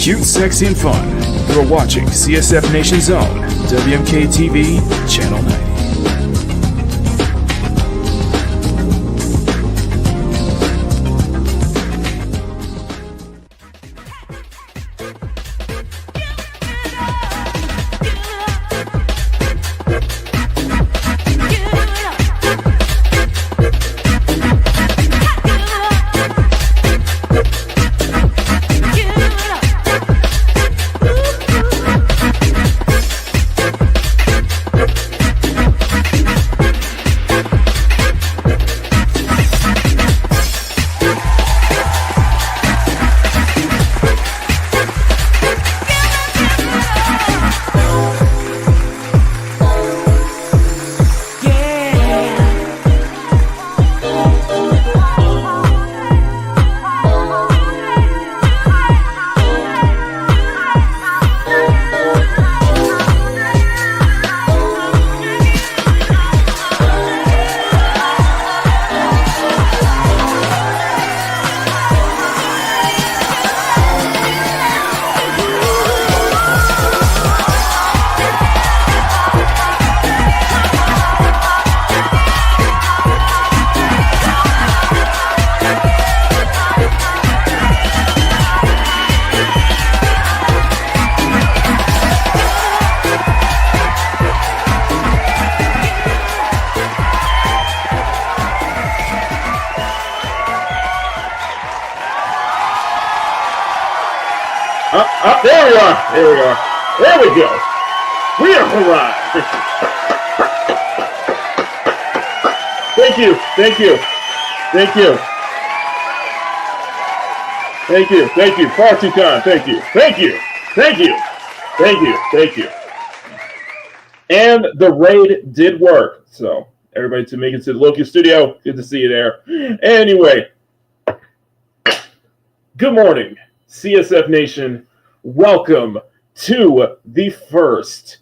cute, sexy, and fun. You're watching CSF Nation's own WMK TV, Channel 90. There we are. There we go. We are arrived. Thank you. Far too kind. Thank you. And the raid did work. So everybody to make it to the local studio. Good to see you there. Anyway, good morning, CSF Nation. Welcome to the first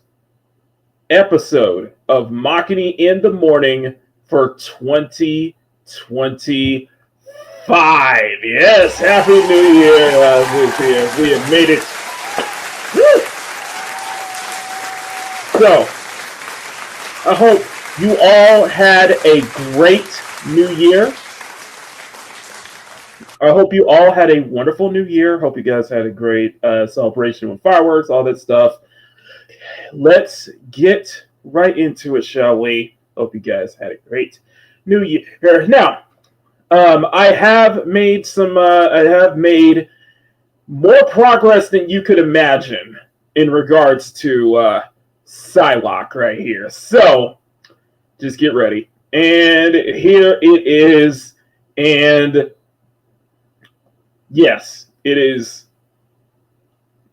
episode of Makini in the Morning for 2025. Yes, Happy New Year. We have made it. Woo! So, I hope you all had a great New Year. I hope you all had a wonderful New Year. Hope you guys had a great celebration with fireworks, all that stuff. Let's get right into it, shall we? Hope you guys had a great New Year. Now, I have made more progress than you could imagine in regards to Psylocke right here. So, just get ready. And here it is. And yes, it is.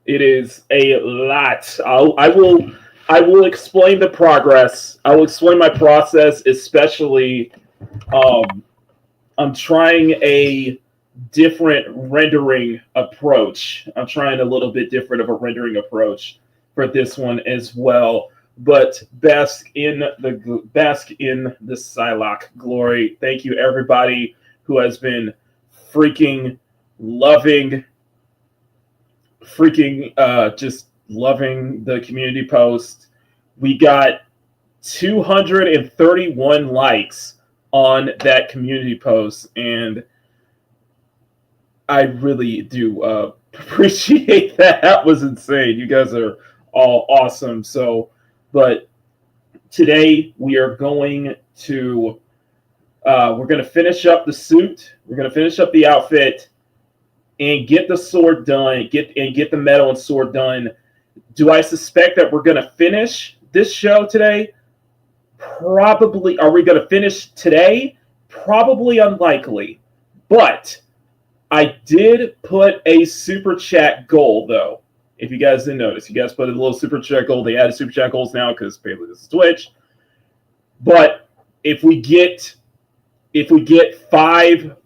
It is a lot. I will explain the progress. I will explain my process, especially. I'm trying a different rendering approach. I'm trying a little bit different of a rendering approach for this one as well. But bask in the Psylocke glory. Thank you, everybody who has been just loving the community post. We got 231 likes on that community post, and I really do appreciate that. That was insane. You guys are all awesome. So, but today we are going to finish up the suit. We're going to finish up the outfit and get the sword done, get the medal and sword done. Do I suspect that we're going to finish this show today? Probably. Are we going to finish today? Probably unlikely. But I did put a super chat goal, though. If you guys didn't notice, you guys put a little super chat goal. They added super chat goals now because apparently this is Twitch. But if we get five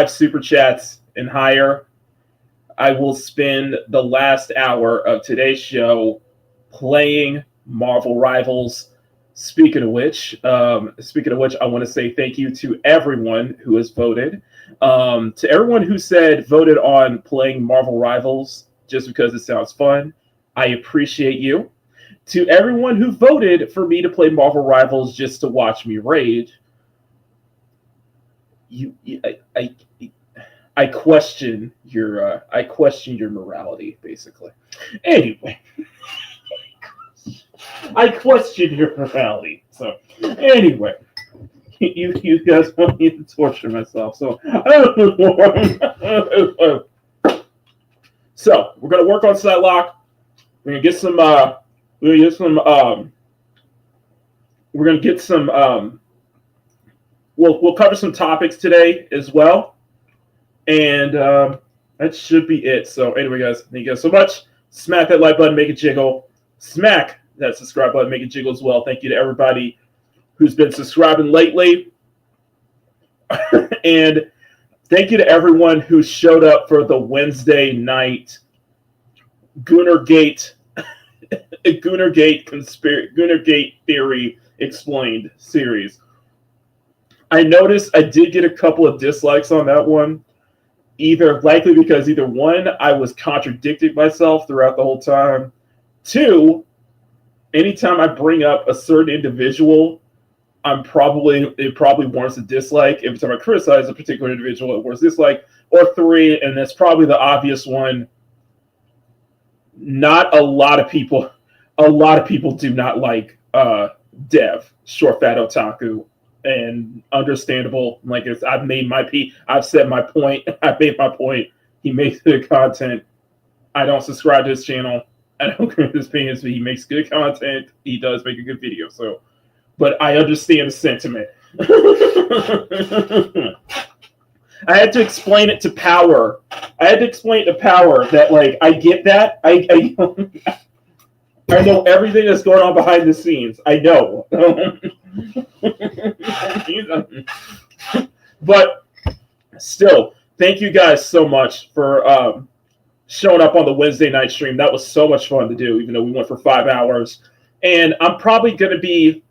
super chats and higher, I will spend the last hour of today's show playing Marvel Rivals. Speaking of which, I want to say thank you to everyone who has voted. To everyone who voted on playing Marvel Rivals just because it sounds fun. I appreciate you. To everyone who voted for me to play Marvel Rivals just to watch me rage, I question your morality, basically. Anyway, I question your morality. So anyway, you guys want me to torture myself. So so we're gonna work on Psylocke. We're gonna get some. We're gonna get some. We'll cover some topics today as well. And that should be it. So anyway, guys, thank you guys so much. Smack that like button, make it jiggle. Smack that subscribe button, make it jiggle as well. Thank you to everybody who's been subscribing lately. And thank you to everyone who showed up for the Wednesday night Goonergate Theory Explained series. I noticed I did get a couple of dislikes on that one. Likely because either one, I was contradicting myself throughout the whole time. Two, anytime I bring up a certain individual, it probably warrants a dislike. Every time I criticize a particular individual, it warrants a dislike. Or three, and that's probably the obvious one. Not a lot of people do not like Dev, short fat otaku. And understandable. Like I've made my I've said my point. I've made my point. He makes good content. I don't subscribe to his channel. I don't agree with his opinions, but he makes good content. He does make a good video. So, but I understand the sentiment. I had to explain it to Power. That like I get that. I know everything that's going on behind the scenes. I know. But still, thank you guys so much for showing up on the Wednesday night stream. That was so much fun to do, even though we went for 5 hours. And I'm probably going to be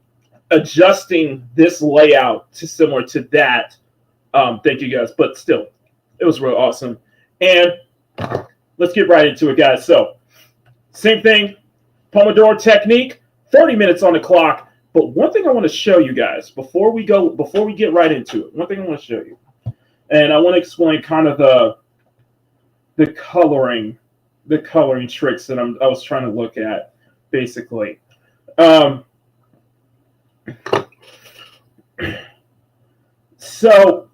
adjusting this layout to similar to that. Thank you guys. But still, it was real awesome. And let's get right into it, guys. So, same thing, Pomodoro technique, 30 minutes on the clock. But one thing I want to show you guys before we get right into it, one thing I want to show you, and I want to explain kind of the coloring tricks that I was trying to look at, basically. So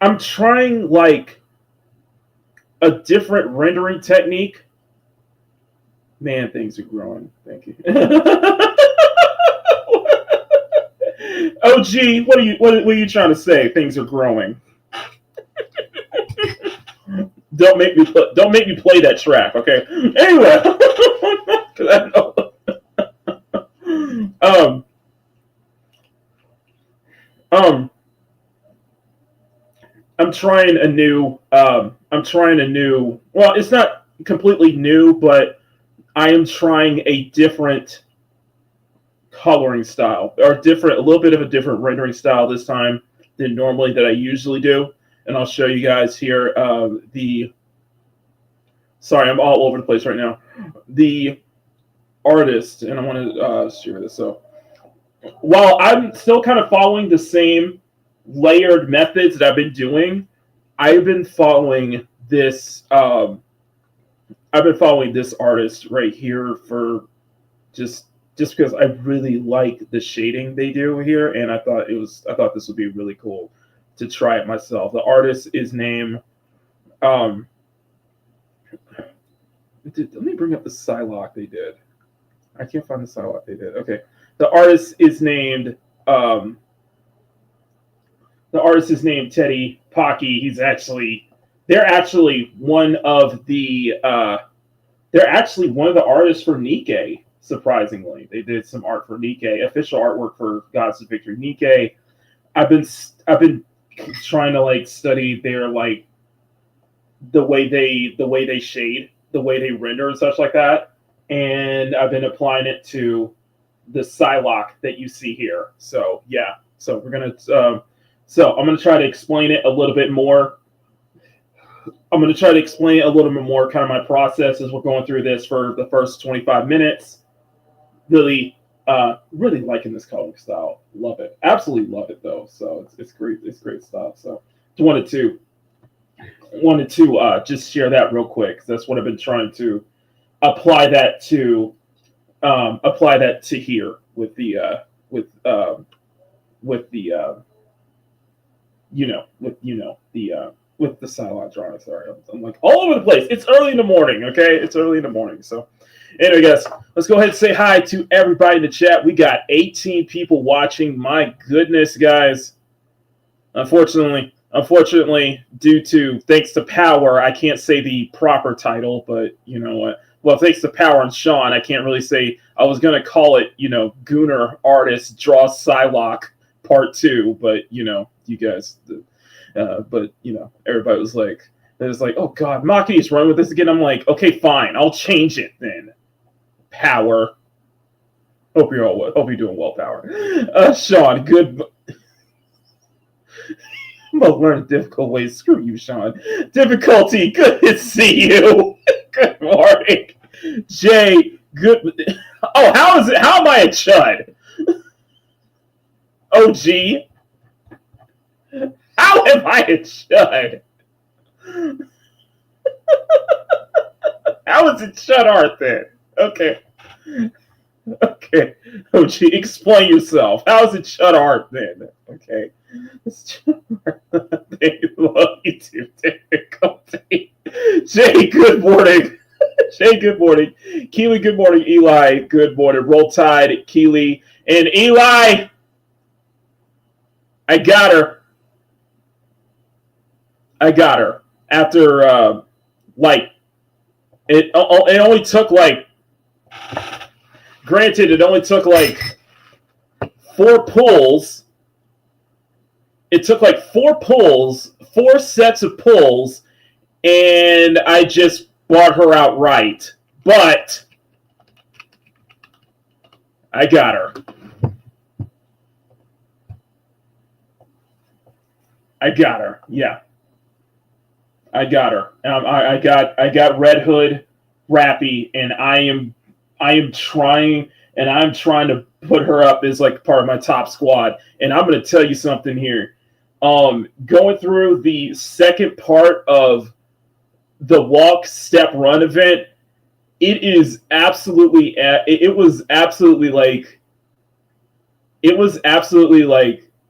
I'm trying like a different rendering technique. Man, things are growing. Thank you. OG, what are you trying to say? Things are growing. Don't make me play that track, okay? Anyway, I know. I'm trying a new. Well, it's not completely new, but I am trying a different coloring style, or a little bit of a different rendering style this time than normally that I usually do. And I'll show you guys here sorry, I'm all over the place right now. The artist, and I want to share this. So while I'm still kind of following the same layered methods that I've been doing, I've been following this artist right here for just because I really like the shading they do here, and I thought this would be really cool to try it myself. The artist is named let me bring up the Psylocke they did. I can't find the Psylocke they did. Okay. The artist is named Teddy Pocky. They're actually one of the artists for Nikkei, surprisingly. They did some art for Nikkei, official artwork for Gods of Victory Nikkei. I've been trying to like study their like the way they shade, the way they render and such like that. And I've been applying it to the Psylocke that you see here. So yeah. So I'm gonna try to explain it a little bit more. I'm going to try to explain a little bit more kind of my process as we're going through this for the first 25 minutes. Really, really liking this coloring style. Love it. Absolutely love it, though. So it's great. It's great stuff. So wanted to just share that real quick. 'Cause that's what I've been trying to apply that to here with the with the Psylocke drawing. Sorry, I'm like all over the place. It's early in the morning, okay? It's early in the morning. So anyway, guys, let's go ahead and say hi to everybody in the chat. We got 18 people watching. My goodness, guys. Unfortunately, due to thanks to power, I can't say the proper title, but you know what? Well, thanks to power and Sean, I can't really say. I was gonna call it, Gunnar Artist Draws Psylocke Part 2, but you guys, but everybody was like, oh God, Maki's running with this again. I'm like, okay, fine, I'll change it then. Power. Hope you're doing well, Power. Sean, good. I'm gonna learn difficult ways. Screw you, Sean. Difficulty. Good to see you. Good morning, Jay. Good. Oh, how is it? How am I a chud? OG. How am I a chud? How is it chud art then? Okay. Okay. OG, explain yourself. How is it chud art then? Okay. They love YouTube difficulty. Jay, good morning. Jay, good morning. Keely, good morning. Eli, good morning. Roll Tide, Keely, and Eli. I got her. After it only took granted, it only took 4 pulls. It took 4 pulls, 4 sets of pulls, and I just bought her outright. But I got her. Yeah. I got her. I got Red Hood, Rappy, and I'm trying to put her up as part of my top squad. And I'm going to tell you something here. Going through the second part of the walk, step, run event, it was absolutely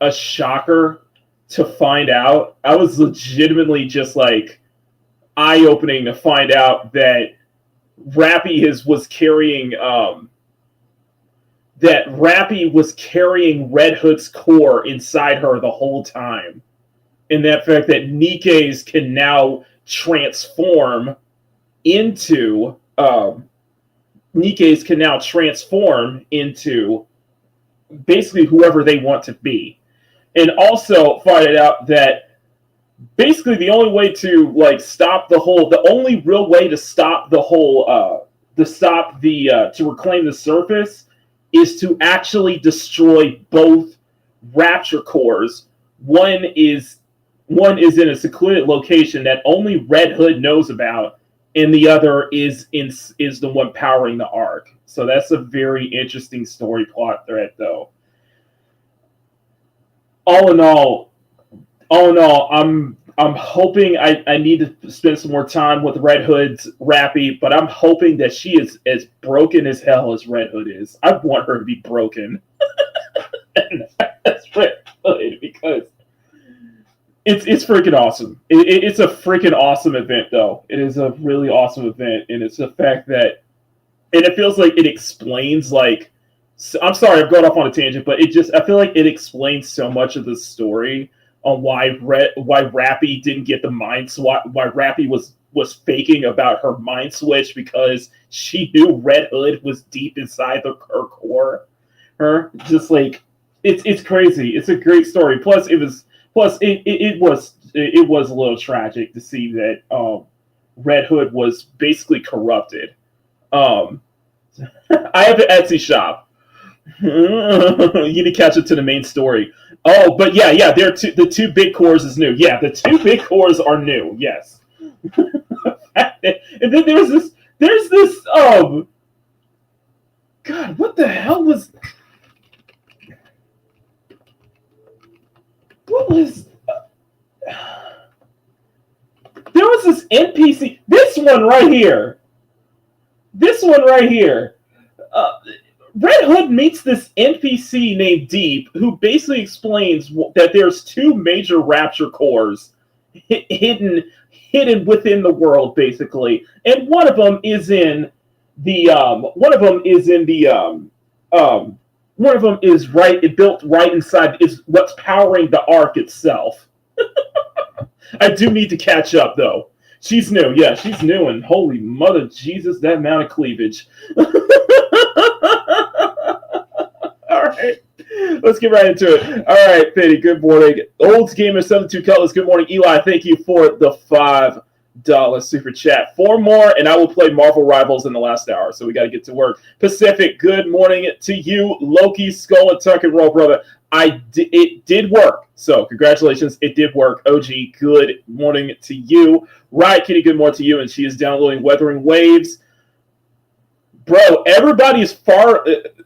a shocker to find out. I was legitimately just eye-opening to find out that Rappy was carrying Red Hood's core inside her the whole time. And that fact that Nikes can now transform into basically whoever they want to be. And also find out that basically the only way to the only real way to stop the whole to reclaim the surface is to actually destroy both rapture cores. One is in a secluded location that only Red Hood knows about, and the other is the one powering the arc. So that's a very interesting story plot thread, though. All in all, I'm hoping I need to spend some more time with Red Hood's Rappy, but I'm hoping that she is as broken as hell as Red Hood is. I want her to be broken. And that's Red Hood, because it's freaking awesome. It's a freaking awesome event, though. It is a really awesome event, and it's the fact that, and it feels like it explains I'm sorry, I'm going off on a tangent, but I feel like it explains so much of the story on why Rappy didn't get the mind swap, why Rappy was faking about her mind switch, because she knew Red Hood was deep inside her core. It's crazy. It's a great story. Plus it was a little tragic to see that Red Hood was basically corrupted. I have an Etsy shop. You need to catch up to the main story. Oh, but yeah, the 2 big cores is new. Yeah, the 2 big cores are new. Yes. And then there's this God, what the hell was what was there was this NPC, this one right here. Uh, Red Hood meets this NPC named Deep, who basically explains that there's two major rapture cores hidden within the world, basically, and one of them is in the one of them is right. It built right inside is what's powering the Ark itself. I do need to catch up though. She's new, yeah, she's new, and holy mother Jesus, that amount of cleavage. All right, let's get right into it. All right, Petty, good morning. Olds Gamer 72 Cutlass, good morning. Eli, thank you for the $5 super chat. 4 more, and I will play Marvel Rivals in the last hour, so we got to get to work. Pacific, good morning to you. Loki, Skull, and Tuck and Roll, brother. It did work, so congratulations, it did work. OG, good morning to you. Riot Kitty, good morning to you, and she is downloading Weathering Waves. Bro, everybody's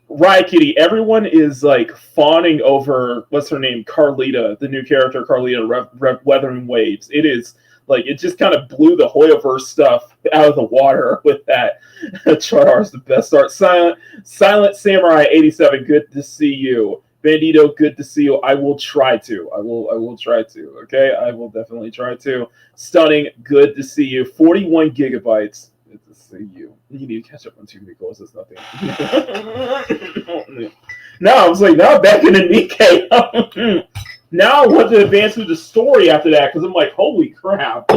Riot Kitty, everyone is like fawning over, what's her name, Carlita, the new character, Carlita, Weathering Waves. It is, like, it just kind of blew the Hoyoverse stuff out of the water with that. Char is the best art. Silent Samurai 87, good to see you. Bandito, good to see you. I will try to. I will try to. Okay, I will definitely try to. Stunning, good to see you. 41 gigabytes. Good to see you. You need to catch up on too many goals. It's nothing. Now I was like, now I'm back in the Nikkei. Now I want to advance through the story after that because I'm like, holy crap.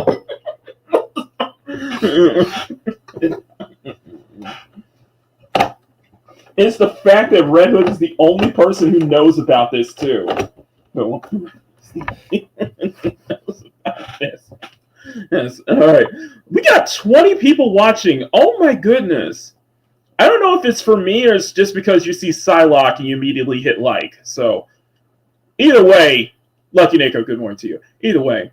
It's the fact that Red Hood is the only person who knows about this too. Yes. All right. We got 20 people watching. Oh my goodness. I don't know if it's for me or it's just because you see Psylocke and you immediately hit like. So either way, Lucky Neko, good morning to you. Either way,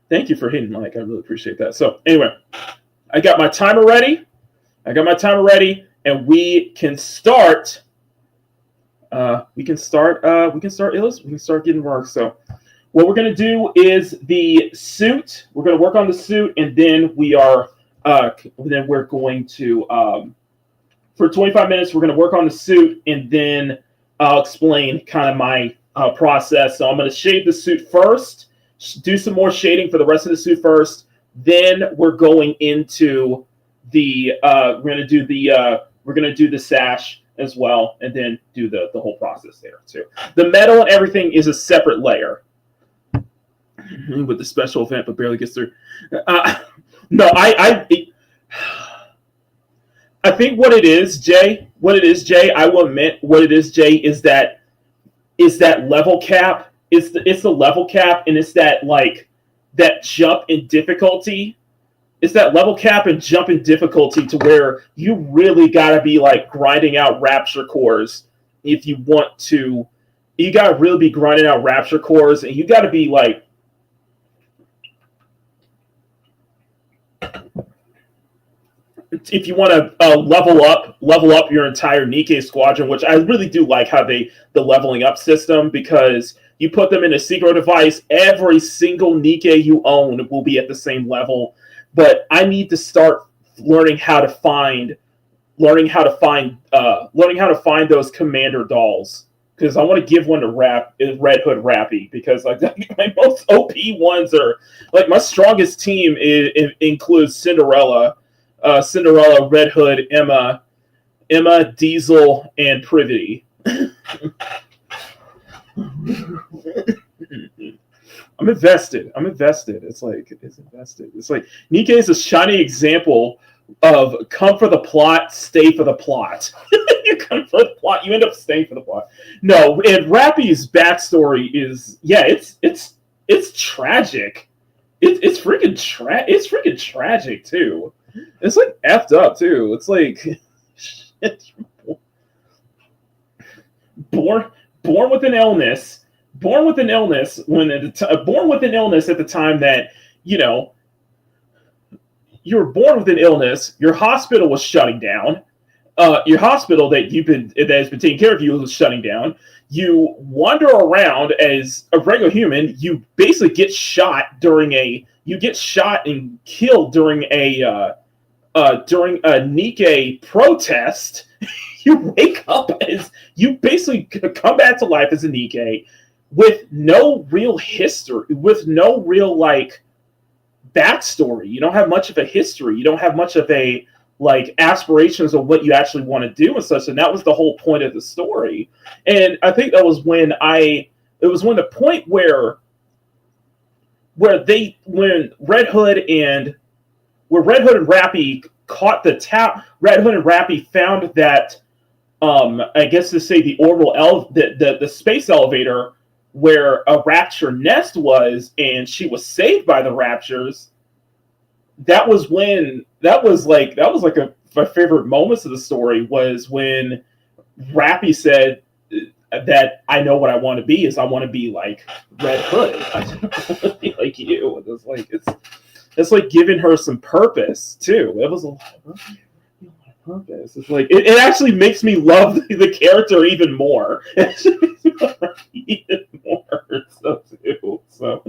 thank you for hitting like. I really appreciate that. So anyway, I got my timer ready. And we can start. We can start getting work. So what we're gonna do is the suit. We're gonna work on the suit, and then we're going to for 25 minutes. We're gonna work on the suit, and then I'll explain kind of my process. So I'm gonna shade the suit first. Do some more shading for the rest of the suit first. Then we're going into the we're going to do the sash as well, and then do the whole process there, too. The metal and everything is a separate layer. With the special event, but barely gets through. No, I think what it is, Jay, I will admit, what it is, Jay, is that level cap. It's the level cap, and it's that, like, that jump in difficulty. It's that level cap and jump in difficulty to where you really got to be like grinding out rapture cores if you want to. You got to really be grinding out rapture cores, and you got to be like, if you want to level up your entire Nikkei squadron, which I really do like how the leveling up system, because you put them in a secret device, every single Nikkei you own will be at the same level. But I need to start learning how to find those commander dolls, because I want to give one to Red Hood Rappy, because like my most OP ones are like, my strongest team includes Cinderella, Red Hood, Emma, Diesel, and Privity. I'm invested. It's invested. It's like Nikkei is a shining example of come for the plot, stay for the plot. You come for the plot, you end up staying for the plot. No, and Rappy's backstory is, it's tragic. It's freaking tragic too. It's like effed up too. It's like born with an illness. Born with an illness at the time that, you know, you were born with an illness. Your hospital was shutting down. Your hospital that has been taking care of you was shutting down. You wander around as a regular human. You basically get shot and killed during a Nikkei protest. You wake up as you basically come back to life as a Nikkei with no real history, with no real like backstory. You don't have much of a history. You don't have much of a like aspirations of what you actually want to do and such. And that was the whole point of the story. And I think that was when the point where Red Hood and Rappy caught Red Hood and Rappy found that I guess to say the orbital the space elevator where a Rapture nest was, and she was saved by the Raptures. That was like my favorite moments of the story was when Rappy said that I know what I want to be is I want to be like Red Hood. I don't want to be like you. It's like giving her some purpose too. It was a lot of purpose. It's like it actually makes me love the character even more. It actually makes me love her even more. So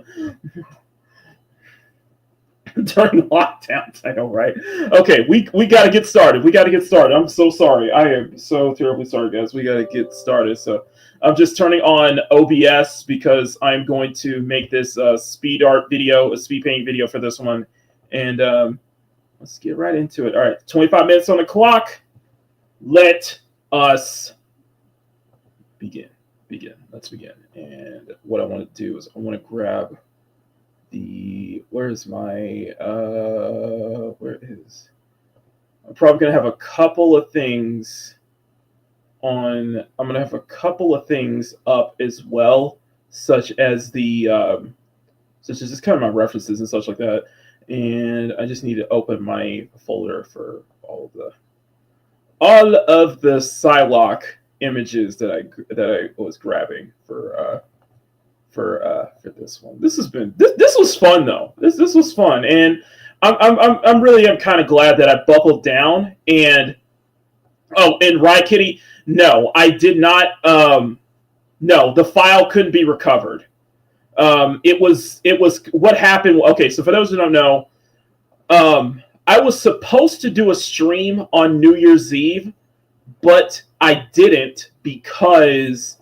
during lockdown, I know, right? Okay, we got to get started. I'm so sorry. I am so terribly sorry, guys. We got to get started. So I'm just turning on OBS because I'm going to make this speed painting video for this one. And let's get right into it. All right, 25 minutes on the clock. Let us begin. Let's begin. And what I want to do is I want to grab where is I'm probably going to have a couple of things up as well, such as just kind of my references and such like that. And I just need to open my folder for all of the Psylocke images that I was grabbing for this one. This was fun though. This was fun, and I'm really kind of glad that I buckled down. And Riot Kitty, no, I did not. No, the file couldn't be recovered. It was what happened. Okay, so for those who don't know, I was supposed to do a stream on New Year's Eve, but I didn't because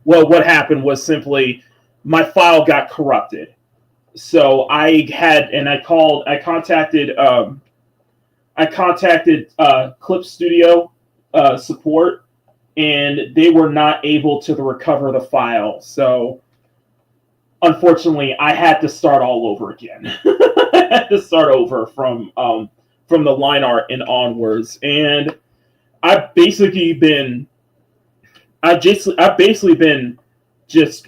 what happened was simply my file got corrupted. So I contacted Clip Studio support, and they were not able to recover the file. So unfortunately, I had to start all over again. I had to start over from the line art and onwards. And I've basically been just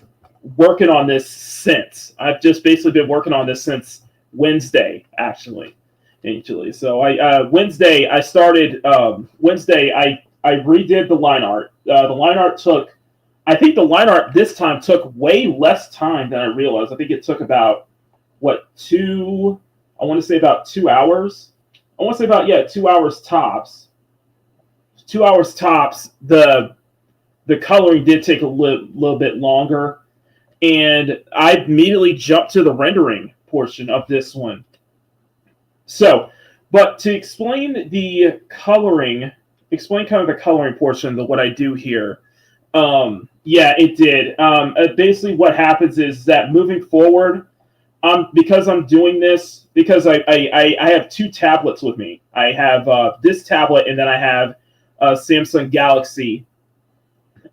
working on this since. I've just basically been working on this since Wednesday, actually. So Wednesday I started. Wednesday I redid the line art. The line art this time took way less time than I realized. I think it took about I want to say about 2 hours. I want to say about 2 hours tops. 2 hours tops. The coloring did take a little bit longer, and I immediately jumped to the rendering portion of this one. So, but to explain kind of the coloring portion of what I do here, it did. Basically what happens is that moving forward, because I'm doing this, because I have two tablets with me. I have this tablet, and then I have Samsung Galaxy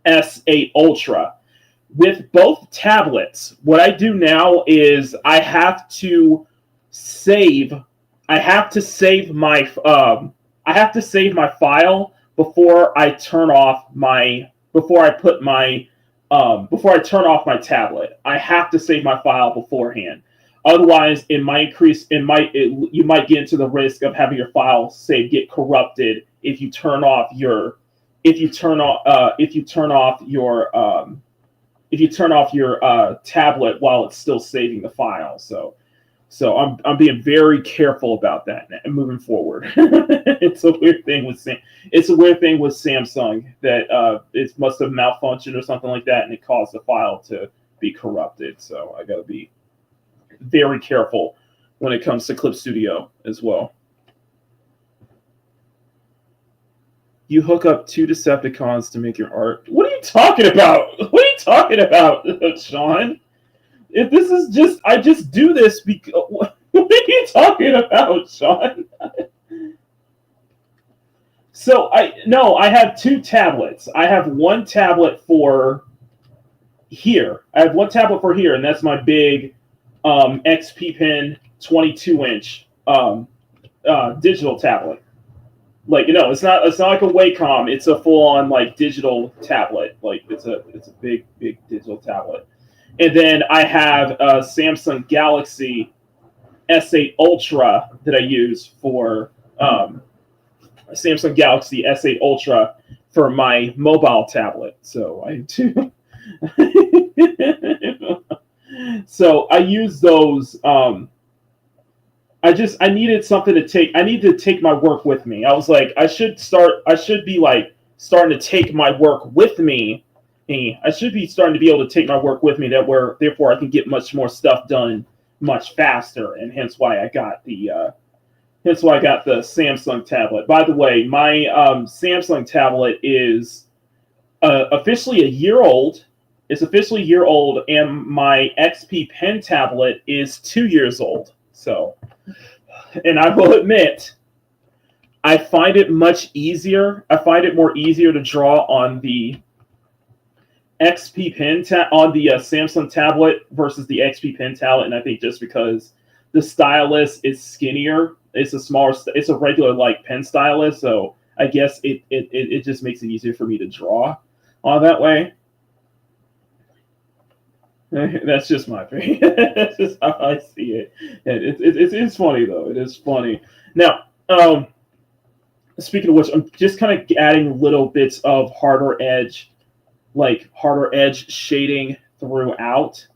S8 Ultra. With both tablets, what I do now is I have to save my file before I turn off my tablet. I have to save my file beforehand. Otherwise, you might get into the risk of having your file get corrupted if you turn off your tablet while it's still saving the file. So So I'm being very careful about that moving forward. It's a weird thing with Samsung that it must have malfunctioned or something like that, and it caused the file to be corrupted. So I got to be very careful when it comes to Clip Studio as well. You hook up 2 Decepticons to make your art. What are you talking about? What are you talking about, Sean? If this is just, I just do this because. What are you talking about, Sean? So I have 2 tablets. I have one tablet for here. I have one tablet for here, and that's my big XP Pen 22-inch digital tablet. Like, it's not like a Wacom. It's a full-on like digital tablet. Like it's a big digital tablet. And then I have a Samsung Galaxy S8 Ultra that I use for Samsung Galaxy S8 Ultra for my mobile tablet. So I have 2. So I use those. I needed something to take. I need to take my work with me. I was like, I should be like starting to take my work with me. I should be starting to be able to take my work with me. Therefore I can get much more stuff done much faster, and hence why I got the Samsung tablet. By the way, my Samsung tablet is officially a year old. It's officially a year old, and my XP Pen tablet is 2 years old. So, and I will admit, I find it much easier. I find it more easier to draw on the XP Pen on the Samsung tablet versus the XP Pen tablet, and I think just because the stylus is skinnier, it's a regular like pen stylus, so I guess it just makes it easier for me to draw on that way. That's just my opinion. That's just how I see it. And it's funny though. It is funny. Now, speaking of which, I'm just kind of adding little bits of harder edge shading throughout.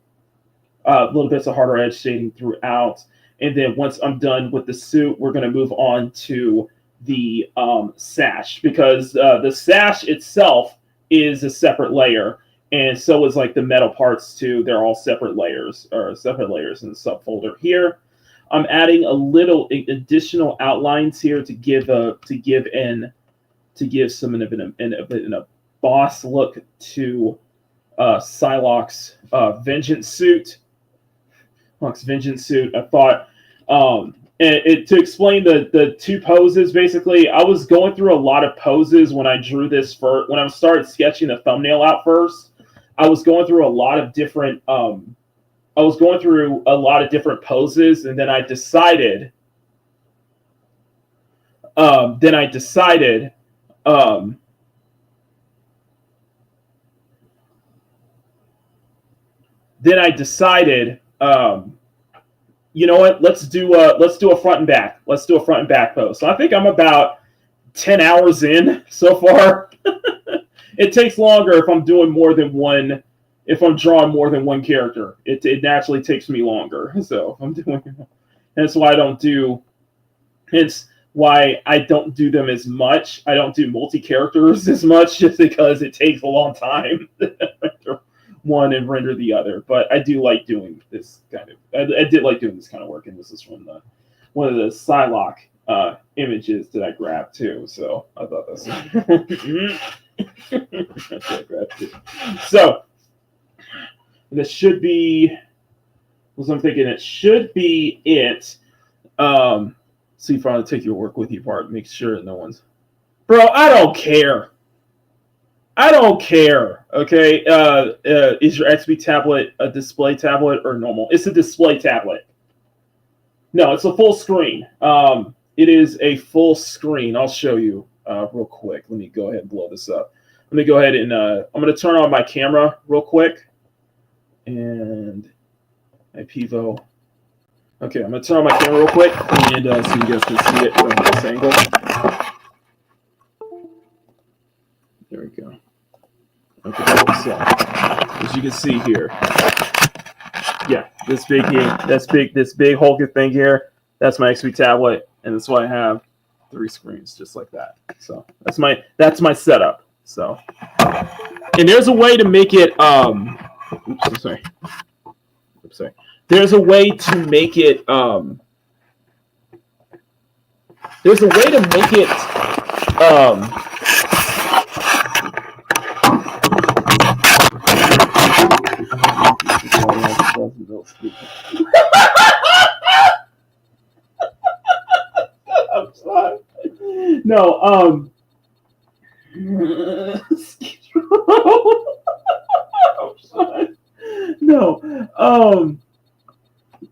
Little bits of harder edge shading throughout. And then once I'm done with the suit, we're going to move on to the sash, because the sash itself is a separate layer. And so is like the metal parts too. They're all separate layers in the subfolder here. I'm adding a little additional outlines here to give some of a boss look to Psylocke's vengeance suit. I thought, to explain the 2 poses, basically, I was going through a lot of poses when I drew this first. When I started sketching the thumbnail out first, I was going through a lot of different poses, and then I decided you know what? Let's do a front and back. Let's do a front and back pose. So I think I'm about 10 hours in so far. It takes longer if I'm doing more than one. If I'm drawing more than one character, it naturally takes me longer. So if I'm doing, hence why I don't do them as much. I don't do multi-characters as much, just because it takes a long time to render one and render the other. But I do like doing this kind of. I did like doing this kind of work, and this is from one of the Psylocke images that I grabbed too. So I thought that's. So this should be. Was I'm thinking it should be it. So you probably take your work with you part. Make sure no one's. Bro, I don't care. Okay. Is your XP tablet a display tablet or normal? It's a display tablet. No, it's a full screen. It is a full screen. I'll show you real quick. Let me go ahead and blow this up. Let me go ahead and I'm going to turn on my camera real quick. And my Pivo. Okay, I'm going to turn on my camera real quick, and so you guys can see it from this angle. There we go. Okay, so as you can see here, Yeah, this big here, this big hulking thing here. That's my XP tablet, and that's why I have 3 screens just like that. So that's my setup. So, and there's a way to make it. Oops, I'm sorry. Oops, sorry. There's a way to make it. There's a way to make it. I'm sorry. No. I'm sorry. No.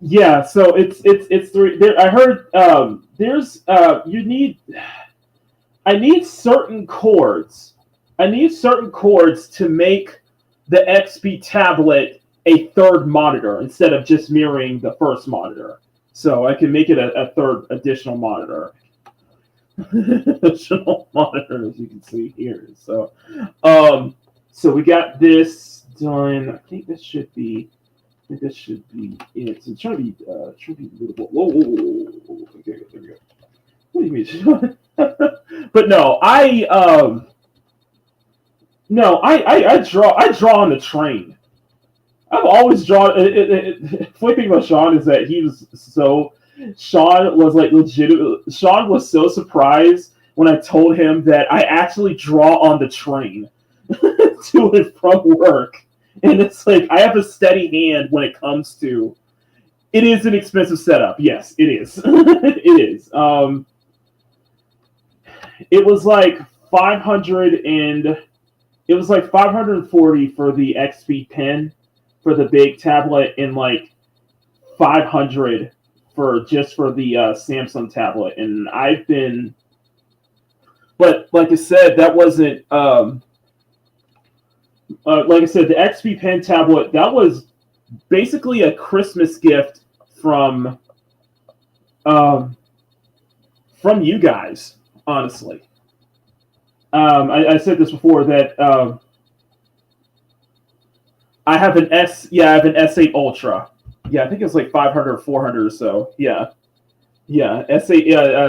Yeah. So it's 3. There, I heard. There's. You need. I need certain chords. I need certain chords to make the XP tablet a third monitor instead of just mirroring the first monitor. So I can make it a third additional monitor. Additional monitor, as you can see here. So, so we got this done. I think this should be. It. So try to be little. Whoa. Okay, there we go. What do you mean? But no, I draw on the train. I've always drawn. Flipping about Sean is that he was so. Sean was like legit. Sean was so surprised when I told him that I actually draw on the train to and from work, and it's like I have a steady hand when it comes to. It is an expensive setup. Yes, it is. It is. It was like 500 and it was like 540 for the XP pen for the big tablet and like 500 for the Samsung tablet. And I've been, but like I said, that wasn't like I said, the XP pen tablet, that was basically a Christmas gift from you guys. Honestly, I said this before that I have an S8 Ultra. Yeah, I think it's like 500 or 400 or so. Yeah, S8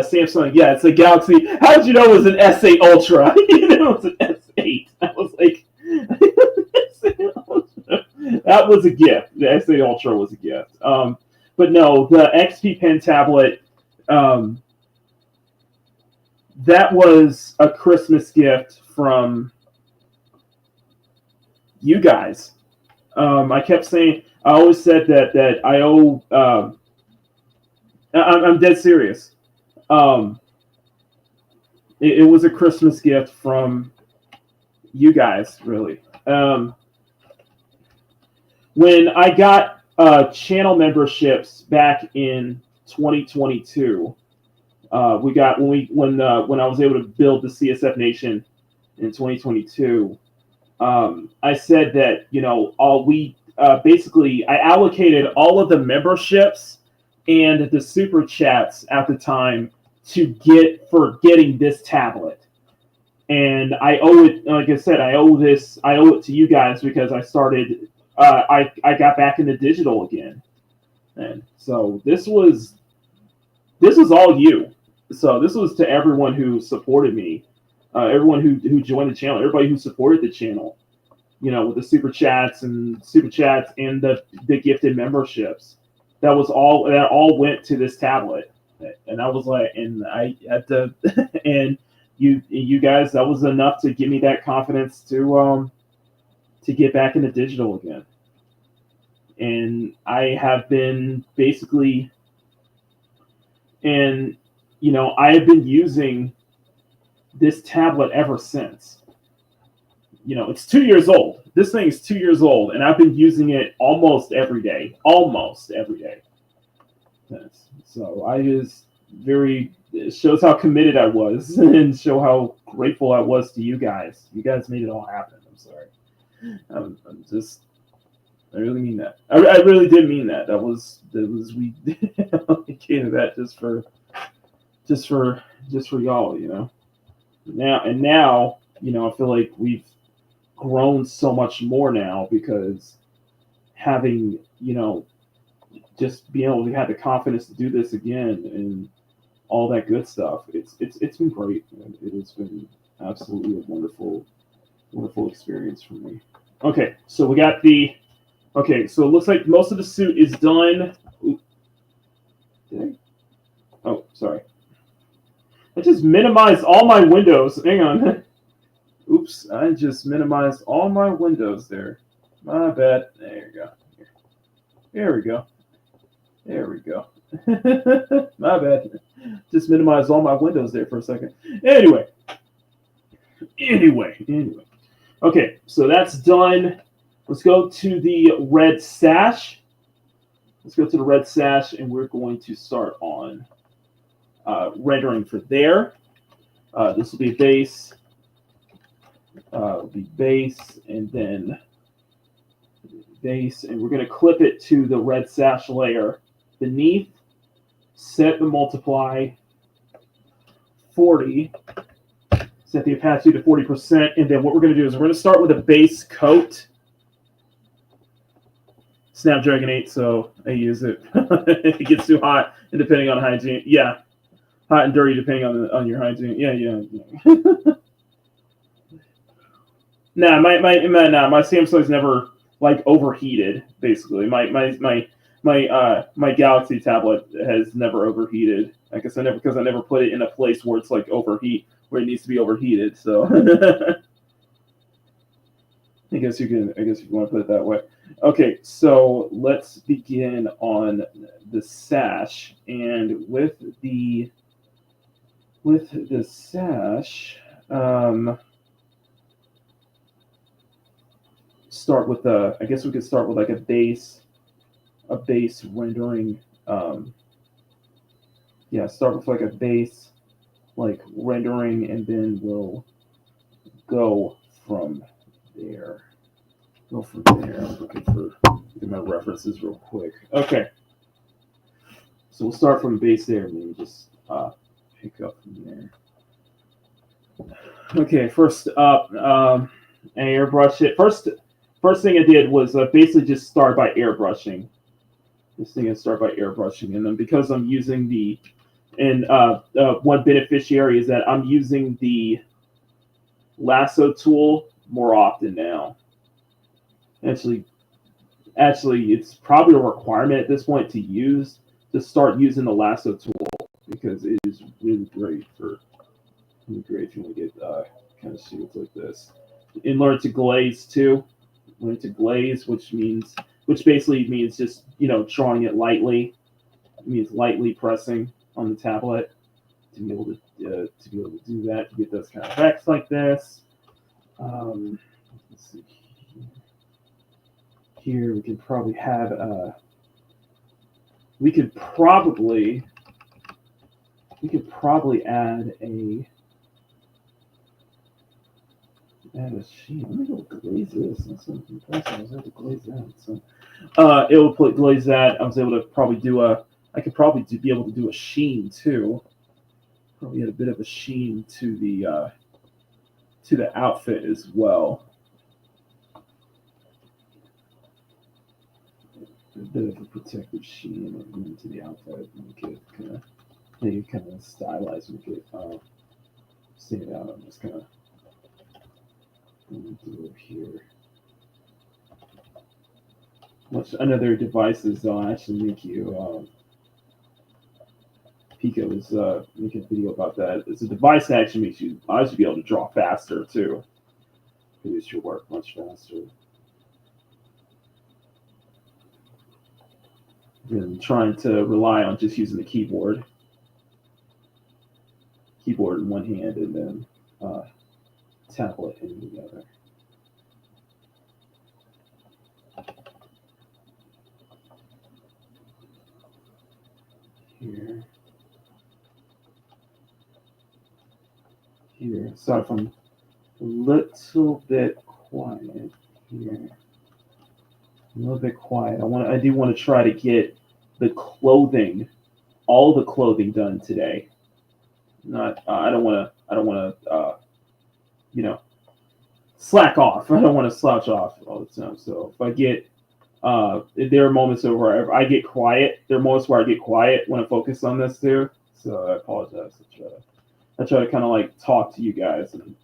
Samsung. Yeah, it's a Galaxy. How did you know it was an S8 Ultra? You know it was an S8. I was like, that was a gift. The S8 Ultra was a gift. But no, the XP Pen tablet. That was a Christmas gift from you guys. I kept saying, I always said that I owe. I'm dead serious. It was a Christmas gift from you guys, really. When I got channel memberships back in 2022. We got when I was able to build the CSF Nation in 2022. I said that basically I allocated all of the memberships and the super chats at the time to getting this tablet, and I owe it. Like I said, I owe it to you guys because I started. I got back into digital again, and so this was all you. So this was to everyone who supported me, everyone who joined the channel, everybody who supported the channel, with the super chats and the gifted memberships. That all went to this tablet, and I was like, and I had to, and you guys, that was enough to give me that confidence to get back into digital again, and I have been basically, and. I have been using this tablet ever since. It's 2 years old. This thing is 2 years old, and I've been using it almost every day. So I just it shows how committed I was and show how grateful I was to you guys. You guys made it all happen. I'm sorry. I really mean that. I really did mean that. We allocated that just for y'all, Now I feel like we've grown so much more now because having just being able to have the confidence to do this again and all that good stuff. It's been great. It has been absolutely a wonderful experience for me. Okay, so we got the. Okay, so it looks like most of the suit is done. Oop. Did I? Oh, sorry. I just minimized all my windows. Hang on. Oops, I just minimized all my windows there. My bad. There you go. There we go. There we go. My bad. Just minimized all my windows there for a second. Anyway. Okay, so that's done. Let's go to the red sash. And we're going to start on rendering for there. This will be base. And then base, and we're going to clip it to the red sash layer beneath. Set the multiply 40. Set the opacity to 40%, and then what we're going to do is we're going to start with a base coat. Snapdragon 8, so I use it. It gets too hot, and depending on hygiene, yeah, hot and dirty depending on your hygiene. Yeah. Nah, my Samsung's never like overheated. Basically, my Galaxy tablet has never overheated. I guess because I never put it in a place where it's like where it needs to be overheated. So I guess you want to put it that way. Okay, so let's begin on the sash, and with the sash, start with I guess we could start with like a base rendering. Start with like a base like rendering, and then we'll go from there. I'm looking for my references real quick. Okay. So we'll start from base there, and then just pick up from there. Okay, first up, airbrush it. First thing I did was basically just start by airbrushing. And then because I'm using one beneficiary is that I'm using the lasso tool more often now. Actually, it's probably a requirement at this point to start using the lasso tool, because it is really great if you want to get kind of shapes like this. And learn to glaze too. Which basically means just drawing it lightly. It means lightly pressing on the tablet to be able to do that, to get those kind of effects like this. Let's see. Here we could probably have we could probably add a sheet. Let me go glaze this. That's something impressive. I was able to glaze that. So it will glaze that. I was able to probably be able to do a sheen too. Probably add a bit of a sheen to the outfit as well. A bit of a protective sheen into the outfit, make it kind of stylized, make it stand out. I'm just kind of going to do it here. Another devices they'll actually make you. Pico is making a video about that. It's a device that actually makes you be able to draw faster too. Produce your work much faster. And trying to rely on just using the keyboard in one hand, and then tablet in the other. Here. Sorry if I'm a little bit quiet here. A little bit quiet. I do want to try to get all the clothing done today. Not. I don't want to. Slack off. I don't want to slouch off all the time. So if I get There are moments where I get quiet. There are moments where I get quiet when I focus on this too. So I apologize. I try to kind of like talk to you guys and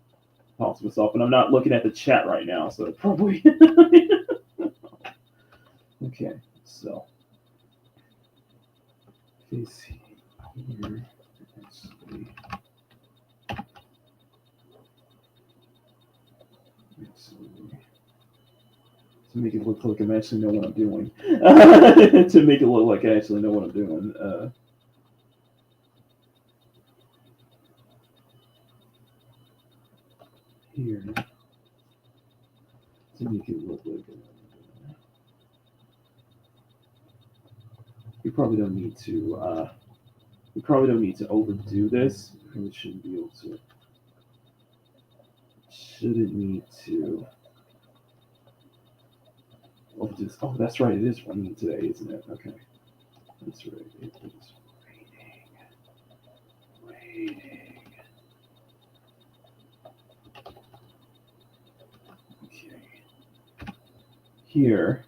talk to myself, and I'm not looking at the chat right now, so probably. Okay, so face here. Actually, to make it look like I actually know what I'm doing. To make it look like I actually know what I'm doing. Here. To make it look like we probably don't need to overdo this. We shouldn't be able to. Shouldn't need to. Oh, that's right. It is raining today, isn't it? Okay, that's right. It is raining. Okay. Here.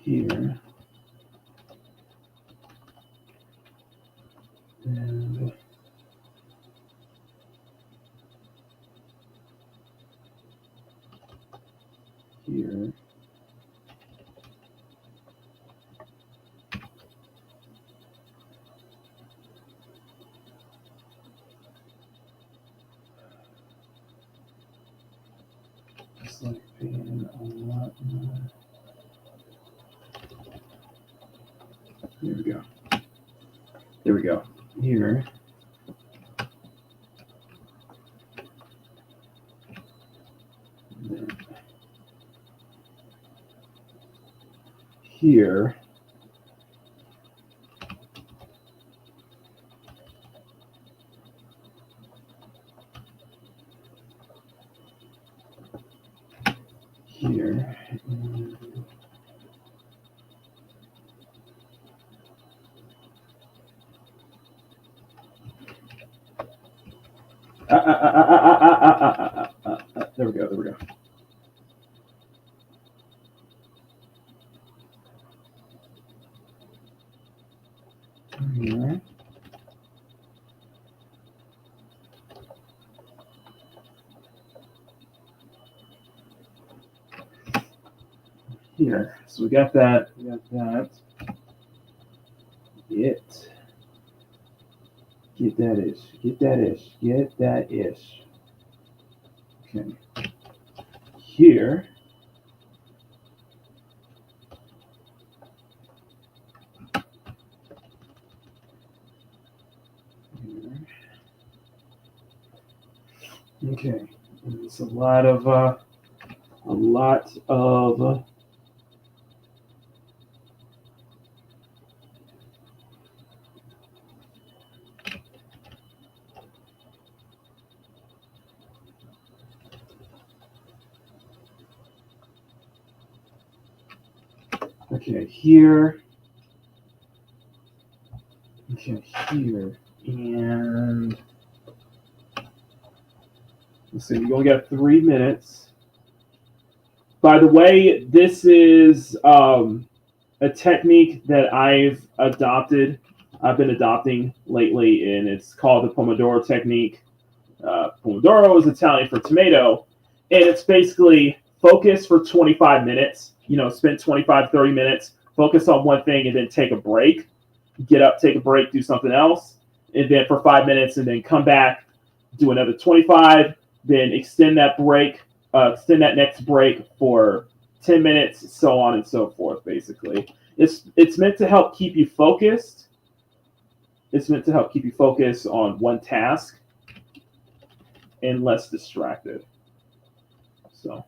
Here. And here. It's like being a lot more. There we go. There we go. Here. Then here. Here. There we go. There we go. Here. Here. So we got that. We got that. Get that ish. Get that ish. Get that ish. Okay. Here. Here. Okay. And it's a lot of okay, here. Okay, here. And let's see, we only got 3 minutes. By the way, this is a technique that I've been adopting lately, and it's called the Pomodoro technique. Pomodoro is Italian for tomato, and it's basically focus for 25 minutes. Spend 25, 30 minutes, focus on one thing, and then take a break. Get up, take a break, do something else, and then for 5 minutes, and then come back, do another 25, then extend that next break for 10 minutes, so on and so forth. Basically, it's meant to help keep you focused. It's meant to help keep you focused on one task and less distracted. So.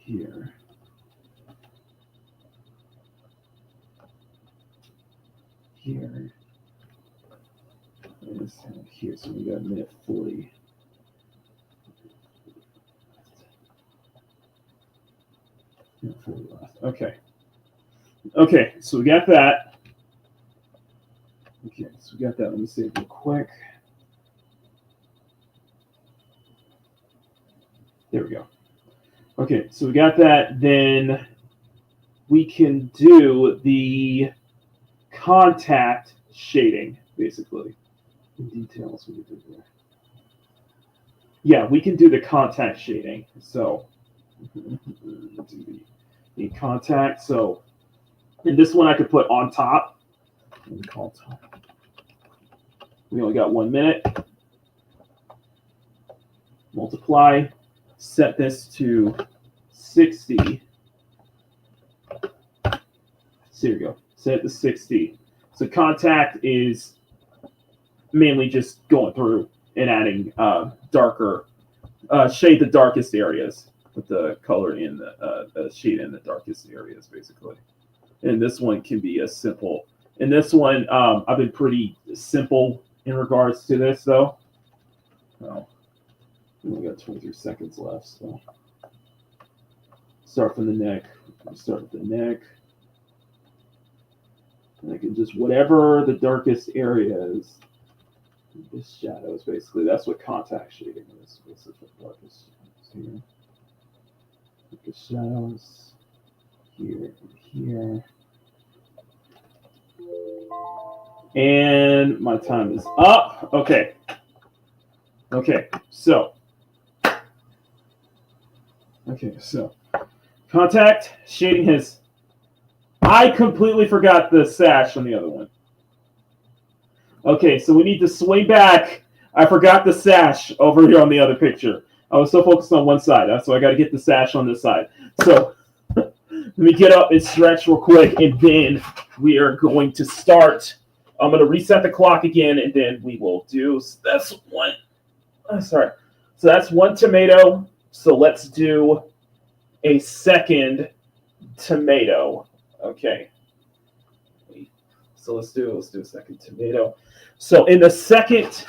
here. Here. And here, so we got a minute 40. Minute 40 left. Okay. Okay, so we got that. Okay, so we got that. Let me save real quick. There we go. Okay, so we got that. Then we can do the contact shading, basically. Details we did there. Yeah, we can do the contact shading. So do the contact. So in this one I could put on top. We only got 1 minute. Multiply. Set this to 60. So here we go. Set it to 60. So contact is mainly just going through and adding darker, shade the darkest areas with the color in the shade in the darkest areas, basically. And this one can be as simple. And this one, I've been pretty simple in regards to this, though. Oh, we only got 23 seconds left, so start from the neck. Start with the neck. And I can just, whatever the darkest area is, the shadows, basically. That's what contact shading is. This is the darkest here. The shadows here and here. And my time is up. Okay. Okay, so. Okay, so. Contact shading has. I completely forgot the sash on the other one. Okay, so we need to swing back. I forgot the sash over here on the other picture. I was so focused on one side, so I got to get the sash on this side. So let me get up and stretch real quick, and then we are going to start. I'm going to reset the clock again, and then we will do that's one. Sorry. So that's one tomato. So let's do a second tomato. Okay. So let's do a second tomato. So in the second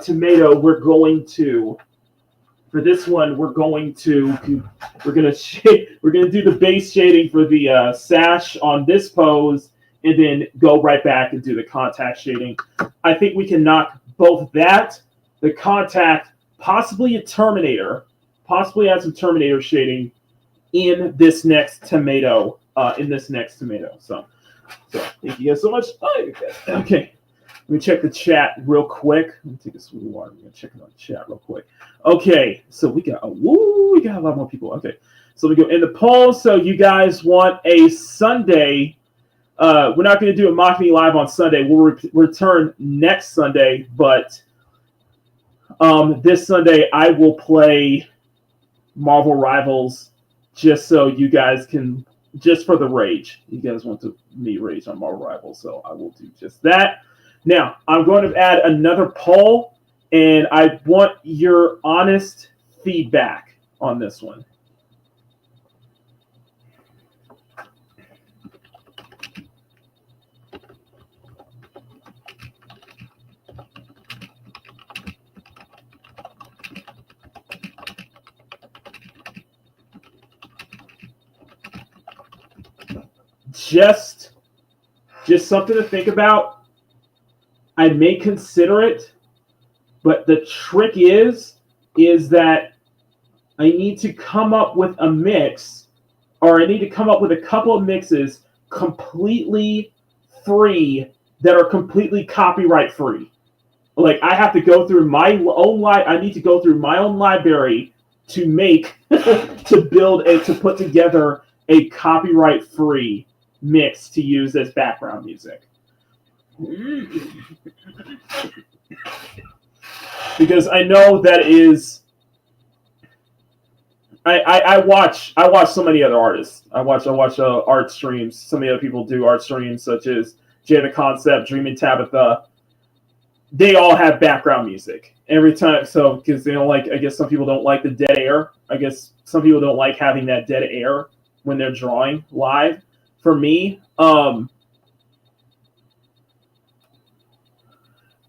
tomato, we're going to, for this one, we're gonna do the base shading for the sash on this pose, and then go right back and do the contact shading. I think we can knock both that, the contact, possibly a Terminator, possibly add some Terminator shading in this next tomato. So thank you guys so much. Okay. Let me check the chat real quick. Let me take a swig of water. I'm gonna check it on the chat real quick. Okay, so we got a lot more people. Okay, so we go in the poll. So you guys want a Sunday? We're not gonna do a Makini live on Sunday. We'll return next Sunday, but this Sunday I will play Marvel Rivals just so you guys can, just for the rage. You guys want me rage on Marvel Rivals, so I will do just that. Now, I'm going to add another poll, and I want your honest feedback on this one. Just something to think about. I may consider it, but the trick is that I need to come up with a mix, or I need to come up with a couple of mixes completely free that are completely copyright free. Like I have to go through my own I need to go through my own library to make to put together a copyright free mix to use as background music. Because I know that is I watch so many other artists. I watch art streams. So many other people do art streams, such as Jay the Concept, Dreaming Tabitha, they all have background music every time. So because they don't like, I guess some people don't like the dead air. I guess some people don't like having that dead air when they're drawing live. For me,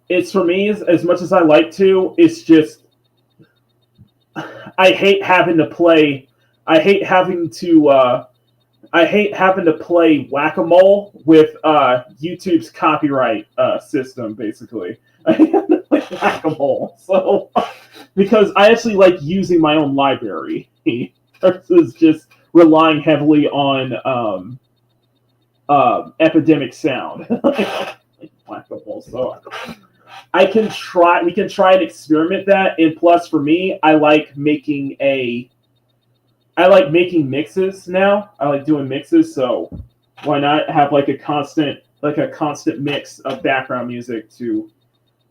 it's for me as much as I like to. It's just I hate having to play. I hate having to. I hate having to play whack-a-mole with YouTube's copyright system. Basically, I have to play whack-a-mole. So because I actually like using my own library versus just relying heavily on Epidemic Sound. Whack-a-mole. So I can try. We can try and experiment that. And plus, for me, I like making mixes now. I like doing mixes. So why not have like a constant mix of background music to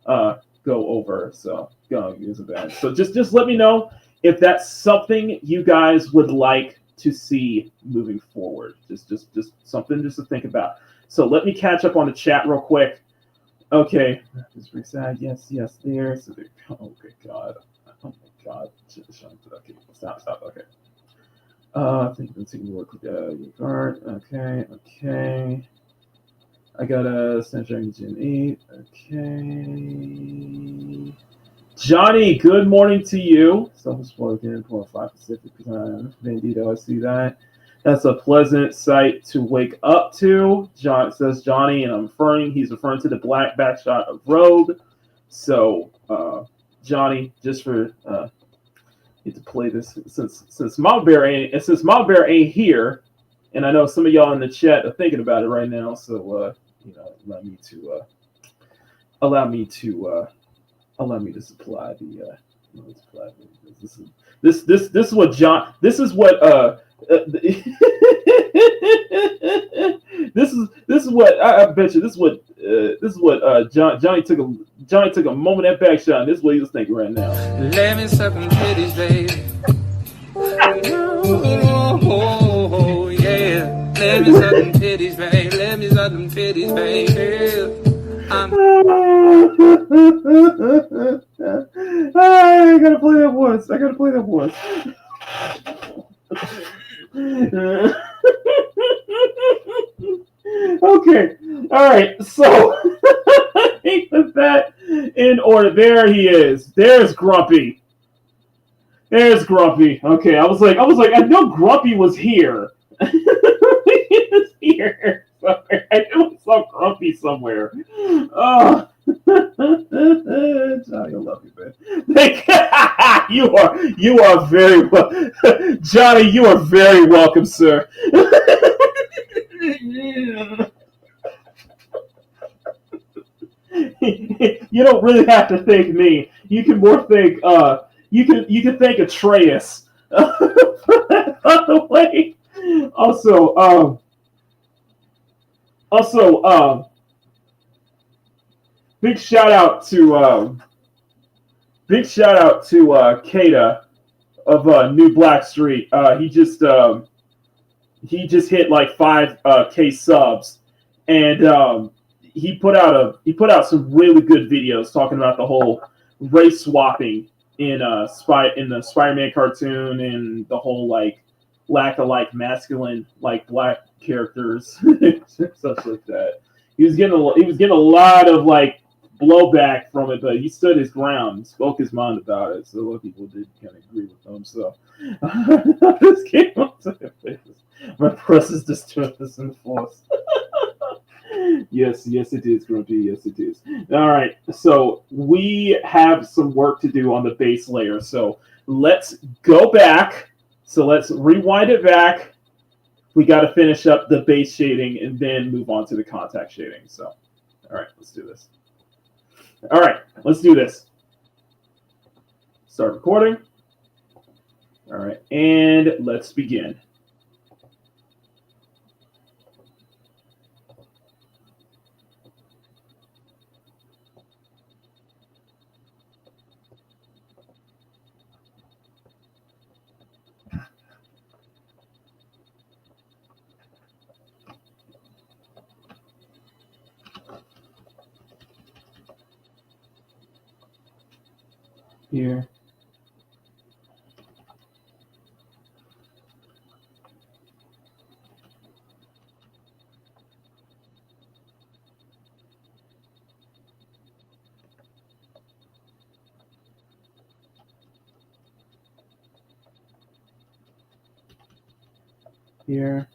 go over? So go use that. So just let me know if that's something you guys would like to see moving forward. Just something just to think about. So let me catch up on the chat real quick. Okay, just sad. Yes, there. So there. Oh good God. Oh my God. Okay, stop. Okay. I think I'm taking a look at your card. Okay. I got a Snapdragon Gen 8. Okay. Johnny, good morning to you. Self-spoken, 0.5 Pacific time. Bandito, I see that. That's a pleasant sight to wake up to. John says Johnny, and he's referring to the black backshot of Rogue. So, Johnny, just for need to play this since Mama Bear ain't here, and I know some of y'all in the chat are thinking about it right now. So, allow me to supply the this is what John this is what this is what I bet you this is what Johnny took a moment at back shot. This is what he was thinking right now. Let me suck them titties, baby. Oh, yeah. Let me suck them titties, baby. Let me suck them titties, baby. I gotta play that once. Okay. All right. So with that in order, there he is. There's Grumpy. Okay. I was like, I know Grumpy was here. He is here. Sorry. I knew I saw Grumpy somewhere. Oh. Johnny, I love you, man. You are very well, Johnny. You are very welcome, sir. You don't really have to thank me. You can more thank you can thank Atreus. By the way, also big shout out to Kata of New Black Street. He just hit like 5K subs, and he put out some really good videos talking about the whole race swapping in the Spider-Man cartoon and the whole like lack of like masculine like black characters such like that. He was getting a lot of like blowback from it, but he stood his ground and spoke his mind about it. So a lot of people did kind of agree with him. So this came up to the face. My press is disturbance in the force. Yes, it is, Grumpy. Yes, it is. All right, so we have some work to do on the base layer. So let's go back. So let's rewind it back. We got to finish up the base shading and then move on to the contact shading. So, all right, let's do this. All right, let's do this. Start recording. All right, and let's begin. here, here,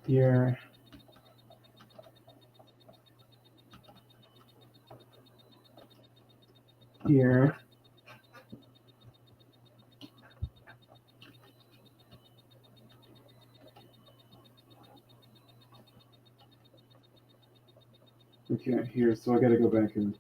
here, here, okay, here, so I gotta go back and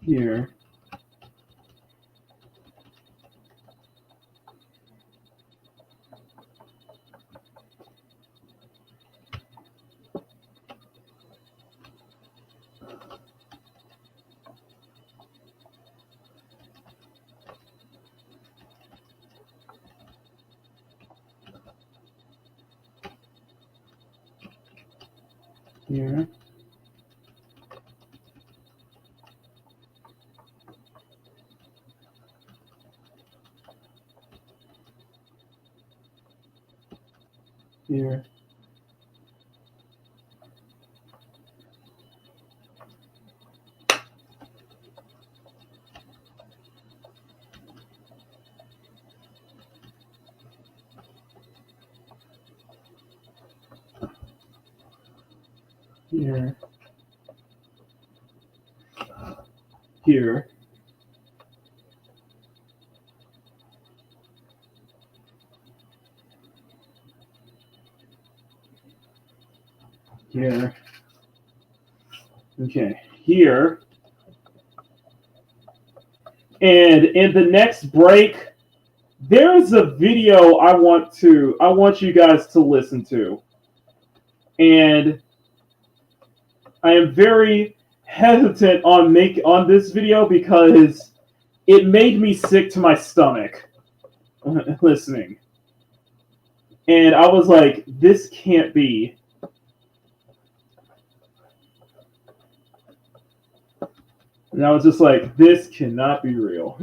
here, here, here, here, here, here, okay, here. And in the next break, there's a video I want you guys to listen to. And I am very hesitant on this video because it made me sick to my stomach listening. And I was like, this can't be. And I was just like, this cannot be real.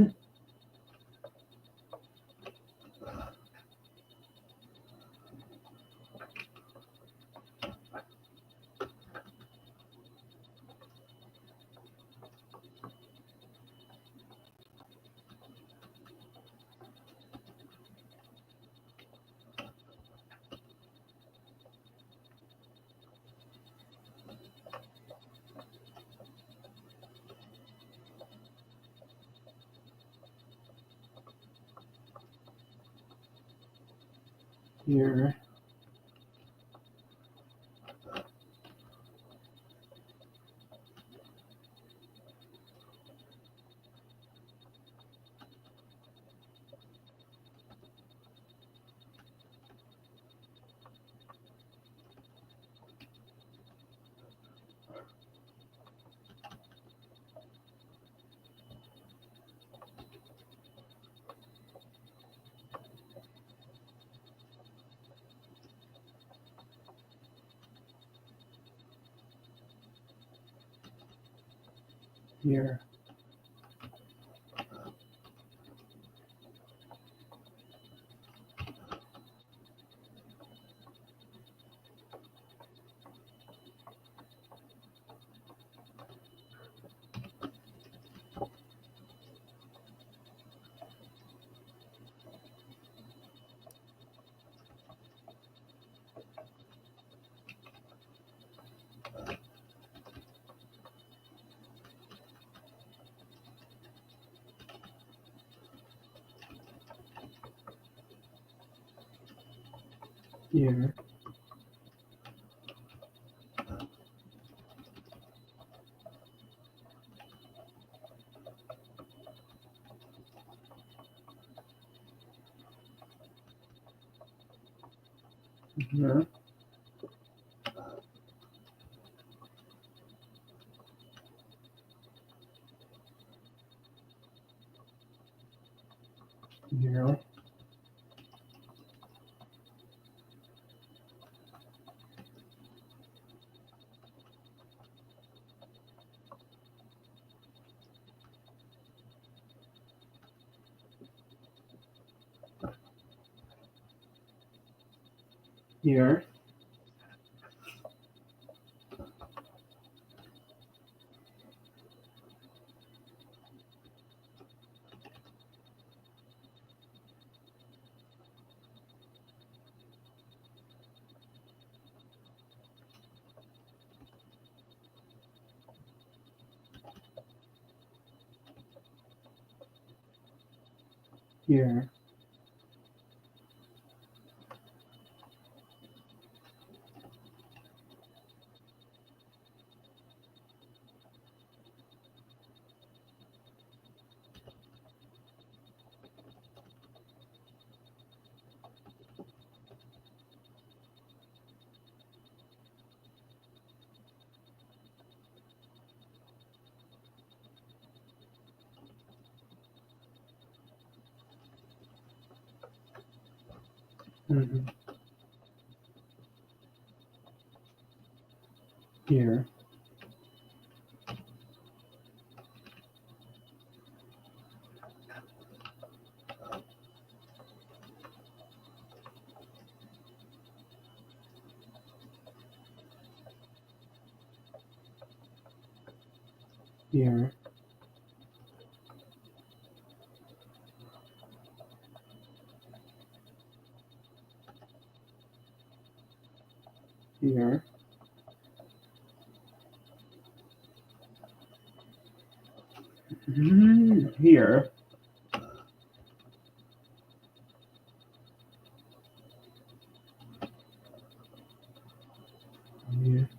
Here. Here. Here. Here. Here. Here. Here. Mm-hmm. Here. Here. Here. Here. Here.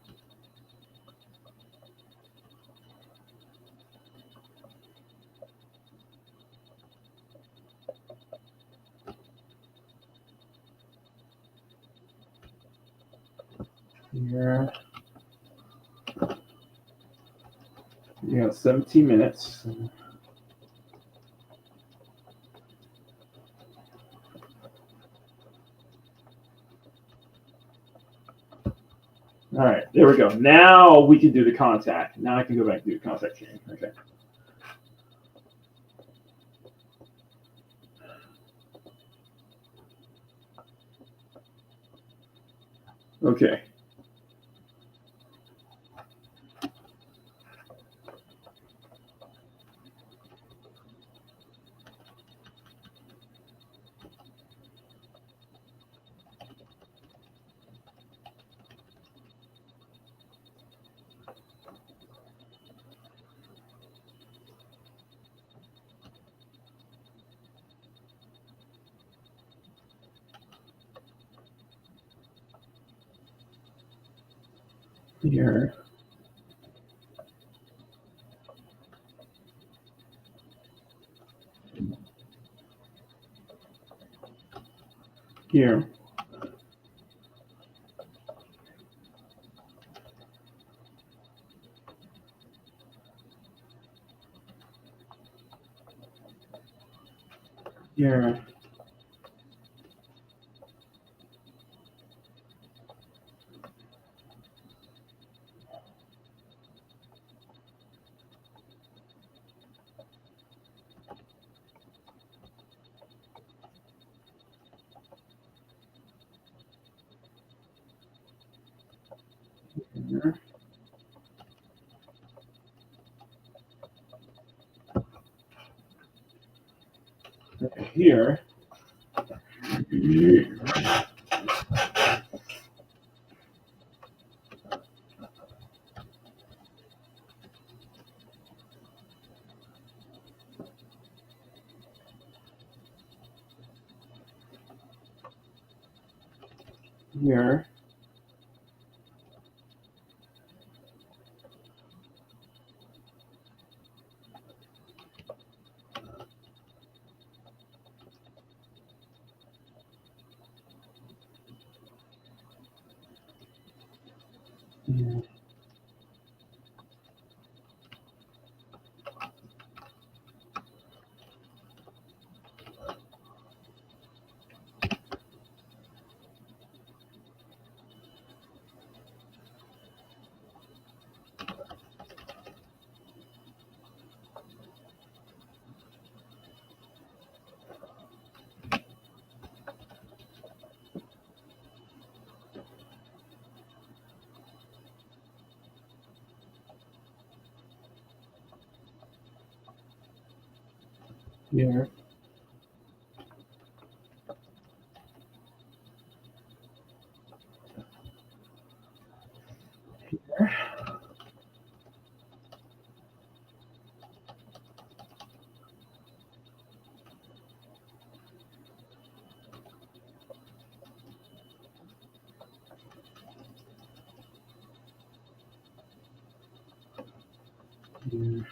Here. You got 17 minutes. All right, there we go. Now we can do the contact. Now I can go back and do the contact chain. Okay. Okay. Here. Here. Here. Here. Here. Here. Yeah. Here. Here. Here.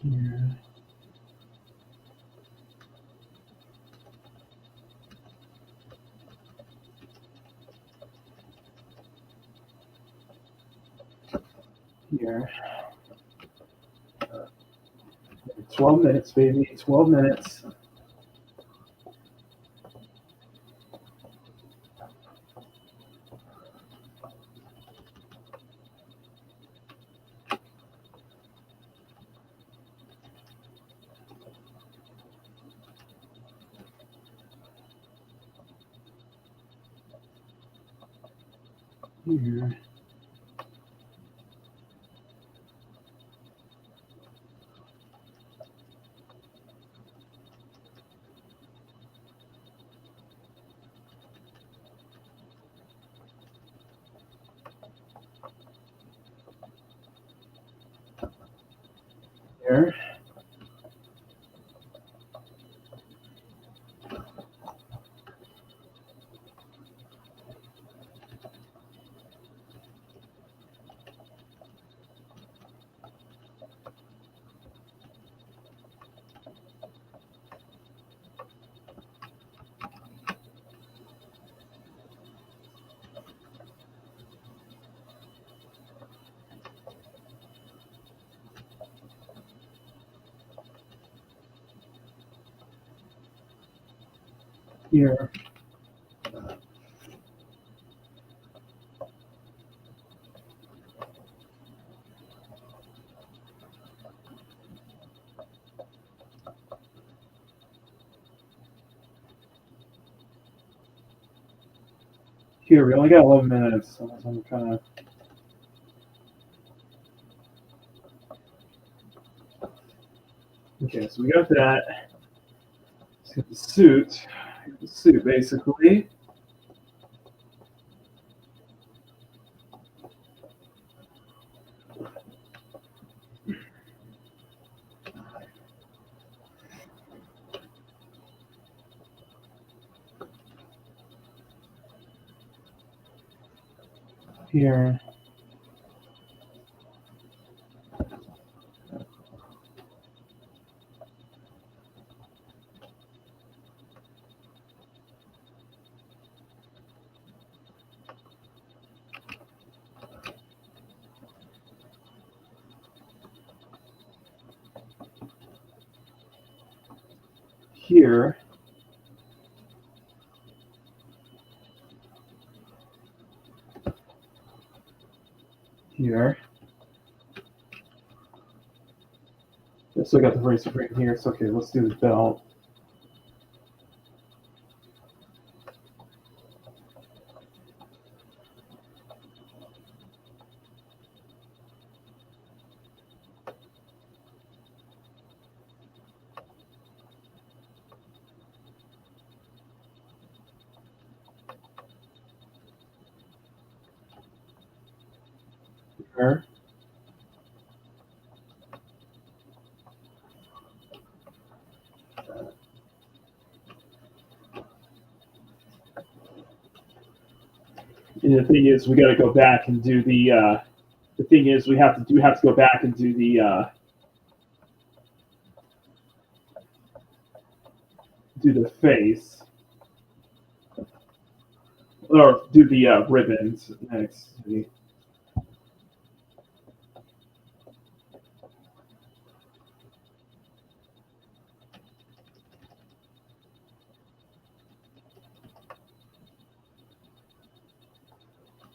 Here. Here. 12 minutes, baby. 12 minutes. Here. Here. Here. Here. We only got 11 minutes. So I'm kind of. Okay, so we got that. Let's get the suit. The suit, basically. Here. Here. Here. I still got the bracer right here. It's okay. Let's do the belt. Here. And the thing is, we got to go back and do the. The thing is, we have to go back and do the face, or do the ribbons next.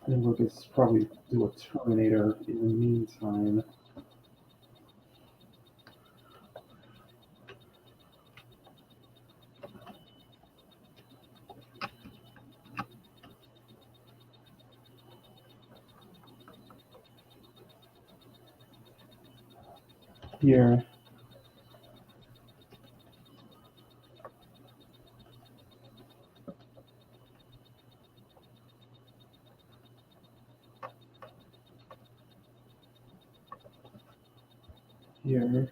And we'll just probably do a Terminator in the meantime. Here. Here.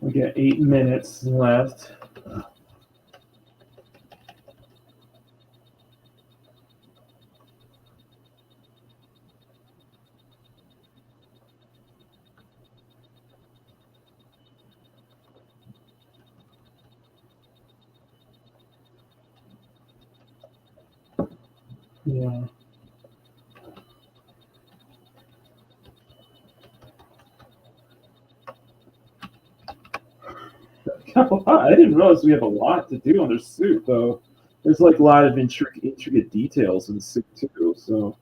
We got 8 minutes left. Yeah. I didn't realize we have a lot to do on their suit, though. There's like a lot of intricate details in the suit too. So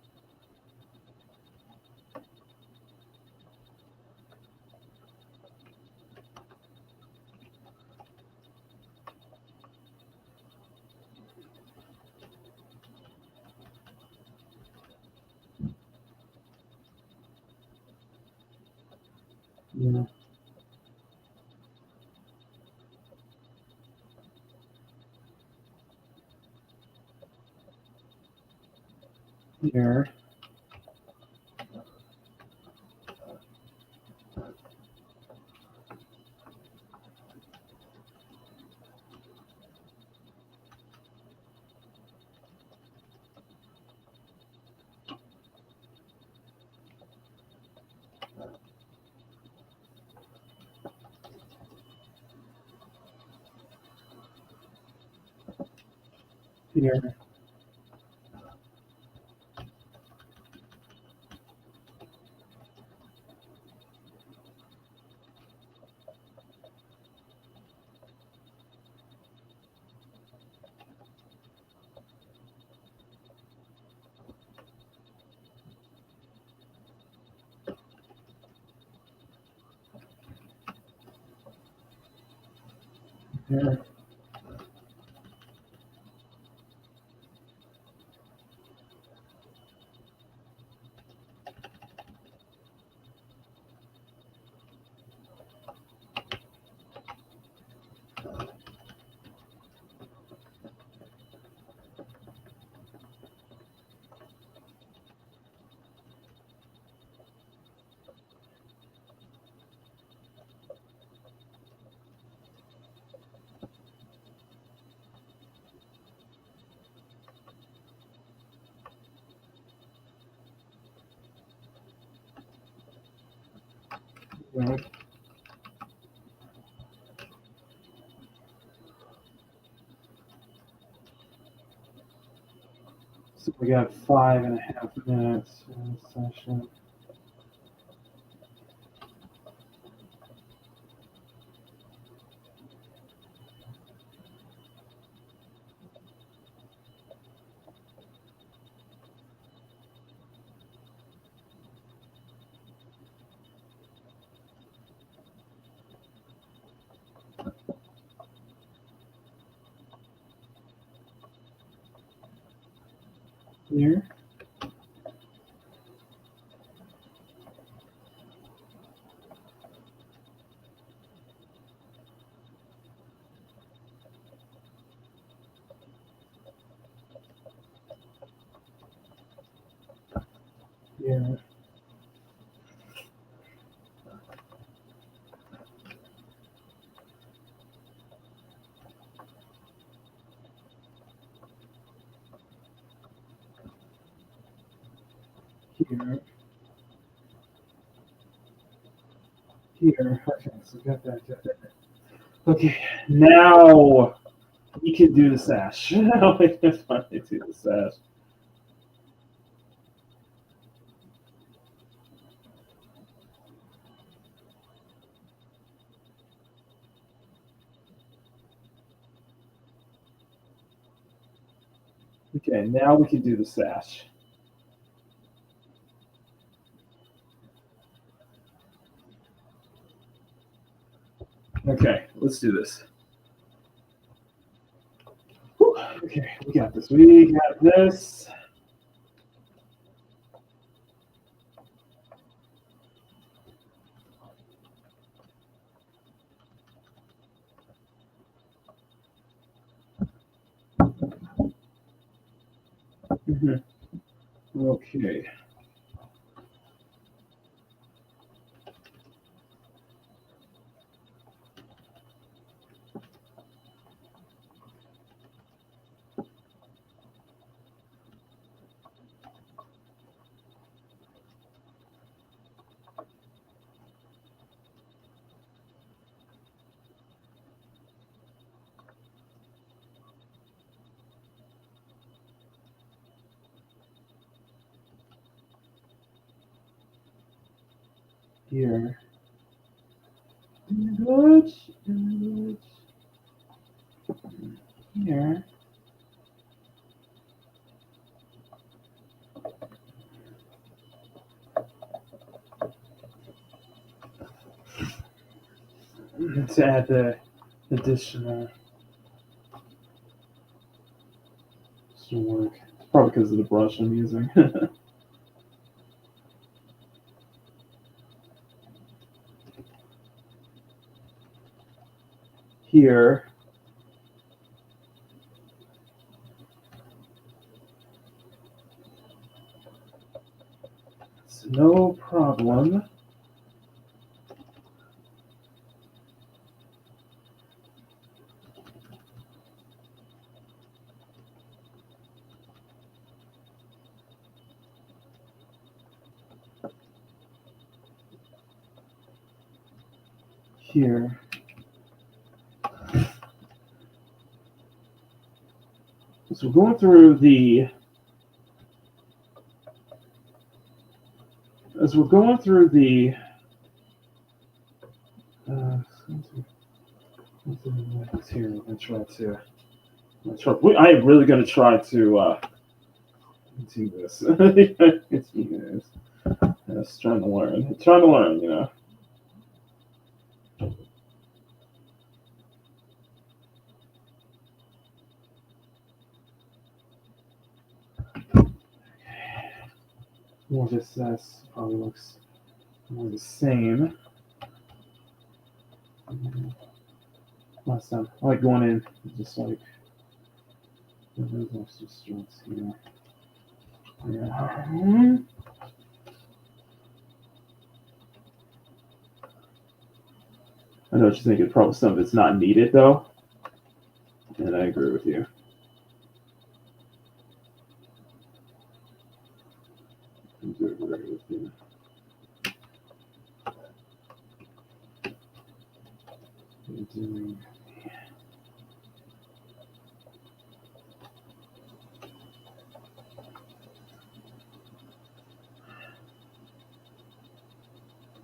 yeah. Here. Here. Here. Right. So we got 5.5 minutes in this session. Here. Here. here. Here. Okay, so we got that. Okay, now we can do the sash. Now we can finally do the sash. Okay, now we can do the sash. Okay, let's do this. Whew, okay, we got this. We got this. Okay. Here. Good. Here. To add the additional work. Probably because of the brush I'm using. Here. It's no problem. Here. So we're going through the as we're going through the here, I'm gonna try to I am really gonna try to do this. It's trying to learn, you know. More just this probably looks more the same. Last time, I like going in just like there's some strokes here. Yeah. I know what you're thinking. Probably some of it's not needed though, and I agree with you.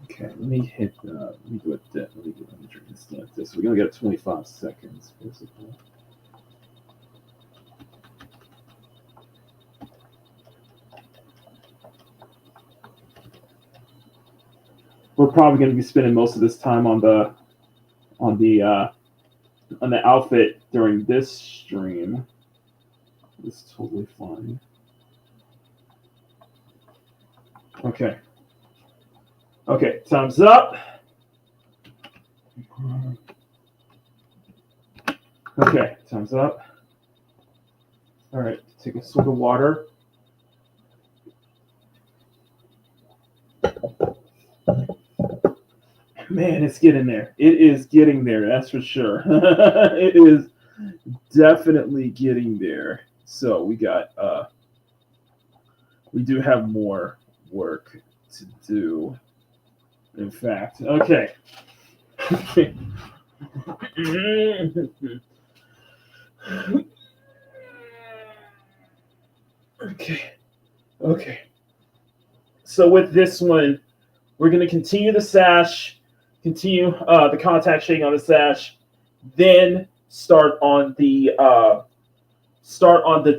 Okay, let me hit. Let me do a dip. Let me drink and stamp this. We're gonna get 25 seconds, basically. We're probably going to be spending most of this time on the outfit during this stream. It's totally fine. Okay. Okay, time's up. Okay, time's up. All right, take a swig of water. Man, it's getting there. It is getting there, that's for sure. It is definitely getting there. So we got we do have more work to do. In fact, okay. Okay. So with this one, we're going to continue the sash, continue the contact shading on the sash, then start on the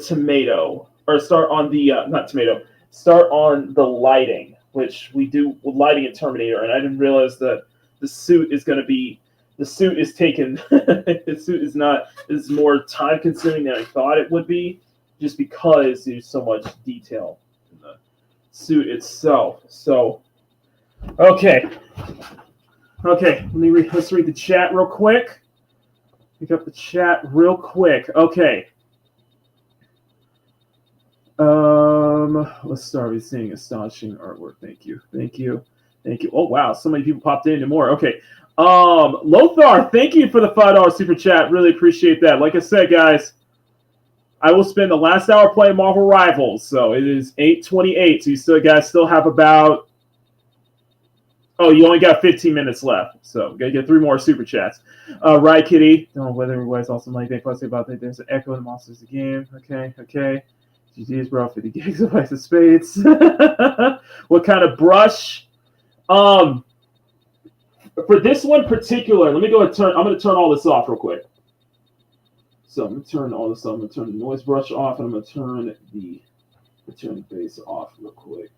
tomato, or start on the not tomato, start on the lighting, which we do with lighting in Terminator, and I didn't realize that the suit is taken. The suit is more time consuming than I thought it would be, just because there's so much detail in the suit itself. So, okay, let's read the chat real quick. Pick up the chat real quick. Okay. Let's start with seeing astonishing artwork. Thank you. Oh wow, so many people popped in and more. Okay. Lothar, thank you for the $5 super chat. Really appreciate that. Like I said, guys, I will spend the last hour playing Marvel Rivals. So it is 8:28. So you guys still have about. Oh, you only got 15 minutes left. So gotta get 3 more super chats. Right, Kitty. Don't know whether everybody's also like they plus about that. There's an echo in the monsters of the game. Okay. GG's, bro. 50 gigabytes of space. What kind of brush? For this one particular, let me go and turn. I'm going to turn all this off real quick. So I'm going to turn all this off. I'm going to turn the noise brush off, and I'm going to turn the bass off real quick.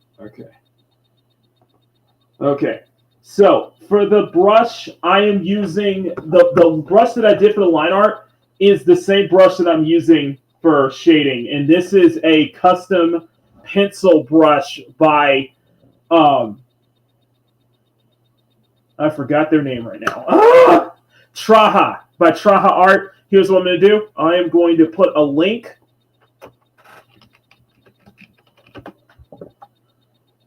Okay. So for the brush, I am using the brush that I did for the line art is the same brush that I'm using for shading, and this is a custom pencil brush by I forgot their name right now. Traha, by Traha Art. Here's what I'm going to do. I am going to put a link.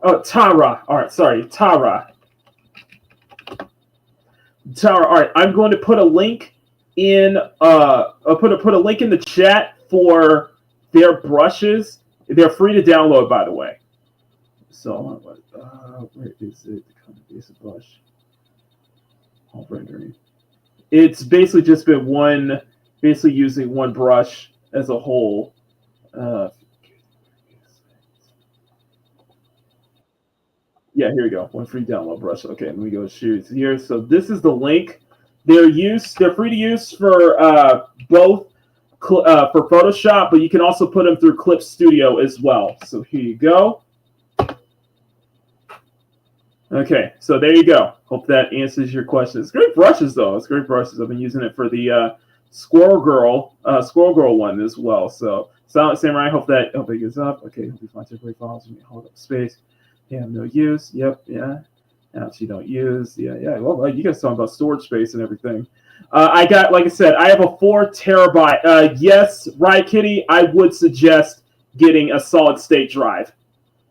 Oh, Tara Art. Sorry, Tara Art. I'm going to put a link in. I'll put a link in the chat for their brushes. They're free to download, by the way. So, where is it? The basic brush. All rendering. It's basically just been basically using one brush as a whole. Yeah, here we go. One free download brush. Okay, let me go shoot here. So this is the link. They're free to use for both for Photoshop, but you can also put them through Clip Studio as well. So here you go. Okay, so there you go. Hope that answers your question. It's great brushes, though. It's great brushes. I've been using it for the Squirrel Girl one as well. So Silent Samurai, hope it gets up. Okay, hope you find temporary files and hold up space. Yeah, no use. Yep, yeah. Apps you don't use. Yeah. Well, you guys talking about storage space and everything. I got, like I said, I have a 4 terabyte. Yes, right, Kitty. I would suggest getting a solid state drive.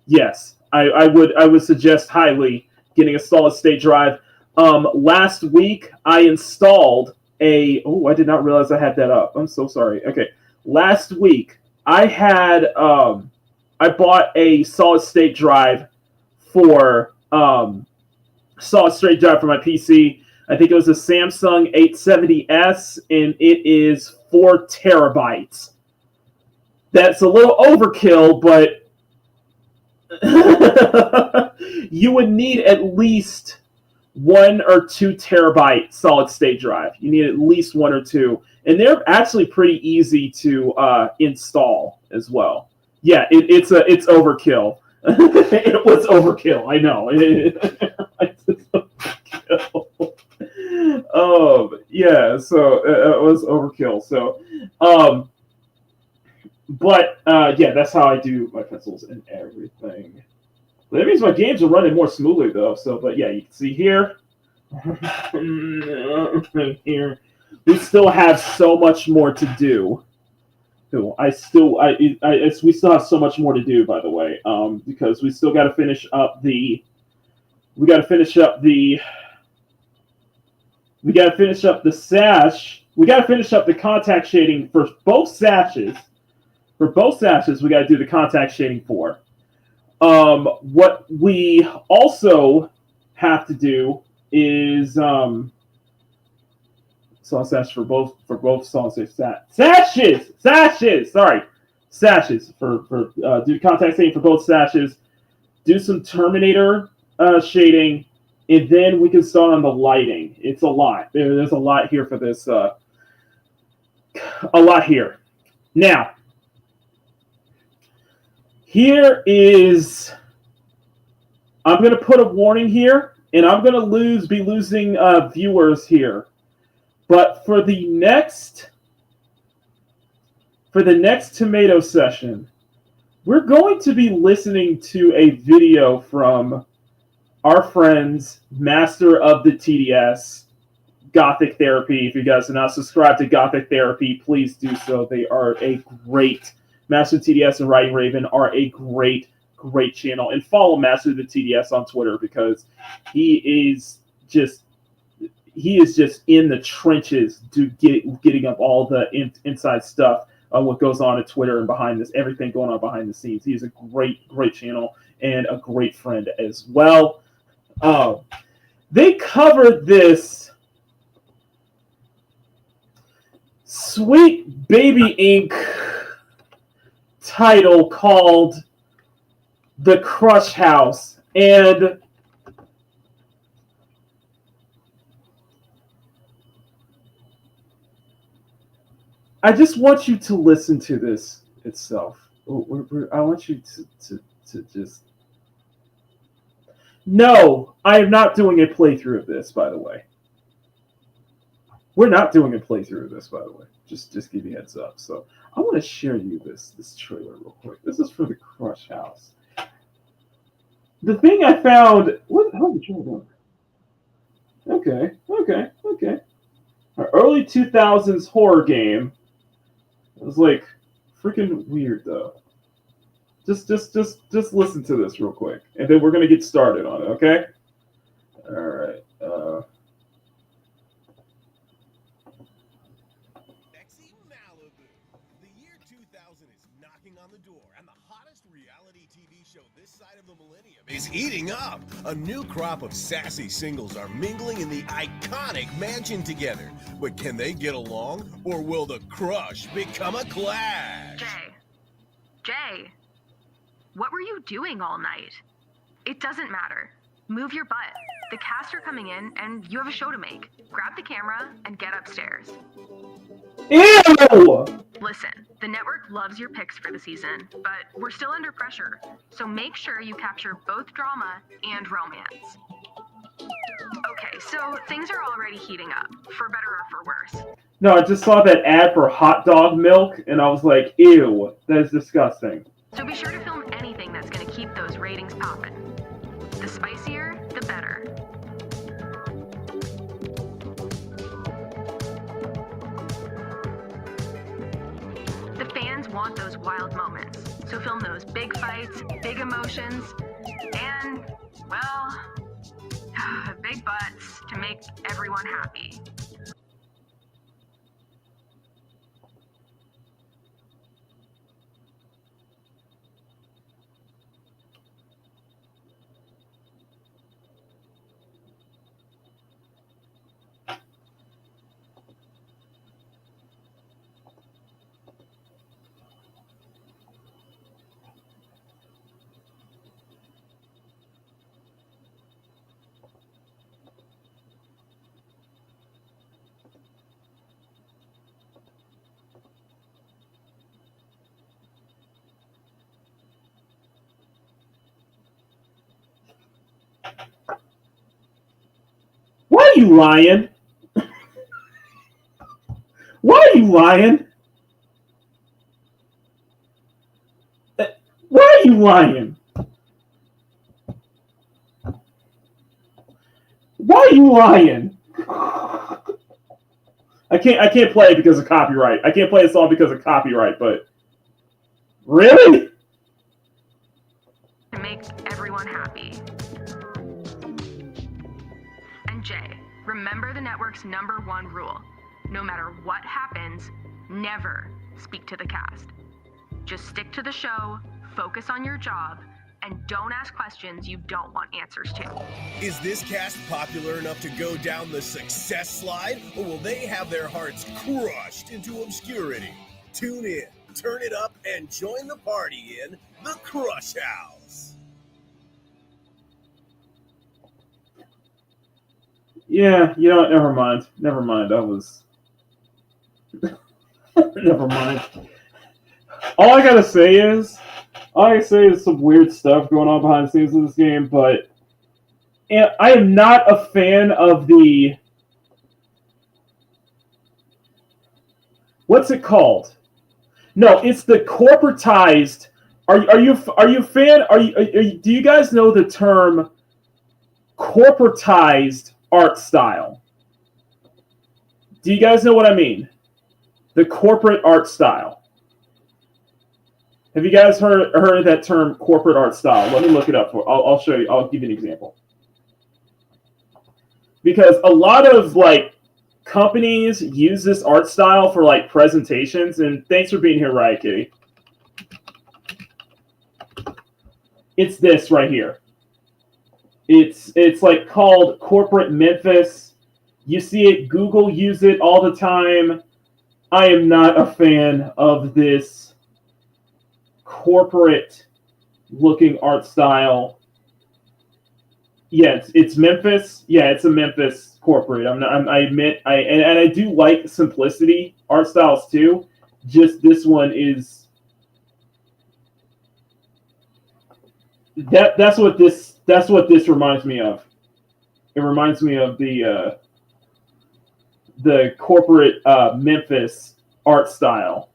Yes, I would suggest highly getting a solid state drive. Last week I installed I did not realize I had that up. I'm so sorry. Okay, last week I had I bought a solid state drive for my PC. I think it was a Samsung 870S, and it is 4 terabytes. That's a little overkill, but you would need at least 1 or 2 terabyte solid state drive. You need at least 1 or 2, and they're actually pretty easy to install as well. Yeah, it's overkill. It was overkill. I know. It's overkill. Yeah. So it was overkill. So, yeah, that's how I do my pencils and everything. That means my games are running more smoothly, though. So, but yeah, you can see here. Here, we still have so much more to do. We still have so much more to do, by the way, because we still got to finish up the sash. We got to finish up the contact shading for both sashes. For both sashes, we got to do the contact shading for. What we also have to do is song sash for both songs. Sashes. Sorry, sashes for do contact setting for both sashes. Do some Terminator shading, and then we can start on the lighting. It's a lot. There's a lot here for this. A lot here. Now, here is. I'm going to put a warning here, and I'm going to be losing viewers here. But for the next tomato session, we're going to be listening to a video from our friends, Master of the TDS, Gothic Therapy. If you guys are not subscribed to Gothic Therapy, please do so. They are a great, Master of the TDS and Writing Raven are a great channel. And follow Master of the TDS on Twitter because he is just in the trenches getting up all the inside stuff of what goes on at Twitter and behind this, everything going on behind the scenes. He's a great channel and a great friend as well. They covered this Sweet Baby Inc. title called The Crush House, and I just want you to listen to this itself. I want you to just... No, I am not doing a playthrough of this, by the way. We're not doing a playthrough of this, by the way. Just give you a heads up. So I want to share you this trailer real quick. This is for The Crush House. The thing I found... How's the trailer going? Okay. Our early 2000s horror game. It was like freaking weird though. Just listen to this real quick, and then we're gonna get started on it. Okay. All right. Sexy Malibu. The year 2000 is knocking on the door, and the hottest reality TV show this side of the millennium is heating up. A new crop of sassy singles are mingling in the iconic mansion together. But can they get along, or will the crush become a clash? Jay, what were you doing all night? It doesn't matter. Move your butt. The cast are coming in, and you have a show to make. Grab the camera and get upstairs. Ew! Listen, the network loves your picks for the season, but we're still under pressure. So make sure you capture both drama and romance. Okay, so things are already heating up, for better or for worse. No, I just saw that ad for hot dog milk, and I was like, ew, that is disgusting. So be sure to film anything that's going to keep those ratings popping. The spicier, the better. The fans want those wild moments, so film those big fights, big emotions, and, well, big butts to make everyone happy. Why are you lying? Why are you lying? Why are you lying? Why are you lying? I can't play it because of copyright. I can't play a song because of copyright, but really? To make everyone happy. And Jay, remember the network's #1 rule. No matter what happens, never speak to the cast. Just stick to the show, focus on your job, and don't ask questions you don't want answers to. Is this cast popular enough to go down the success slide, or will they have their hearts crushed into obscurity? Tune in, turn it up, and join the party in the Crush House. Yeah, never mind. Never mind. Never mind. All I gotta say is some weird stuff going on behind the scenes of this game, but I am not a fan of the... What's it called? No, it's the corporatized... Are you a fan? Do you guys know the term corporatized art style? Do you guys know what I mean? The corporate art style. Have you guys heard of that term, corporate art style? Let me look it up. I'll show you. I'll give you an example. Because a lot of companies use this art style for presentations. And thanks for being here, Riot Kitty. It's this right here. It's called corporate Memphis. You see it. Google use it all the time. I am not a fan of this corporate looking art style. Yeah, it's Memphis. Yeah, it's a Memphis corporate. I admit I do like simplicity art styles too. Just this one is that's what this reminds me of. It reminds me of the corporate Memphis art style.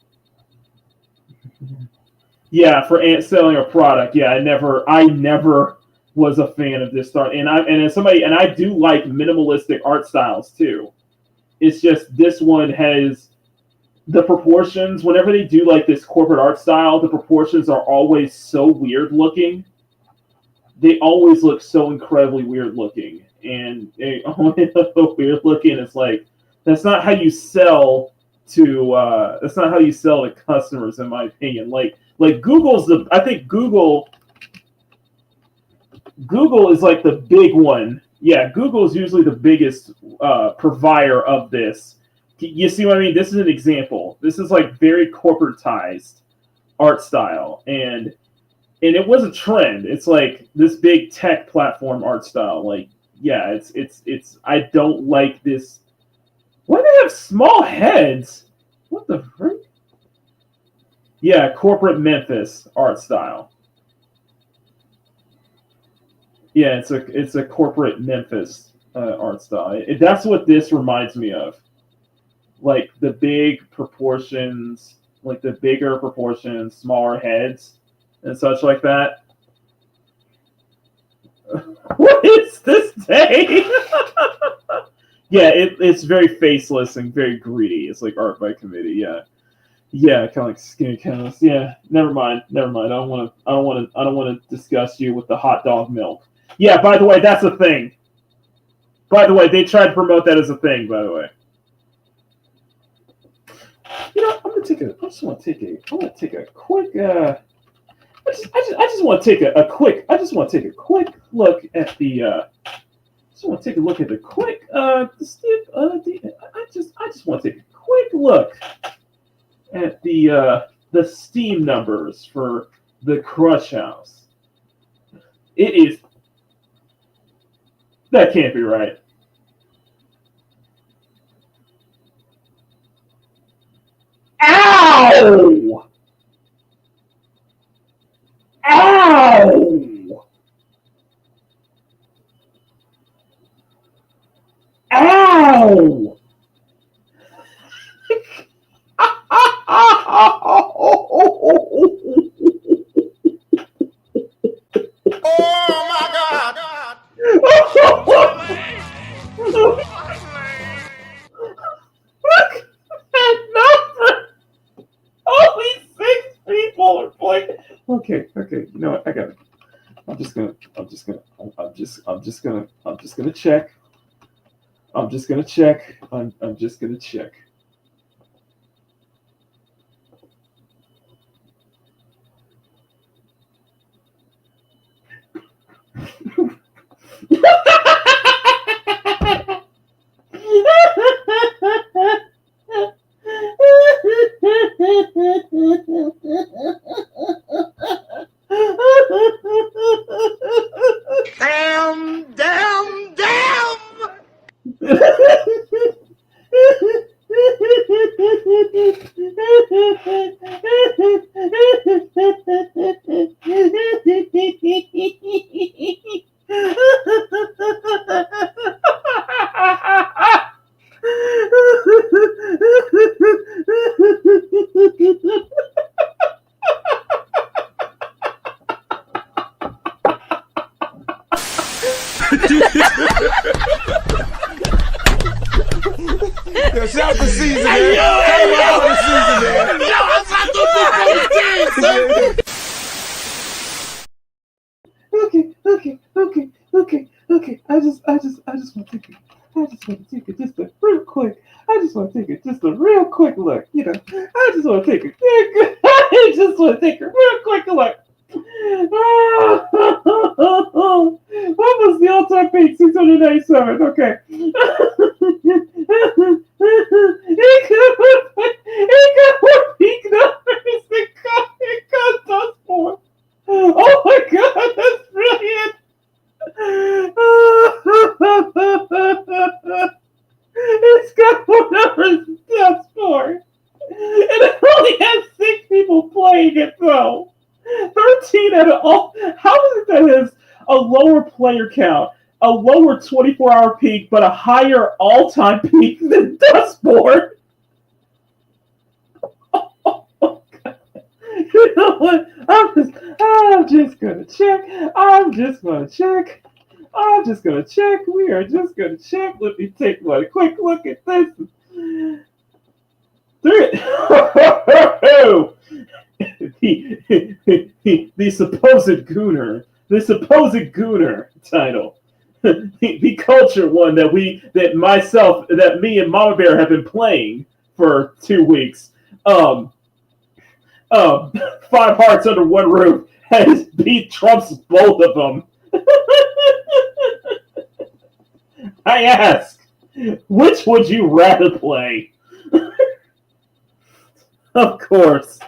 Yeah, for selling a product. Yeah, I never was a fan of this style. And I do like minimalistic art styles too. It's just this one has the proportions. Whenever they do this corporate art style, the proportions are always so weird looking. They always look so incredibly weird looking, and they always look so weird looking. It's that's not how you sell to. That's not how you sell to customers, in my opinion. Google's I think Google is the big one. Yeah, Google is usually the biggest provider of this. You see what I mean? This is an example. This is very corporatized art style, and it was a trend. It's this big tech platform art style. Yeah, it's. I don't like this. Why do they have small heads? What the frick? Yeah, corporate Memphis art style. Yeah, it's a corporate Memphis art style. That's what this reminds me of. The big proportions, the bigger proportions, smaller heads, and such like that. What is this day? Yeah, it's very faceless and very greedy. It's art by committee. Yeah, kind of like skinny chemist. Yeah, never mind. I don't want to discuss you with the hot dog milk. Yeah, by the way, that's a thing. By the way, they tried to promote that as a thing. By the way, I just want to take a quick. I just want to take a quick look at the. I just want to take a look at the quick. I just want to take a quick look at the Steam numbers for the Crush House. It is. That can't be right. Ow! Ow! Ow! Oh my God! Look at number. Only 6 people are playing. Okay. You know what? I got it. I'm just gonna check. I'm just gonna check. Yo, shout out the season, man. Shout out the season, man. Yo, I thought Okay. I just want to take it. I just want to take it just a real quick. I just want to take it just a real quick look. You know, I just want to take it. I just want to take a real quick look. What was the all-time peak? 697. Okay. He got more peak numbers than Dust for. Oh my God, that's brilliant. It's got more numbers than Dust for. And it only has 6 people playing it though. 13 out of all. How is it that has a lower player count, a lower 24-hour peak, but a higher all-time peak than Dustboard? Oh, God. You know what? I'm just gonna check. We are just gonna check. Let me take one quick look at this. The supposed gooner title, the culture one that me and Mama Bear have been playing for 2 weeks. 5 Hearts Under One Roof has beat Trump's both of them. I ask, which would you rather play? Of course.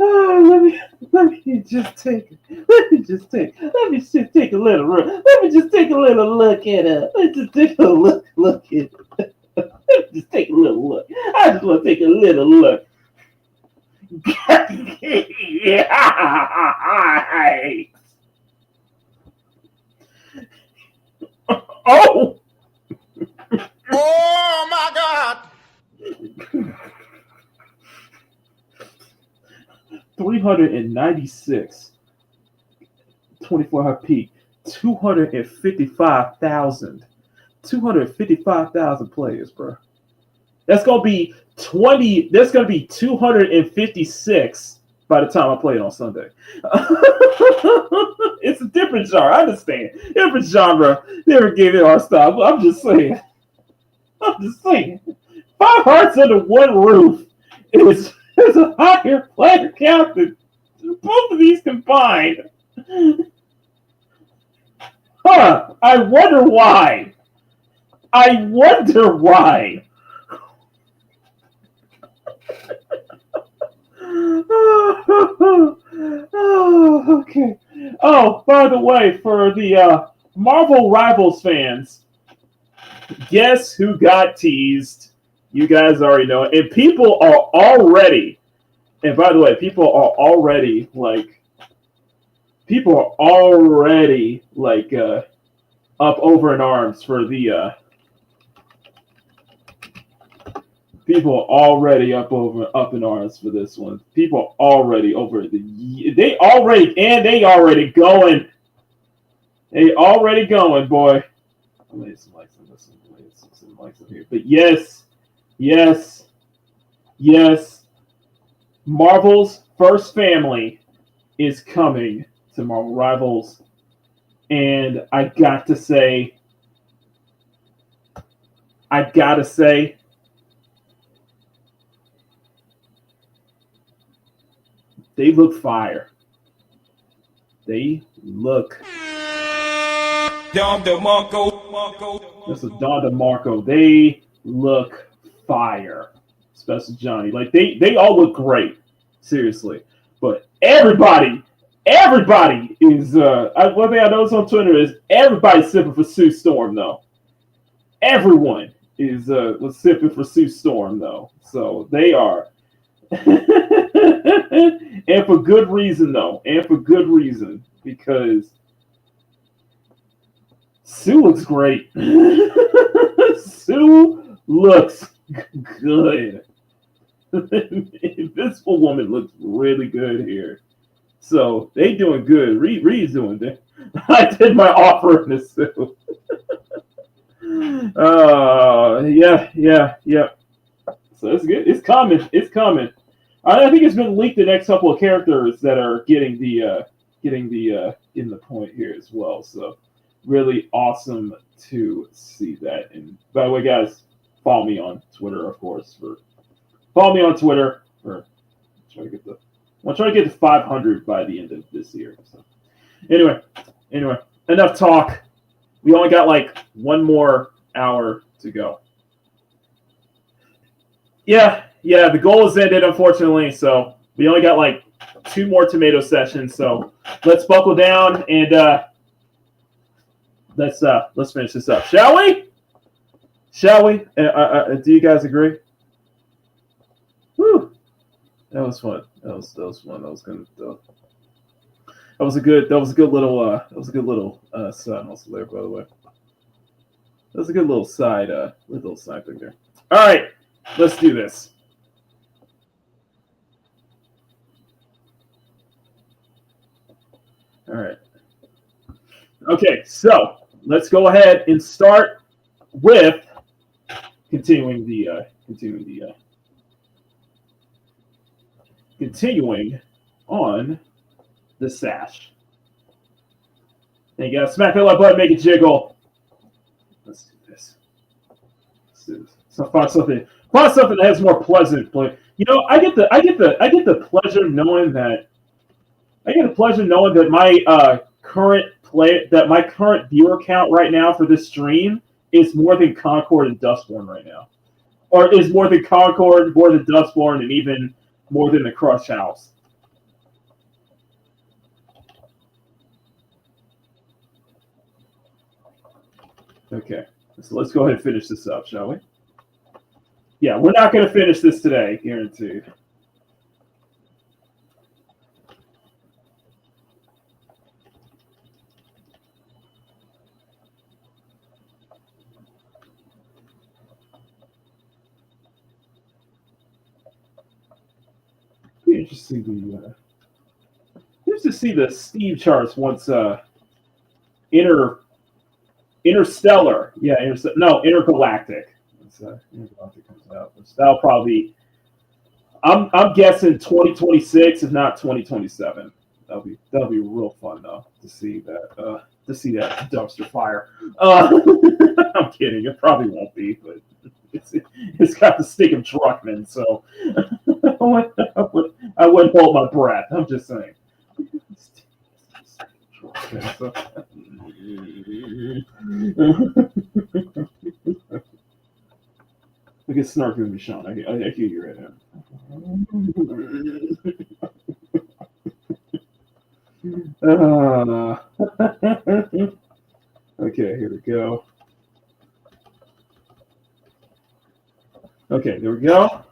Oh, let me just take a little look. Let me just take a little look at it. Let's just take a look at it. Let me just take a little look. I just want to take a little look. Yeah. Oh! Oh my God! 396. 24-hour peak. 255,000. 255,000 players, bro. That's gonna be 20. That's gonna be 256 by the time I play it on Sunday. It's a different genre. I understand. Different genre. Never gave it our style. I'm just saying. 5 Hearts Under One Roof is a higher player count than both of these combined. Huh. I wonder why. Oh, okay. Oh, by the way, for the Marvel Rivals fans, guess who got teased? You guys already know it. And people are already, and by the way, people are already up over in arms for the people are already up in arms for this one. People are already over they already going. They already going, boy. I made some likes on this one. Some likes on here. But yes. Marvel's first family is coming to Marvel Rivals. And I gotta say, they look fire. They look. Don DeMarco. This is Don DeMarco. They look fire. Especially Johnny. Like they all look great. Seriously. But everybody is one thing I noticed on Twitter is everybody's sipping for Sue Storm though. Everyone was sipping for Sue Storm though. So they are. And for good reason though. Because Sue looks great. Sue looks good. Invisible Woman looks really good here. So they doing good. Reed's doing good. I did my offer in this too. Yeah. So it's good. It's coming. It's coming. I think it's been leaked the next couple of characters that are getting the point here as well. So really awesome to see that. And by the way, guys, follow me on Twitter, of course. Follow me on Twitter for trying to get to 500 by the end of this year. So anyway, enough talk. We only got like one more hour to go. Yeah, the goal is ended, unfortunately. So we only got like 2 more tomato sessions. So let's buckle down and let's finish this up, shall we? Do you guys agree? Whew. That was fun. That was fun. That was good. That was a good little side hustle there, by the way. That was a good little side thing there. All right, let's do this. All right. Okay, so let's go ahead and start with continuing on the sash. And you gotta smack that like button, make it jiggle. Let's do this. So find something that has more pleasant play. You know, I get the pleasure knowing that my current viewer count right now for this stream is more than Concord and Dustborn right now, or is more than Concord, more than Dustborn, and even more than the Crush House. Okay, so let's go ahead and finish this up, shall we? Yeah, we're not going to finish this today, guaranteed. Interesting to see the Steve charts once interstellar. Yeah, intergalactic. Intergalactic comes out. That'll probably. I'm guessing 2026, if not 2027. That'll be real fun though to see that dumpster fire. I'm kidding. It probably won't be, but it's got the stick of Druckmann, so I wouldn't hold my breath. I'm just saying. Look at Snark and Michonne. I hear you right now. Okay, here we go. Okay, there we go.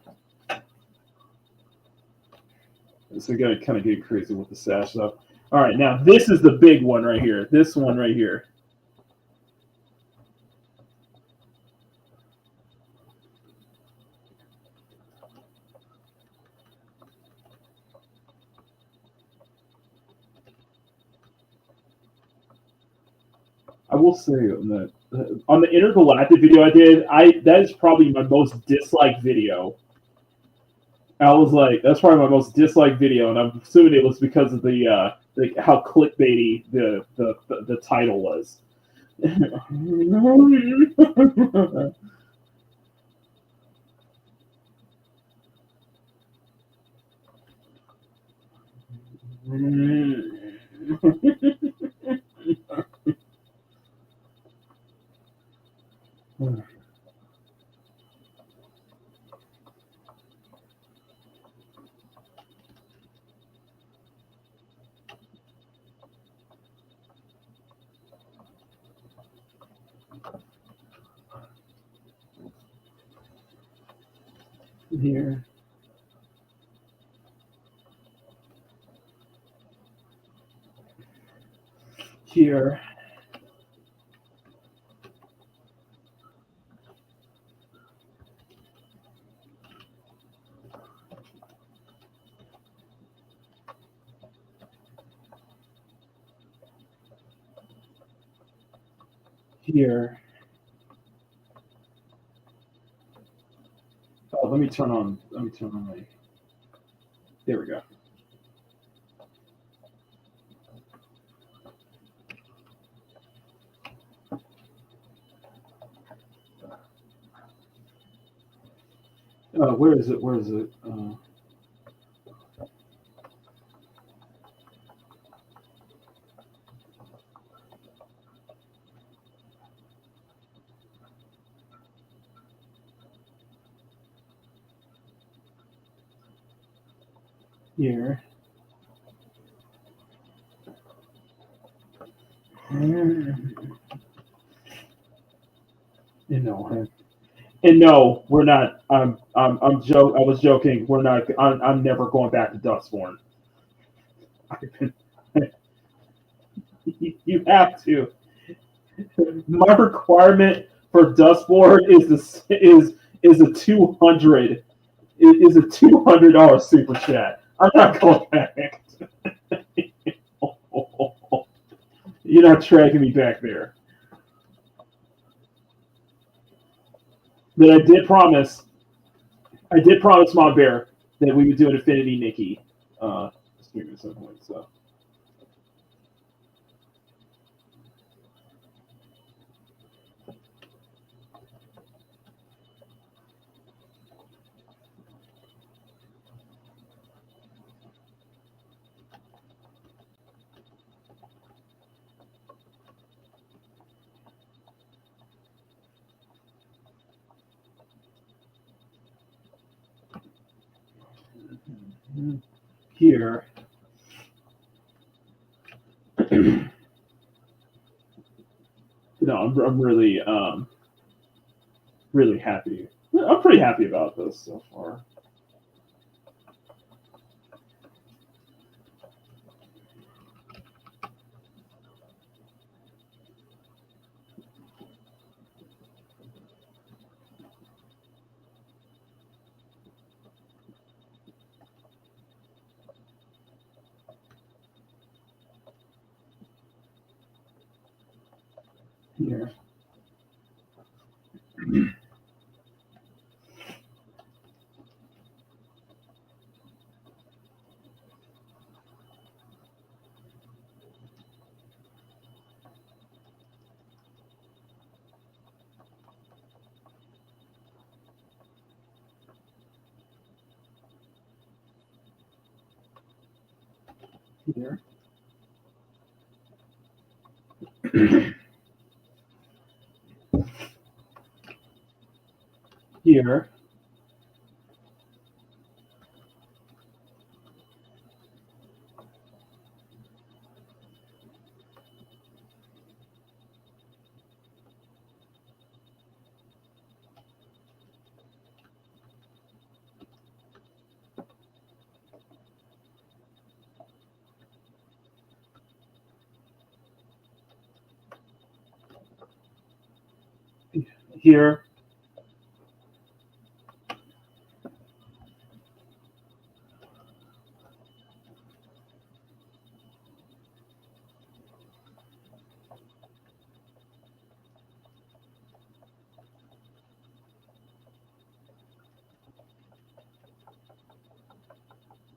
So we got to kind of get crazy with the sash stuff. All right, now this is the big one right here. This one right here. I will say on the intergalactic video I did, that is probably my most disliked video. I was like, that's probably my most disliked video, and I'm assuming it was because of the how clickbaity the title was. Here. Here. Here. Oh, let me turn on my. There we go. Where is it? Where is it? Here. You know, and no, we're not. I'm joke. I was joking. We're not. I'm never going back to Dustborn. You have to. My requirement for Dustborn is a 200 is a $200 super chat. I'm not going back. You're not tracking me back there. But I did promise Mom Bear that we would do an Infinity Nikki stream at some point. So here. No, I'm really really happy. I'm pretty happy about this so far. Here. Here. Here. Here.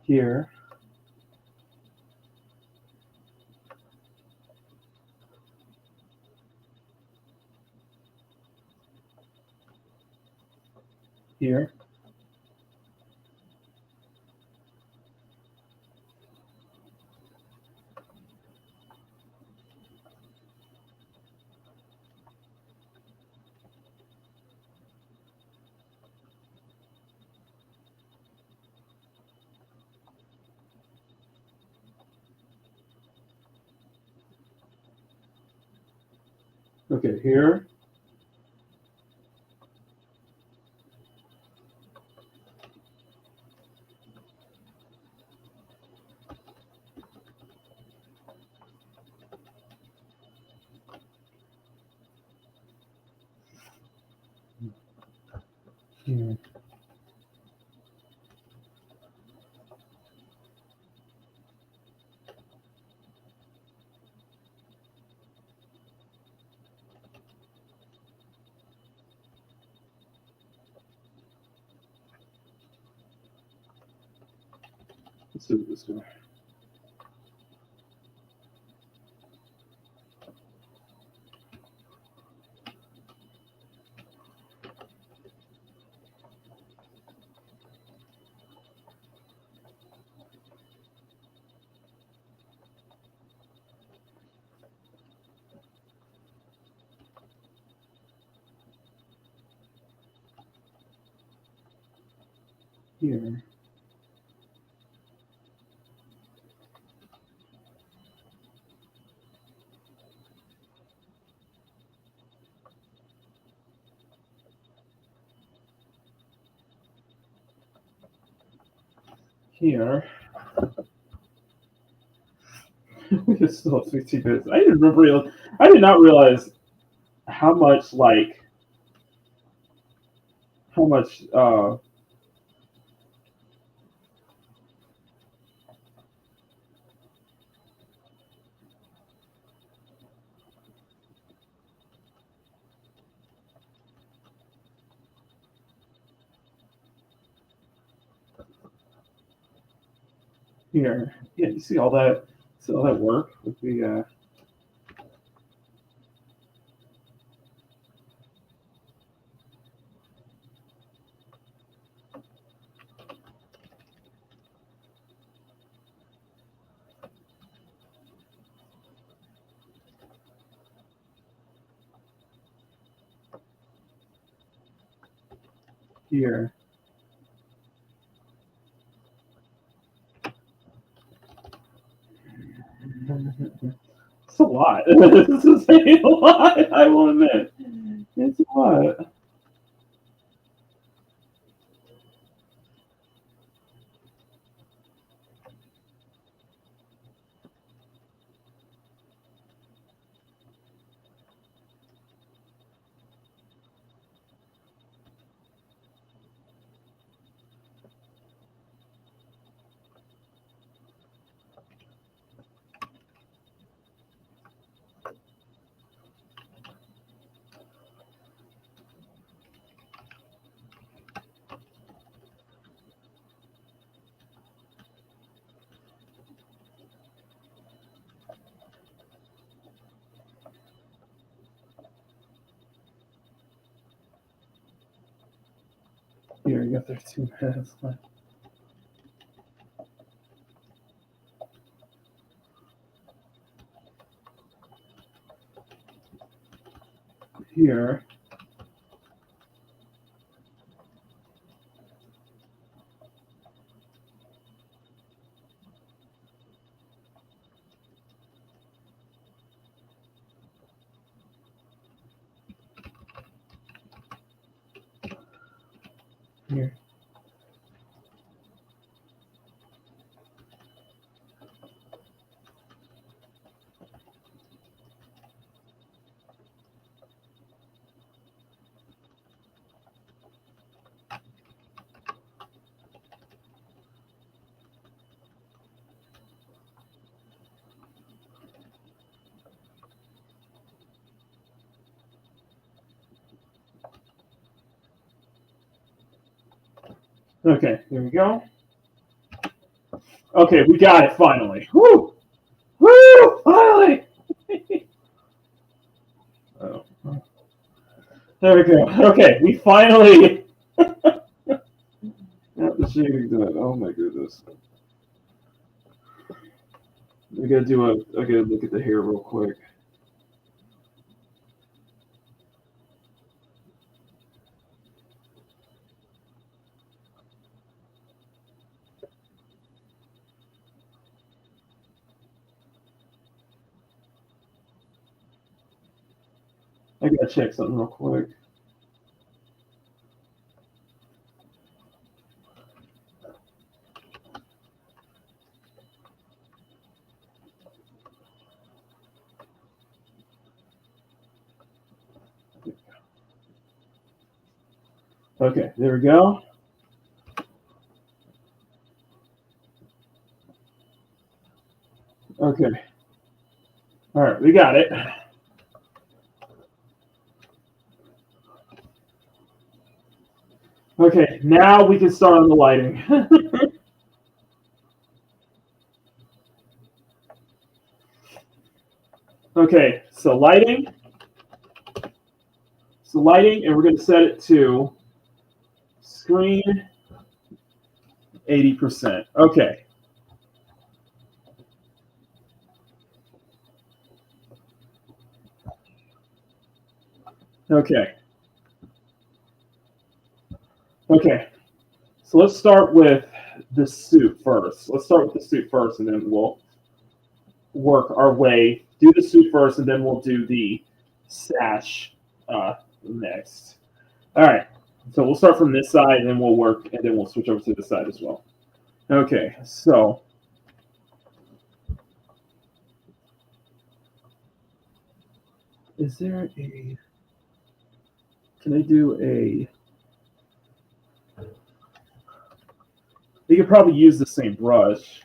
Here. Here. Okay, here. Here. Let's do it this way. Here. Here. We just still have 15 minutes. I did not realize how much here. Yeah, you see all that work with the here. It's a lot. This is a lot, I will admit. It's a lot. Here, you got 13 minutes left. Here. Here. Okay, there we go. Okay, we got it finally. Woo! Woo! Finally! Oh. There we go. Okay, we finally got the shading done. Oh my goodness. I gotta look at the hair real quick. I gotta check something real quick. Okay, there we go. Okay. All right, we got it. Okay, now we can start on the lighting. Okay, so lighting. So lighting, and we're going to set it to screen 80%. Okay. Okay. Okay. So let's start with the suit first. Let's start with the suit first, and then we'll work our way. Do the suit first, and then we'll do the sash next. All right. So we'll start from this side, and then we'll work, and then we'll switch over to this side as well. Okay. So is there a? Can I do a? You could probably use the same brush.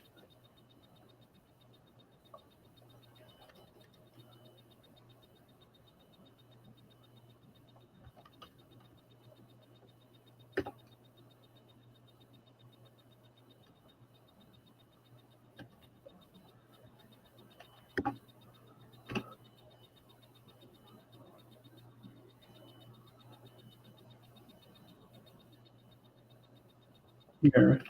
Here.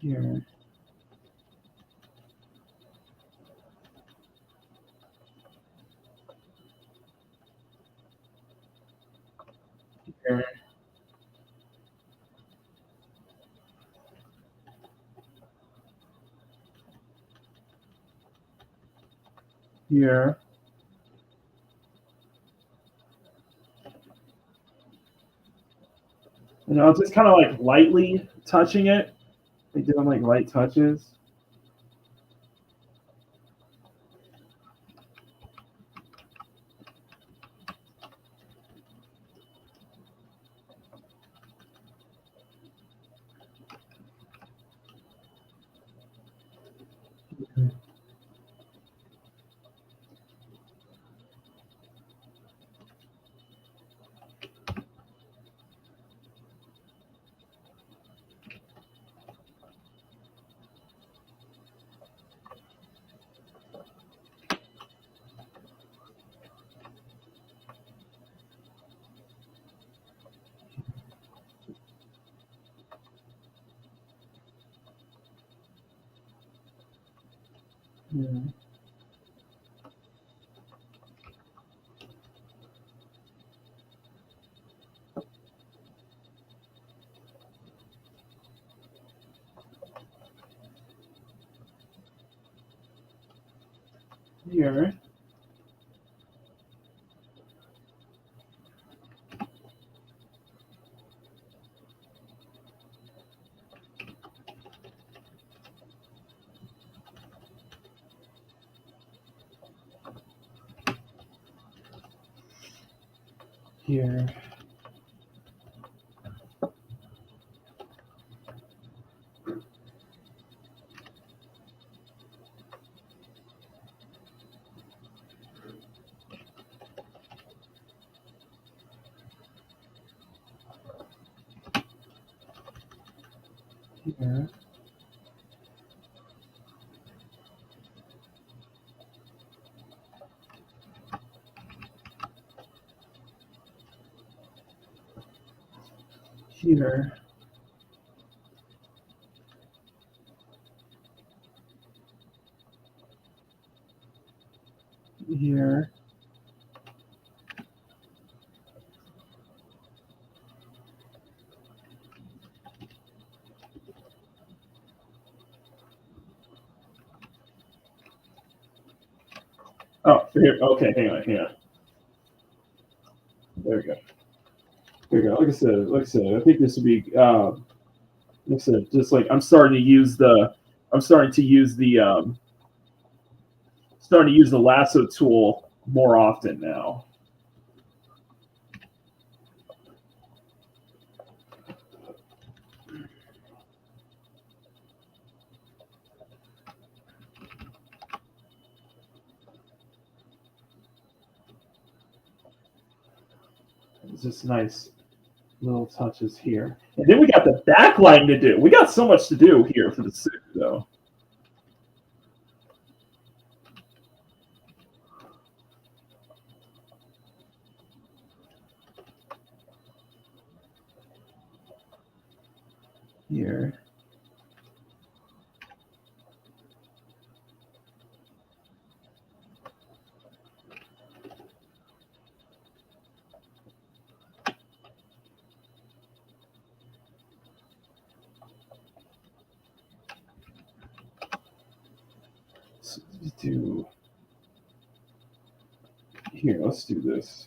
Here. Here. Here. And I'll just kind of like lightly touching it. Like doing like light touches. Yeah. Here. Here. Here. Here. Here. Oh, here. Okay, hang on. Hang on. There we go. There we go. Like I said, I think this would be. Like I said, just like I'm starting to use the. I'm starting to use the lasso tool more often now. just nice little touches here. And then we got the backline to do. We got so much to do here for the suit, though. Here. So let's do here. Let's do this.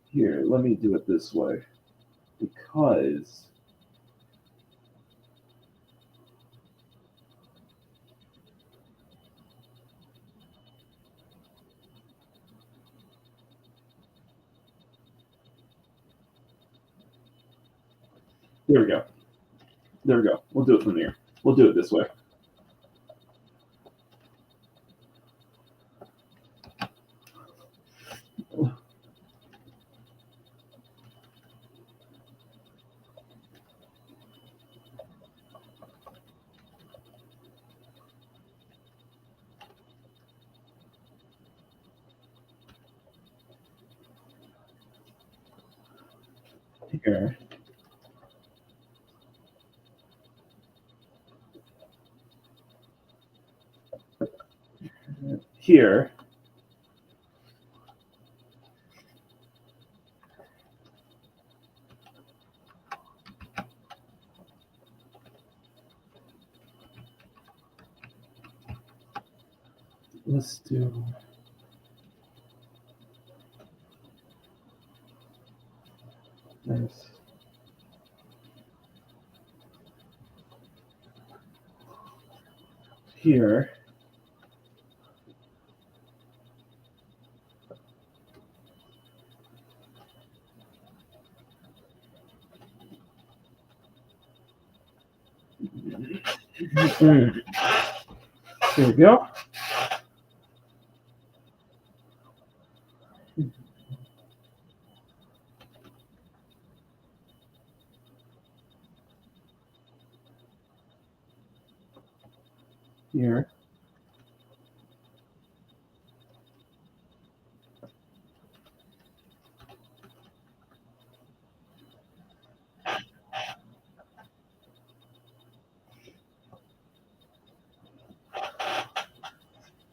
Here, let me do it this way because there we go. There we go. We'll do it from here. We'll do it this way. Here. Here. Let's do nice. Here. There we go. Here.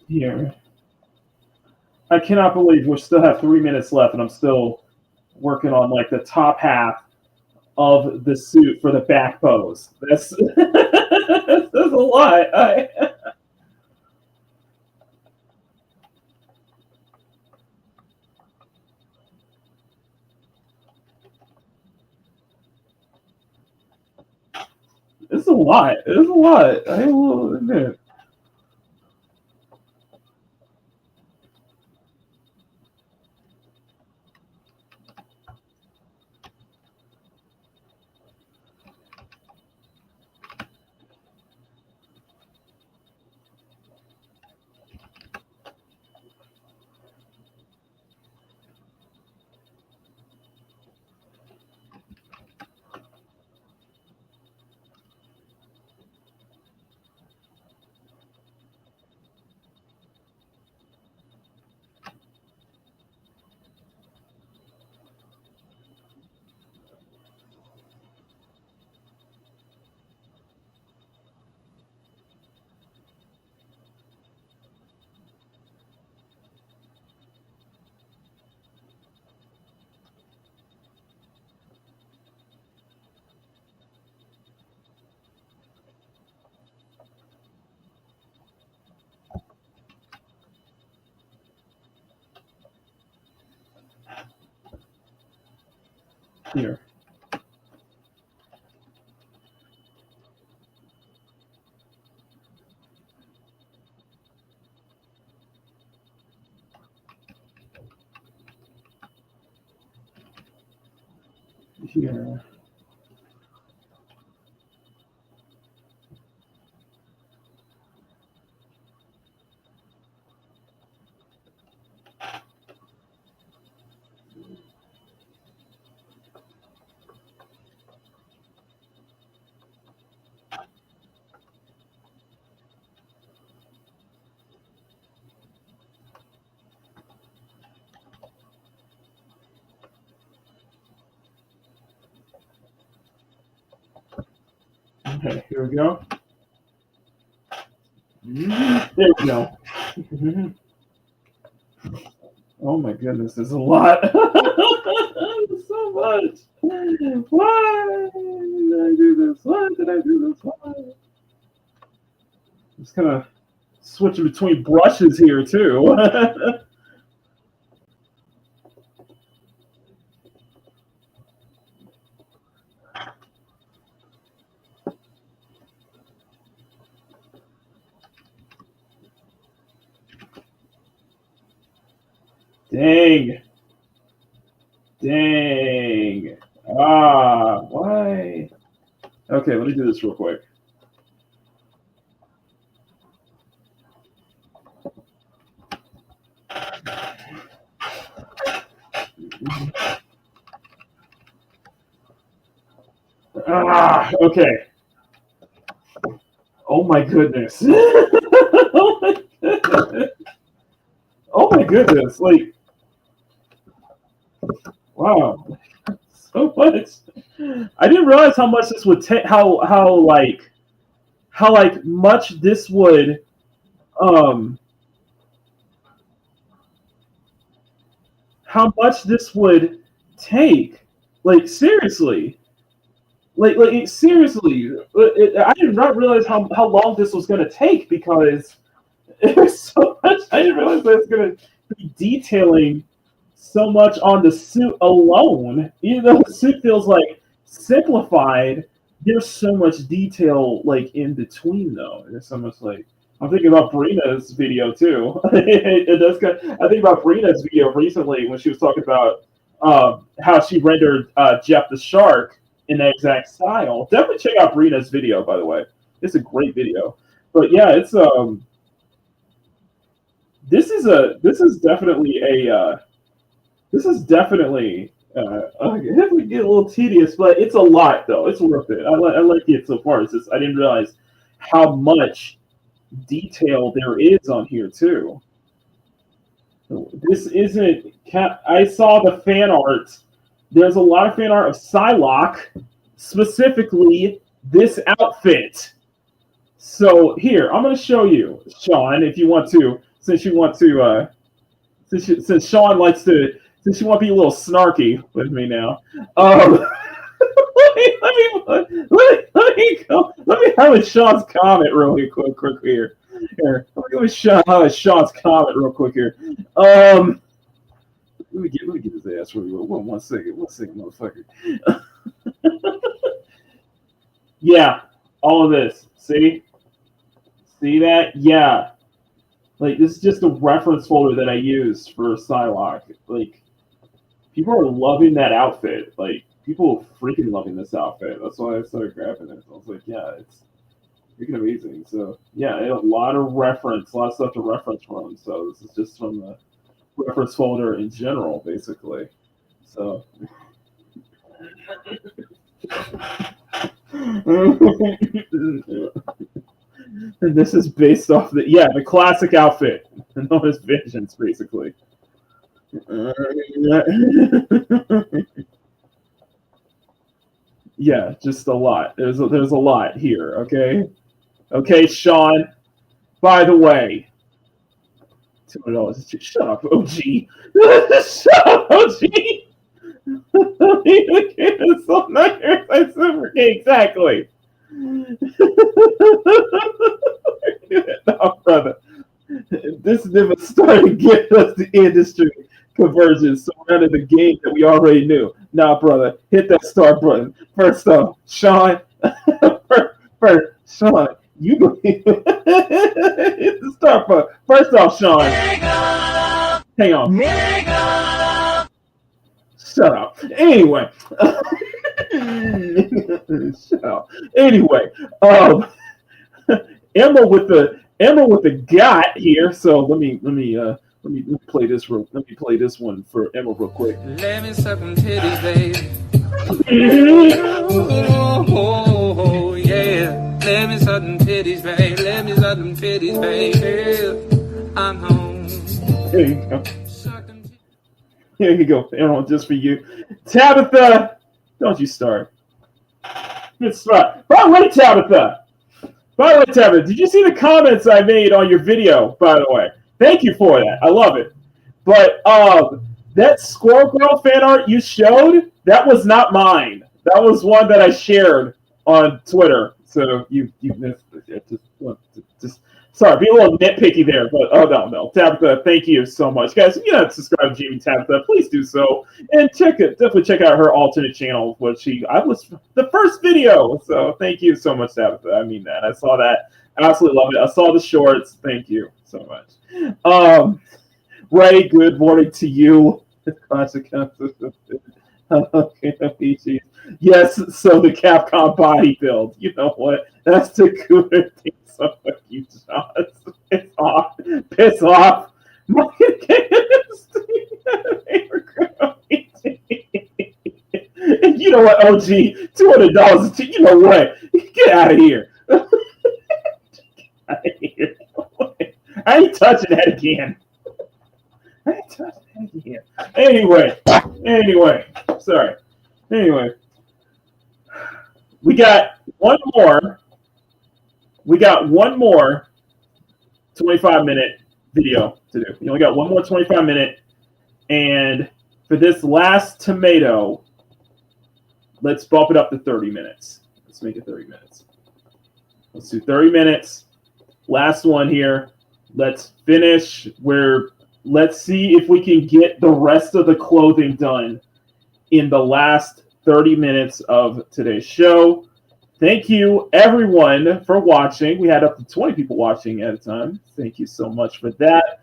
Here. I cannot believe we still have 3 minutes left, and I'm still working on like the top half of the suit for the back pose. That's that's a lot. It's a lot. It's a lot. I will admit. Here. Yeah. Okay, here we go. There we go. Oh my goodness, there's a lot. So much. Why did I do this? Why did I do this? Why? Just kind of switching between brushes here too. Dang. Dang. Ah, why? Okay, let me do this real quick. Ah, okay. Oh my goodness. Oh my goodness. Oh my goodness. Like, wow. So much. I didn't realize how much this would take, how much this would, how much this would take. Like, seriously. Like seriously, I did not realize how long this was going to take because it was so much. I didn't realize that it's going to be detailing so much on the suit alone. Even though the suit feels like simplified, there's so much detail like in between though. There's so much like I'm thinking about Brina's video too. It does. I think about Brina's video recently when she was talking about how she rendered Jeff the Shark in that exact style. Definitely check out Brina's video, by the way. It's a great video. But yeah, it's this is definitely it would get a little tedious, but it's a lot though. It's worth it. I like it so far. It's just I didn't realize how much detail there is on here too. This isn't. I saw the fan art. There's a lot of fan art of Psylocke, specifically this outfit. So here, I'm going to show you, Sean, if you want to, since you want to, since Sean likes to, since you want to be a little snarky with me now. Let me have a Sean's comment really quick here. Here, let me show Sean's comment real quick here. Let me get his ass real quick. One second, motherfucker. Yeah, all of this. See that? Yeah. Like this is just a reference folder that I use for Psylocke. Like people are loving that outfit. Like people are freaking loving this outfit. That's why I started grabbing it. I was like, yeah, it's freaking amazing. So yeah, a lot of stuff to reference from. So this is just from the reference folder in general, basically. So and this is based off the classic outfit known as Vengeance, basically. Yeah, just a lot. There's a lot here. Okay, Sean. By the way, $200. Shut up, OG. Shut up, OG. It's so nice. Exactly. No, brother. This never started getting us the industry conversions surrounding the game that we already knew. Nah, brother. Hit that start button. First off, Sean. Sean. You believe hit the start button. First off, Sean. Hang on. Shut up. Anyway. So, anyway, Emma with the got here. So let me play this. Let me play this one for Emma real quick. Let me suck them titties, baby. Oh, yeah. Let me suck them titties, baby. Let me suck them titties, baby. I'm home. There you go. Here you go, Emma, just for you. Tabitha, don't you start. Good spot. By the way, Tabitha, did you see the comments I made on your video, by the way? Thank you for that. I love it. But that Squirrel Girl fan art you showed, that was not mine. That was one that I shared on Twitter. So you missed it. Just sorry, be a little nitpicky there, but no. Tabitha, thank you so much. Guys, if you're not subscribed to Jamie Tabitha, please do so. And definitely check out her alternate channel, which I was the first video. So thank you so much, Tabitha. I mean that. I saw that. I absolutely love it. I saw the shorts. Thank you so much. Ray, good morning to you. Consequences. Okay, yes, so the Capcom body build. You know what? That's the good thing. So you just piss off. You know what, OG? $200. You know what? Get out of here. I ain't touching that again. Anyway, sorry. Anyway, we got one more 25-minute video to do. We only got one more 25-minute, and for this last tomato, let's bump it up to 30 minutes. Let's make it 30 minutes. Let's do 30 minutes. Last one here. Let's finish let's see if we can get the rest of the clothing done in the last 30 minutes of today's show. Thank you, everyone, for watching. We had up to 20 people watching at a time. Thank you so much for that.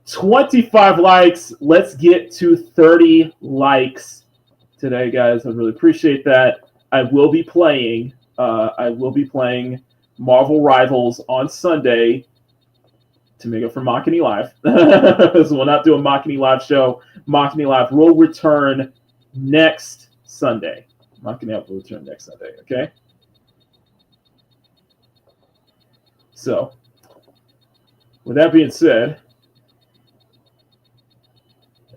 25 likes. Let's get to 30 likes today, guys. I really appreciate that. I will be playing Marvel Rivals on Sunday to make up for Makini Live. So we'll not do a Makini Live show. Makini Live will return next Sunday. Makini Live will return next Sunday, okay? So, with that being said,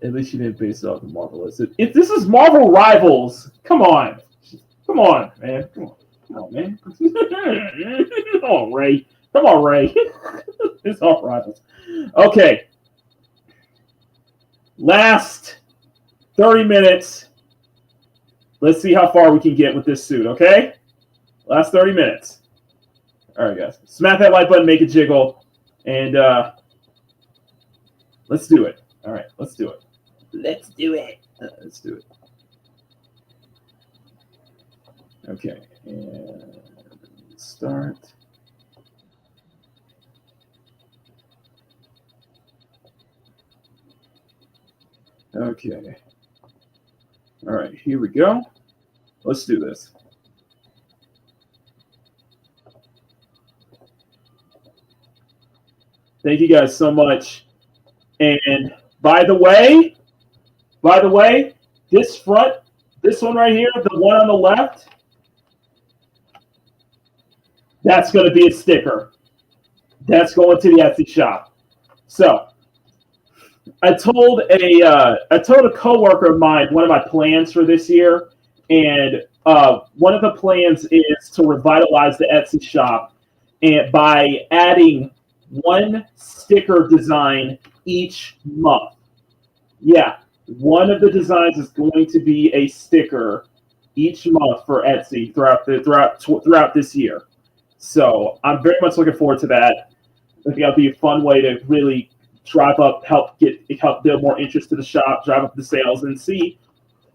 at least you didn't base it off the Marvel. If this is Marvel Rivals, come on, man. Come on, man. Come on, Ray. It's all Rivals. Okay. Last 30 minutes. Let's see how far we can get with this suit, okay? Last 30 minutes. All right, guys. Smack that like button, make it jiggle, and let's do it. All right, let's do it. Let's do it. Okay, and start. Okay. All right, here we go. Let's do this. Thank you guys so much. And by the way, this one right here, the one on the left, that's going to be a sticker. That's going to the Etsy shop. So I told a coworker of mine one of my plans for this year, and one of the plans is to revitalize the Etsy shop, and by adding one sticker design each month. Yeah, one of the designs is going to be a sticker each month for Etsy throughout this year. So I'm very much looking forward to that. I think that'll be a fun way to really help build more interest to the shop, drive up the sales, and see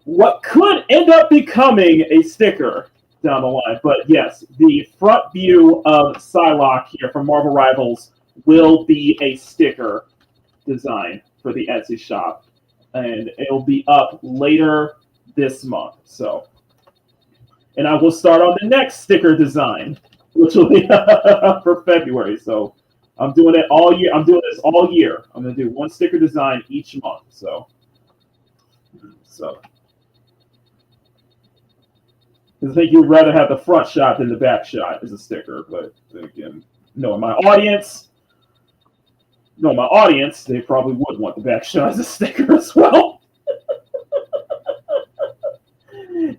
what could end up becoming a sticker down the line. But yes, the front view of Psylocke here from Marvel Rivals will be a sticker design for the Etsy shop, and it'll be up later this month. So and I will start on the next sticker design, which will be for February. So I'm doing it all year. I'm doing this all year. I'm going to do one sticker design each month. So I think you'd rather have the front shot than the back shot as a sticker. But again, knowing my audience, they probably would want the back shot as a sticker as well.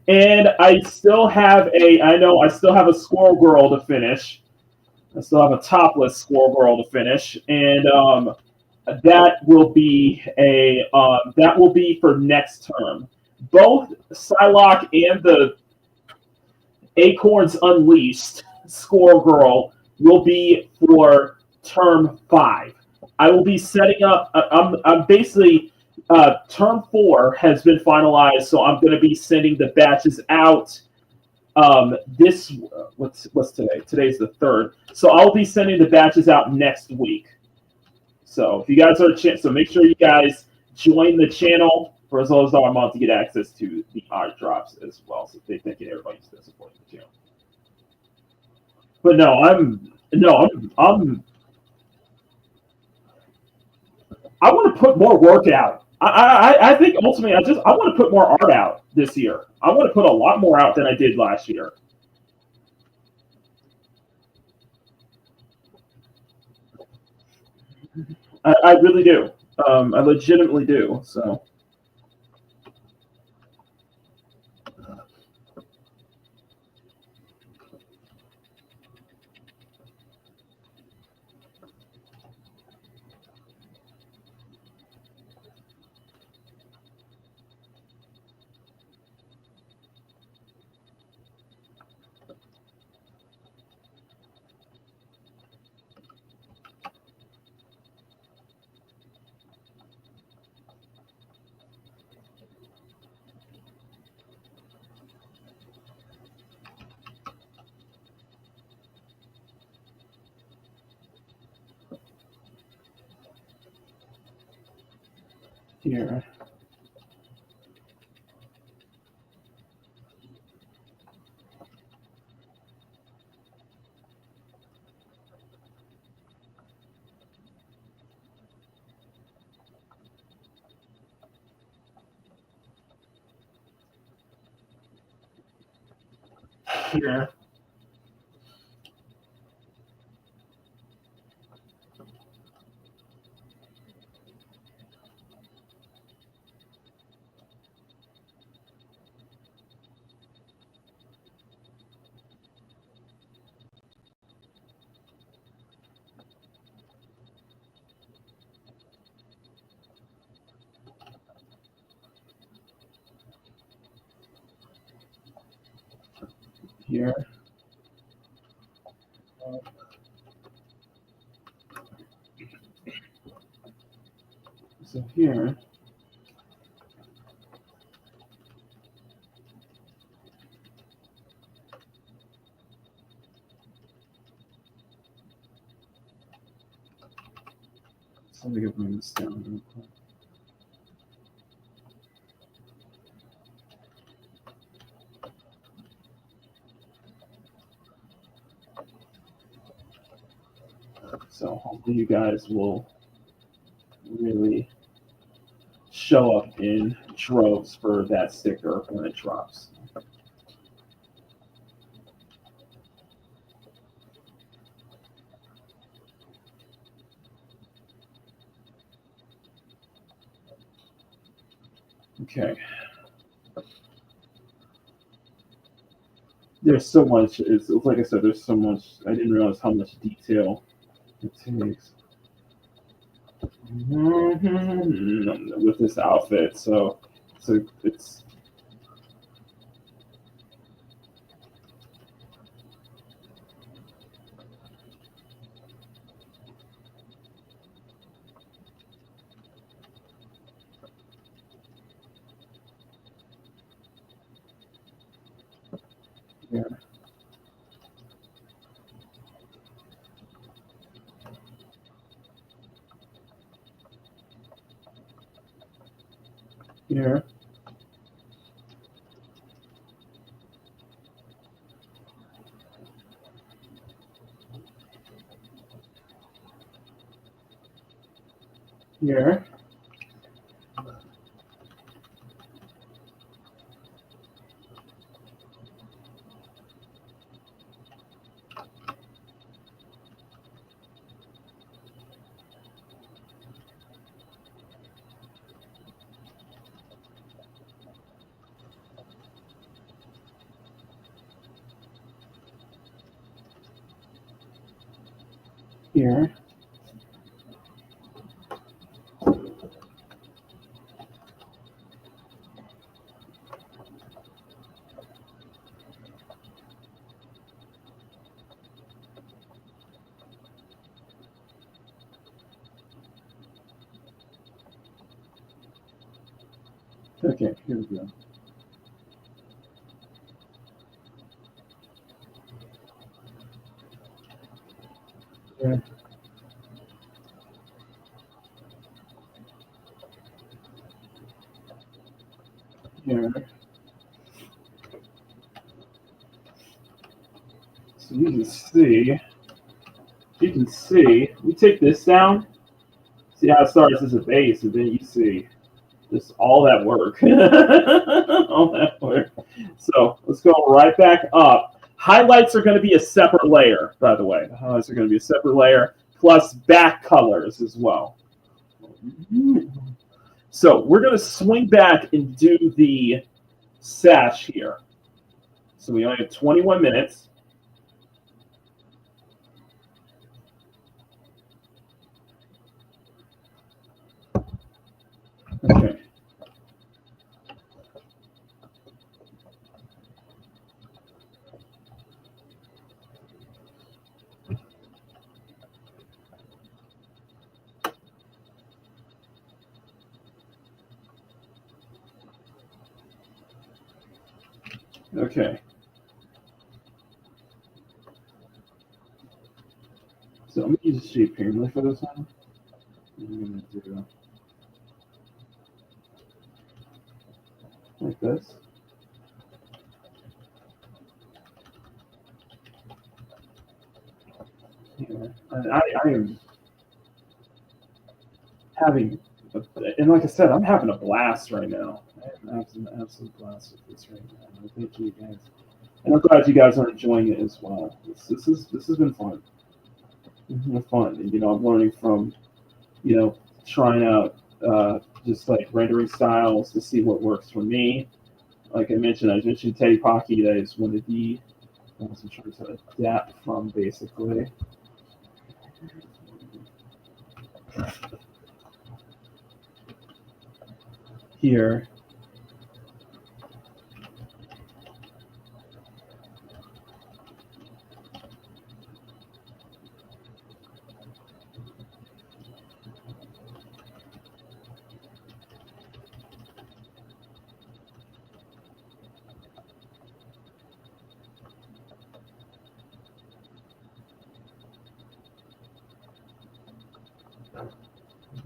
And I still have a Squirrel Girl to finish. I still have a topless Squirrel Girl to finish, and that will be for next term. Both Psylocke and the Acorns Unleashed Squirrel Girl will be for term 5. I will be setting up. I'm basically term 4 has been finalized, so I'm going to be sending the batches out. What's today? Today's the 3rd, so I'll be sending the batches out next week. So if you guys are a chance, so make sure you guys join the channel for as low as $1 a month to get access to the art drops as well. So they thank you everybody's been supporting the channel. But I want to put more work out. I think ultimately I want to put more art out this year. I want to put a lot more out than I did last year. I really do. I legitimately do. So. Here. Here. Here. So here. So let me bring this down real quick. So hopefully you guys will really show up in droves for that sticker when it drops. Okay. There's so much. It's like I said. There's so much. I didn't realize how much detail it takes with this outfit. So it's. Yeah. Here. Here. Here. Okay, here we go. Here. Here. So you can see, we take this down, see how it starts as a base, and then you see just all that work. All that work. So let's go right back up. Highlights are going to be a separate layer, by the way. The highlights are going to be a separate layer, plus back colors as well. So we're going to swing back and do the sash here. So we only have 21 minutes. Okay. Okay. So I'm going to use a shape pyramid for this one. I'm going to do like this. Here. And I am having, and like I said, I'm having a blast right now. I'm having an absolute blast with this right now. Thank you guys. And I'm glad you guys are enjoying it as well. This has been fun. It's been fun. And, I'm learning from, trying out just like rendering styles to see what works for me. Like I mentioned Teddy Pocky. That is one of the ones I'm trying to adapt from, basically. Here.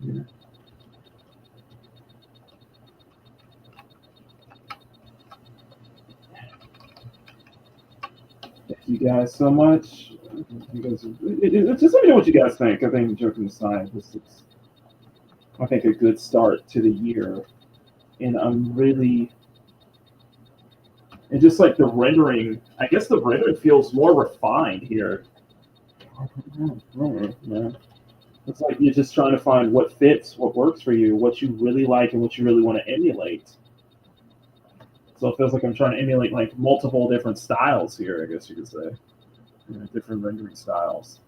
Here. Thank you guys so much. You guys, just let me know what you guys think. I think, joking aside, this is, I think, a good start to the year. And I'm really, and just like the rendering, I guess the rendering feels more refined here. Yeah. It's like you're just trying to find what fits, what works for you, what you really like, and what you really want to emulate. So it feels like I'm trying to emulate like multiple different styles here, I guess you could say. Different rendering styles.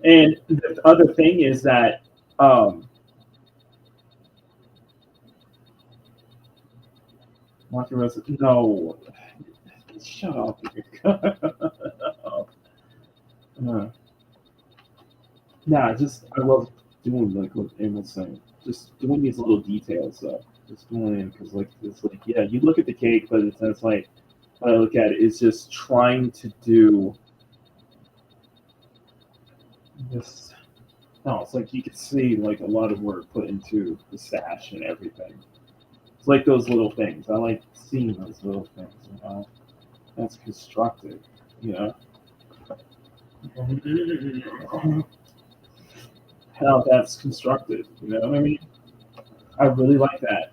And the other thing is that no, shut up. Nah, I love doing like what Emma's saying. Just doing these little details though. Just doing it because it's like yeah, you look at the cake, but it's like what I look at it is just trying to do this. No, it's like you could see like a lot of work put into the sash and everything. It's like those little things. I like seeing those little things. That's constructive. how that's constructed. You know what I mean? I really like that.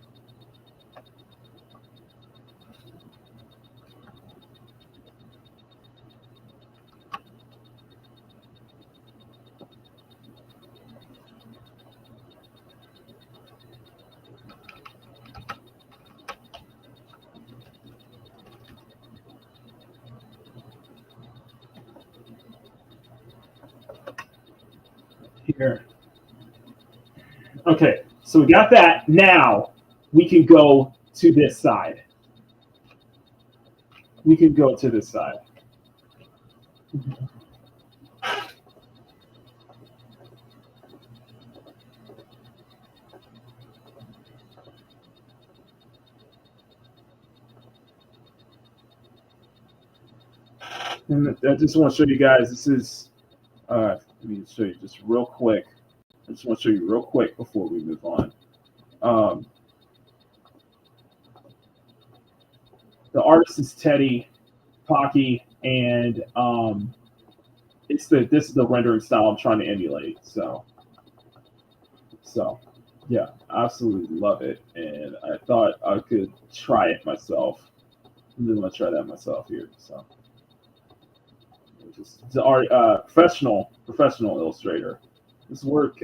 Here. Okay, so we got that. Now we can go to this side. We can go to this side. And I just want to show you guys, this is, let me show you just real quick. I just want to show you real quick before we move on. The artist is Teddy Pocky, and this is the rendering style I'm trying to emulate. So yeah, absolutely love it, and I thought I could try it myself. I'm gonna try that myself here. So just the art, professional illustrator. This work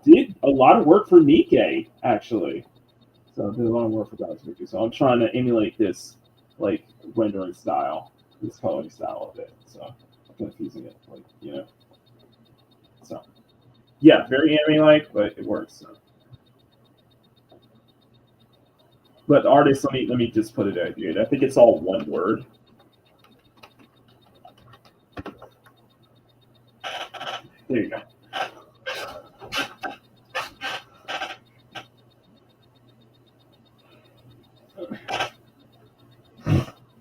did a lot of work for Nikkei actually. So I did a lot of work for Nikkei. So I'm trying to emulate this like rendering style, this coloring style of it. So I'm kind of using it like, you know. So yeah, very anime-like, but it works. So. But artist, let me just put it out here. I think it's all one word. There you go.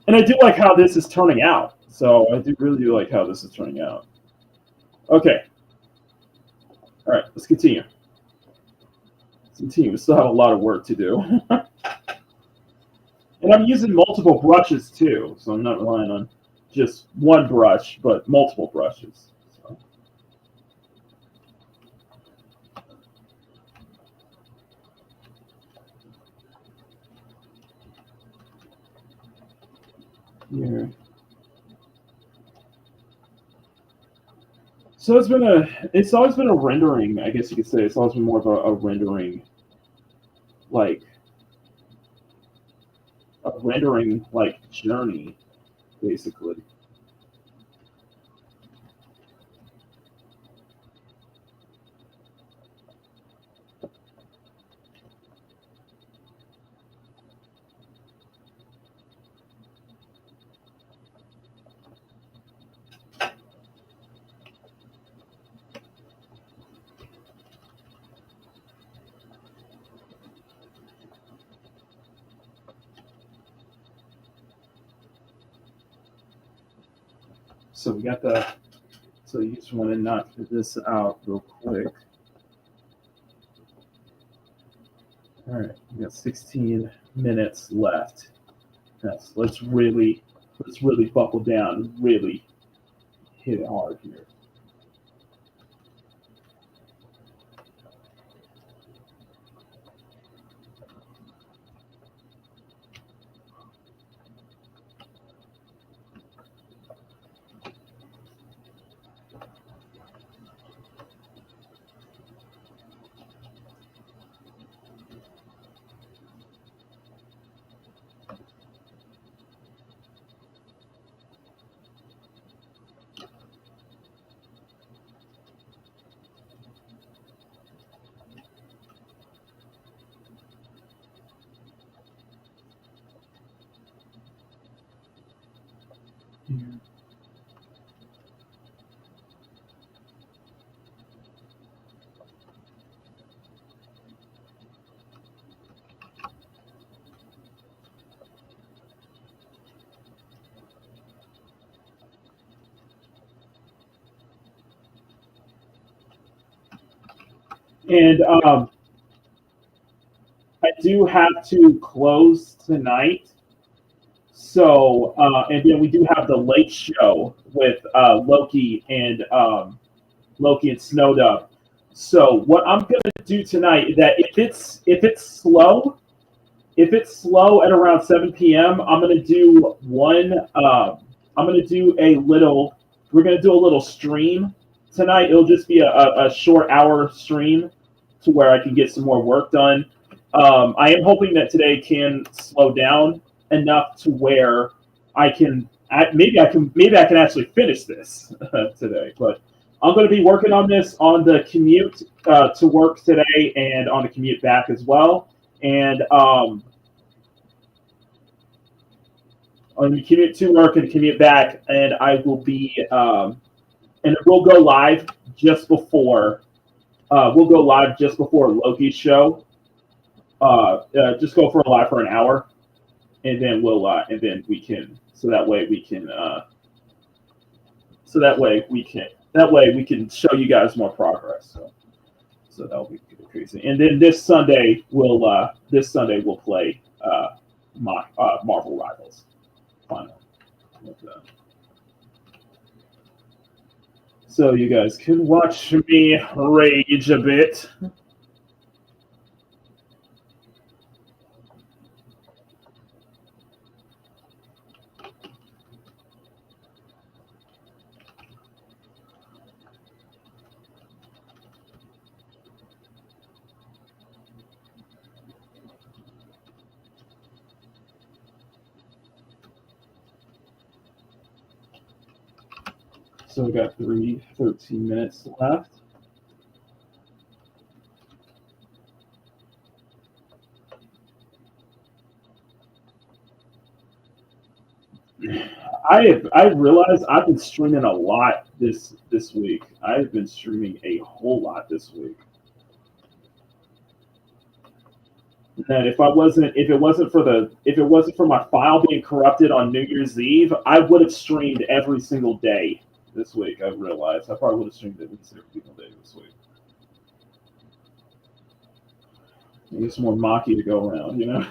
And I do like how this is turning out. So I really do like how this is turning out. Okay. All right, let's continue. We still have a lot of work to do. And I'm using multiple brushes too, so I'm not relying on just one brush, but multiple brushes. So. Here. So it's always been a rendering, I guess you could say. It's always been more of a rendering, like journey, basically. So we got so you just want to knock this out real quick. All right, we got 16 minutes left. Yes, let's really buckle down, really hit it hard here. And I do have to close tonight. So, and then we do have the late show with Loki and Snowdub. So what I'm gonna do tonight is that if it's slow at around 7 p.m., I'm gonna do one. I'm gonna do a little. We're gonna do a little stream tonight. It'll just be a short hour stream to where I can get some more work done. I am hoping that today can slow down enough to where maybe I can actually finish this today. But I'm going to be working on this on the commute to work today and on the commute back as well. And on the commute to work and commute back, and I will be and we'll go live just before Loki's show. Just go for a live for an hour, and then we can show you guys more progress. So that'll be crazy. And then this Sunday we'll play Marvel Rivals final. So you guys can watch me rage a bit. So we got 13 minutes left. I realized I've been streaming a lot this week. I've been streaming a whole lot this week. And if it wasn't for my file being corrupted on New Year's Eve, I would have streamed every single day this week. I realized I probably would have streamed every single day this week. Maybe some more Maki to go around, you know.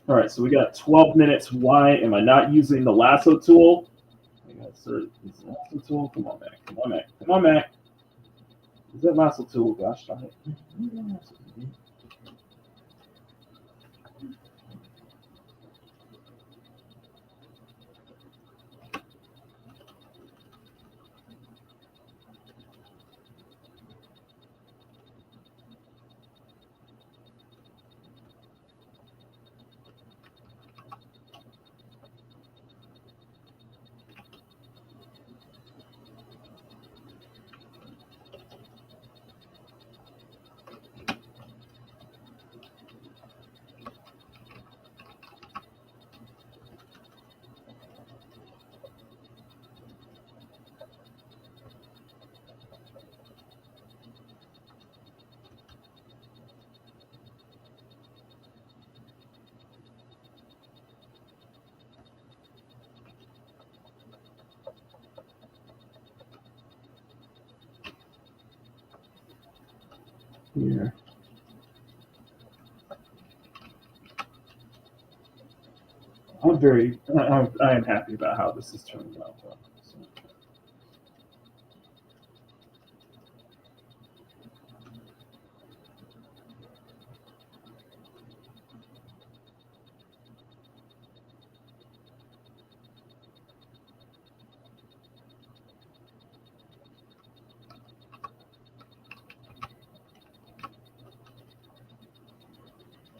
All right, so we got 12 minutes. Why am I not using the lasso tool? I got to use the lasso tool. Come on, Mac. Come on, Mac. Come on, Mac. Is that lasso tool? Gosh darn it. Here. I am happy about how this is turning out. So.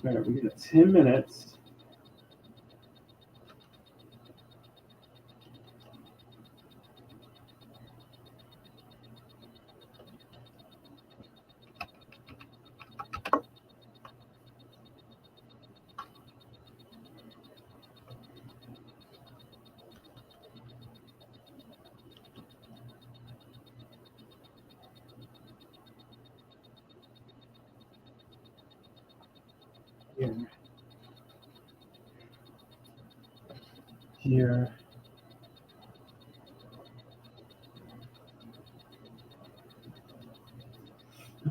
All right, we got 10 minutes. Here.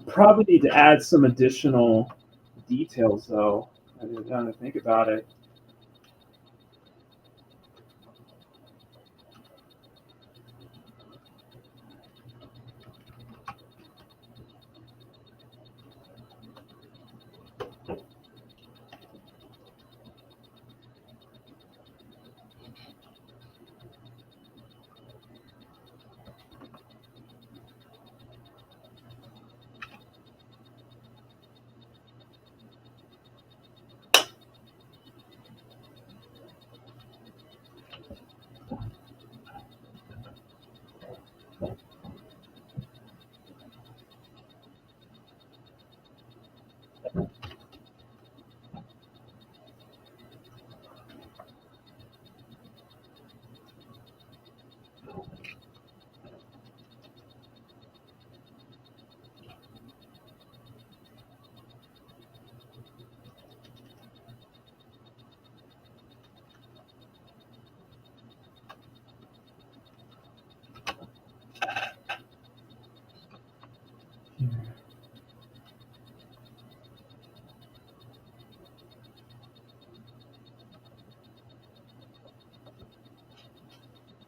Probably need to add some additional details, though. I didn't kind of think about it.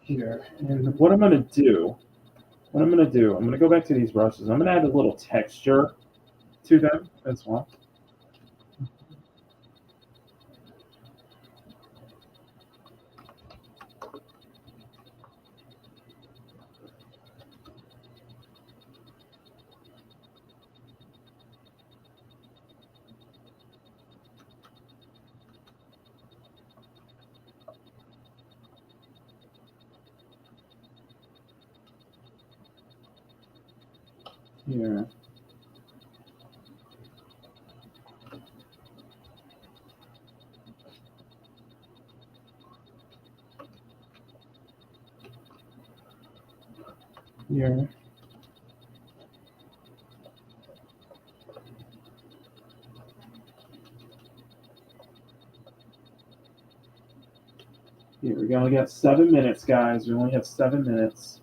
here. And what I'm going to do, I'm going to go back to these brushes. I'm going to add a little texture to them as well. Here. Here. Here we go. We got 7 minutes, guys. We only have 7 minutes.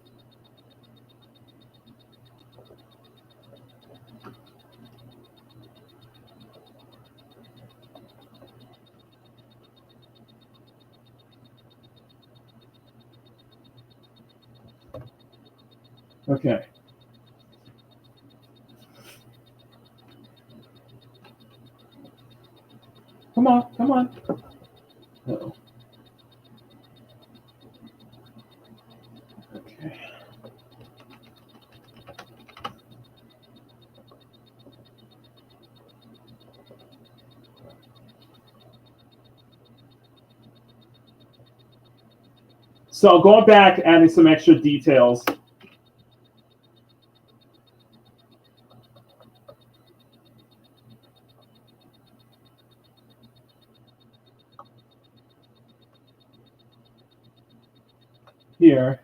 Okay. Come on, come on. Uh-oh. Okay. So going back, adding some extra details. Here.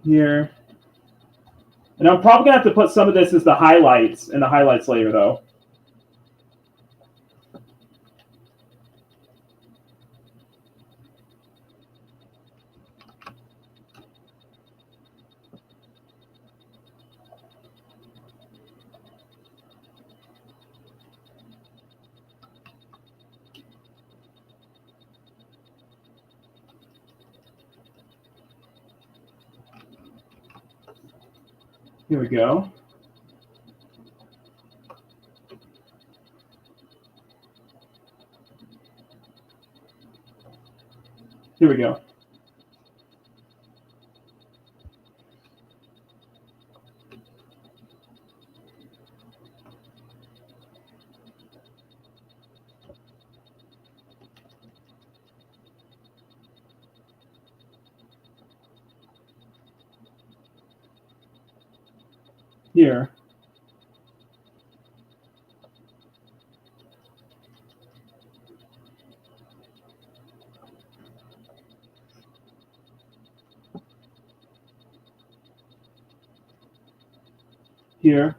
Here. And I'm probably gonna have to put some of this as the highlights in the highlights layer though. Here we go. Here we go. Here. Here.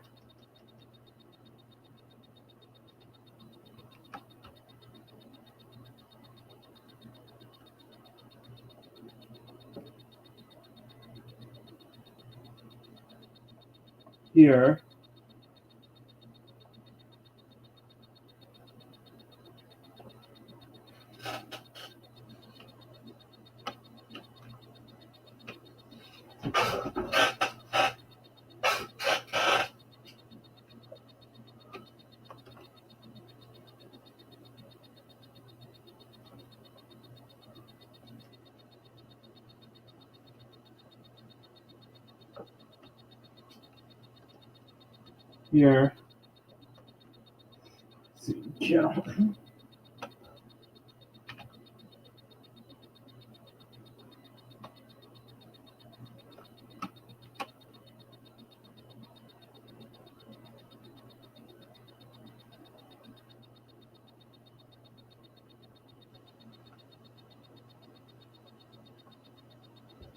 Here. Here. Let's see. Yeah.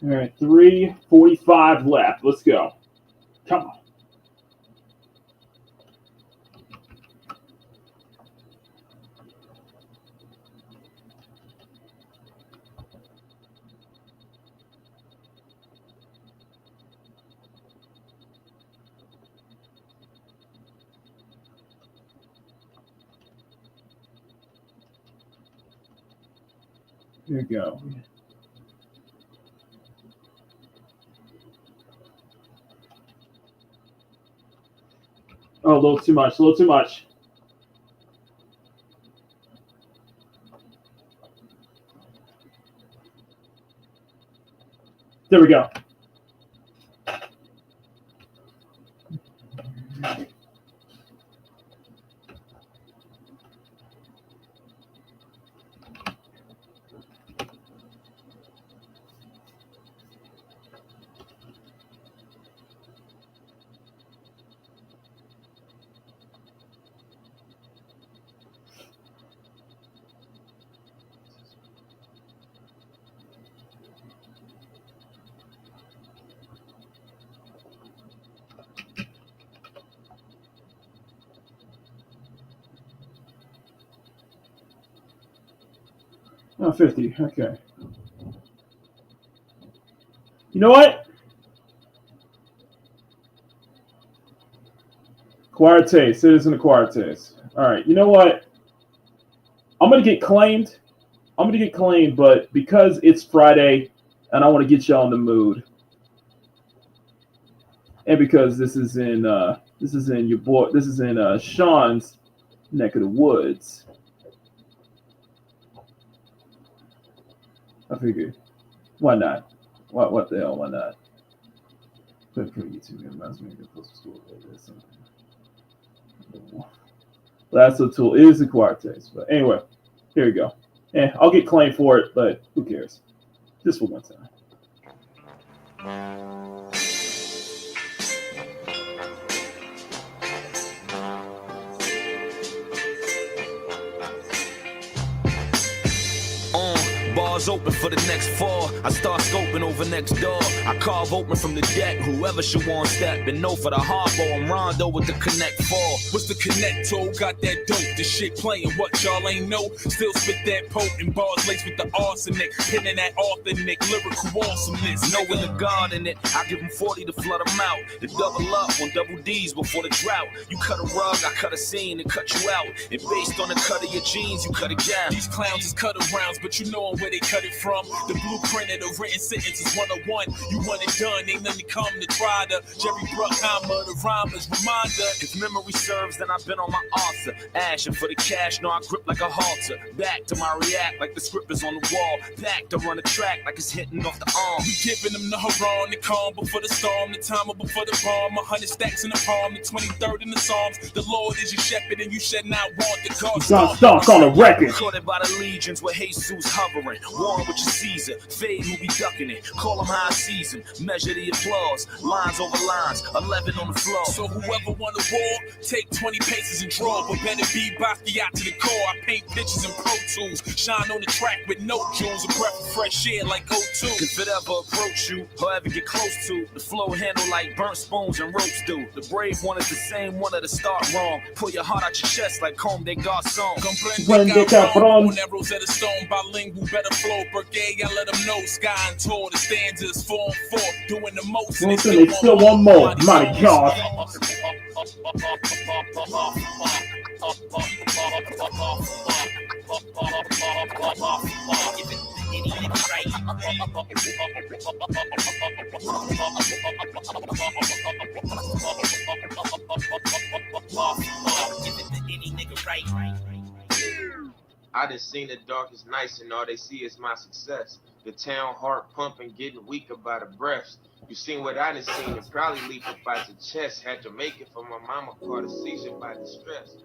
All right, 3:45 left. Let's go. Come on. Here we go. Oh, a little too much. A little too much. There we go. Oh, 50. Okay. You know what? Acquired taste. Citizen acquired taste. All right. You know what? I'm going to get claimed. But because it's Friday and I want to get y'all in the mood, and because this is in Sean's neck of the woods, I figured, why not? What the hell? Why not? But for YouTube, it reminds me of the close school like this. That's a tool. It is acquired taste, but anyway, here we go. I'll get claimed for it, but who cares? Just for one time. Bars open for the next 4. I start scoping over next door. I carve open from the deck. Whoever should want step and know for the hardball. I'm Rondo with the Connect 4. What's the Connect tool? Got that dope. This shit playing what y'all ain't know. Still spit that potent bars laced with the arsenic. Pinning that authentic lyrical awesomeness. Knowing the God in it, I give them 40 to flood them out. To double up on double D's before the drought. You cut a rug, I cut a scene and cut you out. And based on the cut of your jeans, you cut it down. These clowns is cut arounds, but you know where they cut it from. The blueprint of the written sentence is 101. You want it done, ain't nothing come to try to. Jerry Bruckheimer, the rhymer's reminder. If memory serves, then I've been on my answer. Ashing for the cash, no, I grip like a halter. Back to my react like the script is on the wall. Back to run the track like it's hitting off the arm. We giving them the hurrah, the calm before the storm, the timer before the bomb. 100 stacks in the palm, the 23rd in the Psalms. The Lord is your shepherd, and you should not want the God. Stock on the record. Recorded by the legions with Jesus hovering. Warren with your Caesar, fade who be ducking it. Call them high season, measure the applause. Lines over lines, 11 on the floor. So whoever won the war, take 20 paces and draw. But better be Basquiat to the core. I paint pictures in Pro Tools. Shine on the track with no jewels. A breath of fresh air like O2. If it ever approach you, or ever get close to, the flow handle like burnt spoons and ropes do. The brave one is the same one at the start wrong. Pull your heart out your chest like Comme des Garçons. Comprende cabrón. On arrows at a stone, bilingual, better flow. Brigade, I let them know. Sky and tour, the stanzas 4 and 4. Doing the most. And they still want more. My God. I done seen the darkest nights and all they see is my success. The town heart pumping, getting weaker by the breaths. You seen what I done seen and probably leap up out the chest. Had to make it for my mama caught a seizure by distress.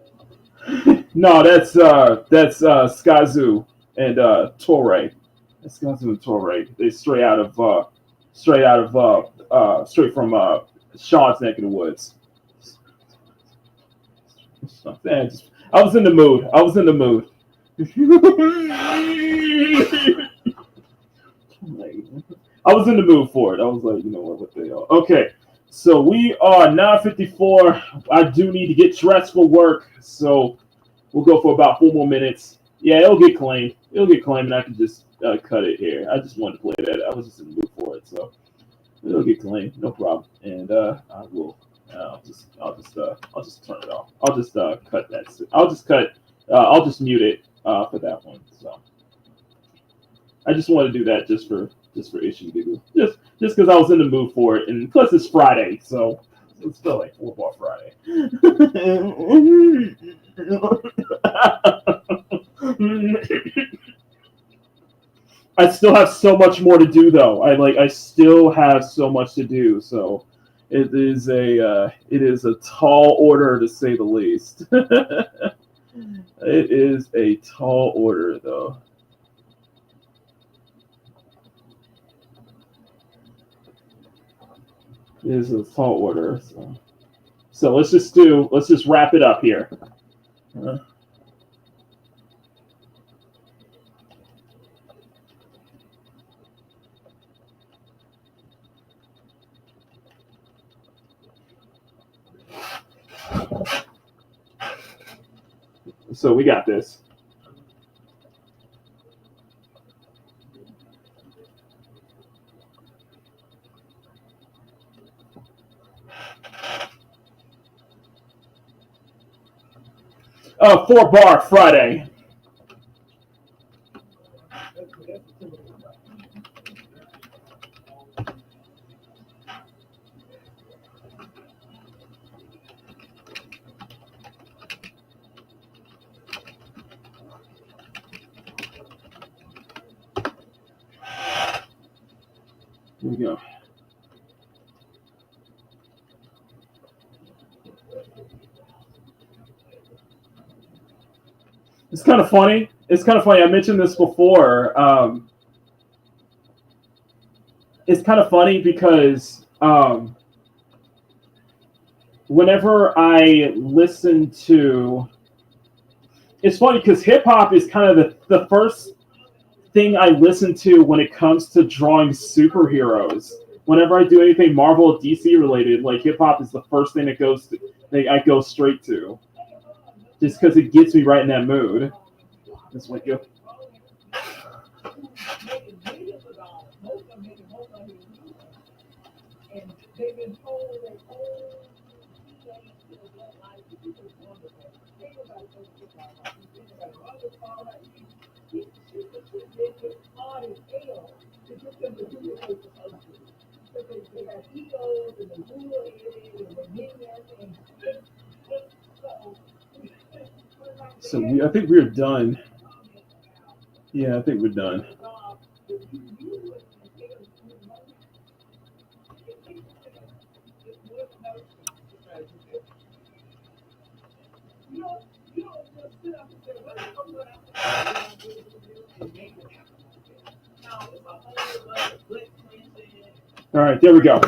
No, that's Skazu and Torre. That's Skazu and Torre. They straight from Sean's neck of the woods. Man, I was in the mood. I was in the mood for it. I was like, you know what the hell. Okay, so we are 9:54. I do need to get dressed for work, so we'll go for about 4 more minutes. Yeah, it'll get claimed. And I can just cut it here. I just wanted to play that. I was just in the mood for it, so it'll get claimed, no problem. And I will. I'll just turn it off. I'll just cut that. I'll just mute it for that one. So I just want to do that just for issue giggle. Just because I was in the mood for it, and plus it's Friday, so it's still like Football Friday. I still have so much more to do, though. I still have so much to do. So it is a tall order, to say the least. It is a tall order, though. It is a tall order. So let's just wrap it up here. So we got this. Oh, 4-bar Friday. Here we go. It's kind of funny. I mentioned this before. It's kind of funny because whenever I listen to, it's funny because hip hop is kind of the first thing I listen to when it comes to drawing superheroes. Whenever I do anything Marvel or DC related, like hip hop is the first thing that I go straight to, just because it gets me right in that mood. This way go. So I think we're done. Yeah, I think we're done. All right, there we go.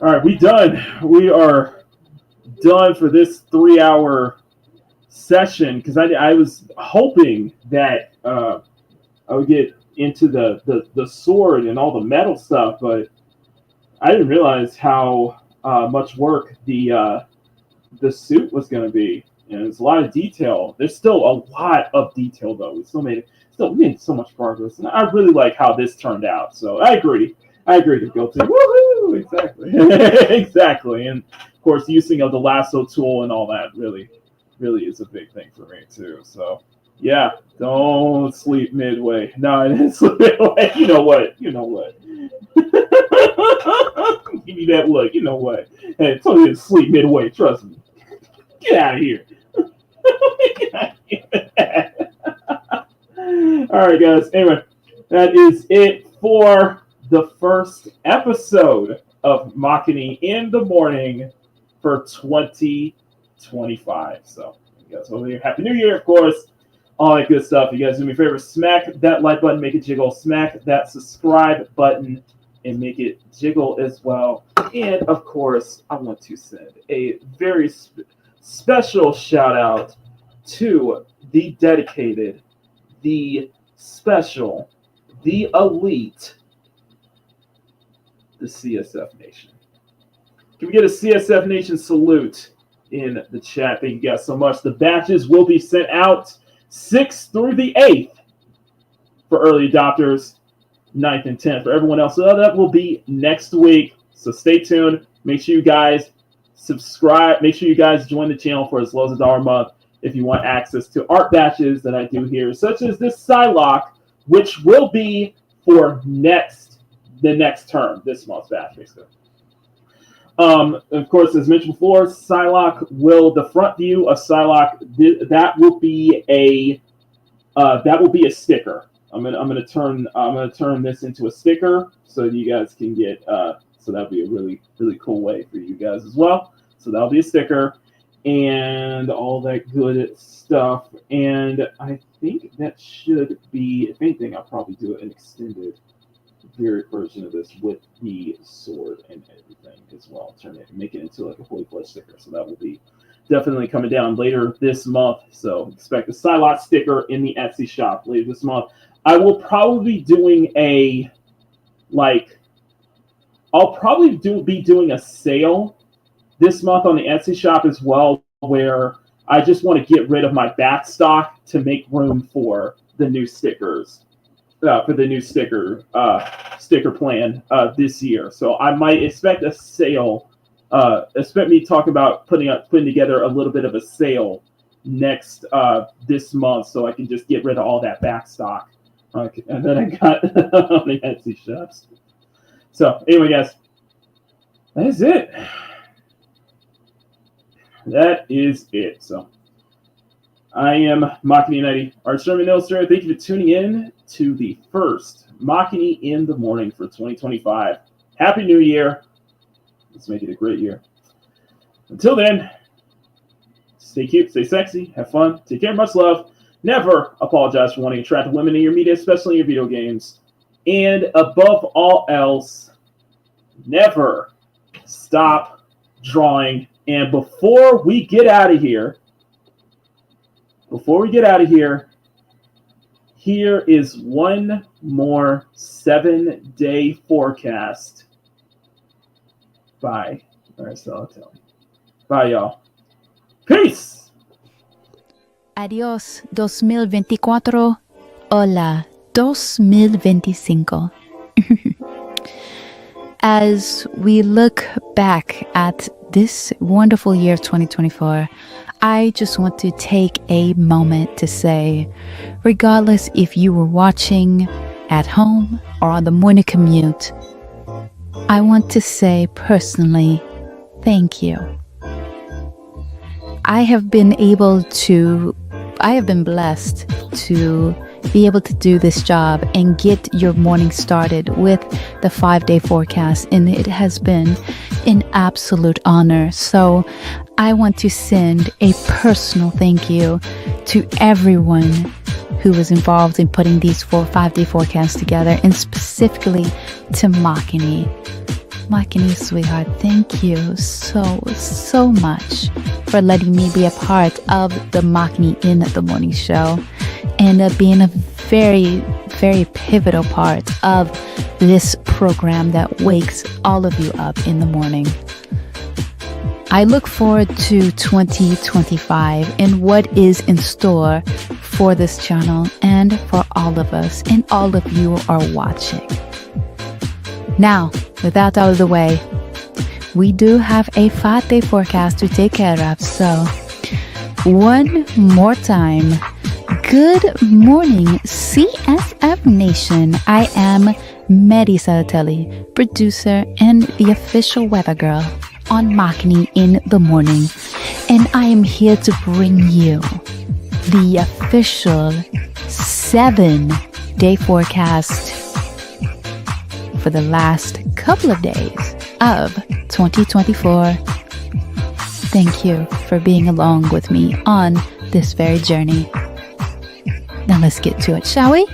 All right, we done. We are done for this 3-hour session because I was hoping that I would get into the sword and all the metal stuff, but I didn't realize how much work the suit was going to be. And there's a lot of detail. There's still a lot of detail, though. We still made so much progress, and I really like how this turned out. So I agree to go to woohoo! Exactly, exactly. And of course, using of the lasso tool and all that really is a big thing for me too. So yeah, don't sleep midway. No, I didn't sleep midway. You know what? Give me that look. You know what? Hey, I told you to sleep midway. Trust me. Get out of here. All right, guys. Anyway, that is it for the first episode of Makini in the Morning for 2025. So, you guys, over here, Happy New Year, of course. All that good stuff. You guys do me a favor, smack that like button, make it jiggle. Smack that subscribe button and make it jiggle as well. And, of course, I want to send a very special shout out to the dedicated, the special, the elite, the CSF Nation. Can we get a CSF Nation salute in the chat? Thank you guys so much. The batches will be sent out 6th through the 8th for early adopters, 9th and 10th for everyone else. So that will be next week. So stay tuned. Make sure you guys subscribe. Make sure you guys join the channel for as low as $1 a month if you want access to art batches that I do here, such as this Psylocke, which will be for the next term, this month's batch, basically. Of course, as mentioned before, Psylocke the front view of Psylocke, that will be a sticker. I'm gonna turn this into a sticker so you guys can get. So that'll be a really, really cool way for you guys as well. So that'll be a sticker and all that good stuff. And I think that should be, if anything, I'll probably do an extended version of this with the sword and everything as well. Make it into like a fully fledged sticker. So that will be definitely coming down later this month. So expect a Psylocke sticker in the Etsy shop later this month. I will probably be doing be doing a sale this month on the Etsy shop as well, where I just want to get rid of my back stock to make room for the new stickers, for the new sticker plan this year. So I might expect a sale. Expect me to talk about putting together a little bit of a sale next this month, so I can just get rid of all that back stock. And then I got on the Etsy shops. So anyway, guys, that is it. That is it. So I am Makini 90, Art Sermon Illustrator. Thank you for tuning in to the first Makini in the Morning for 2025. Happy New Year. Let's make it a great year. Until then, stay cute, stay sexy, have fun, take care, much love. Never apologize for wanting to attract women in your media, especially in your video games. And above all else, never stop drawing. And before we get out of here, here is one more 7-day forecast. Bye. All right, so I'll tell you. Bye, y'all. Peace. Adiós 2024. Hola 2025. As we look back at this wonderful year 2024, I just want to take a moment to say, regardless if you were watching at home or on the morning commute, I want to say personally, thank you. I have been blessed to be able to do this job and get your morning started with the 5-day forecast, and it has been an absolute honor. So I want to send a personal thank you to everyone who was involved in putting these 5-day forecasts together, and specifically to Makini. Makini, sweetheart, thank you so much for letting me be a part of the Makini in the Morning show, and being a very, very pivotal part of this program that wakes all of you up in the morning. I look forward to 2025 and what is in store for this channel and for all of us, and all of you are watching. Now, with that out of the way, we do have a 5-day forecast to take care of. So, one more time, good morning, CSF Nation. I am Mary Saratelli, producer and the official weather girl on Makini in the Morning. And I am here to bring you the official 7-day forecast for the last couple of days of 2024. Thank you for being along with me on this very journey. Now let's get to it, shall we?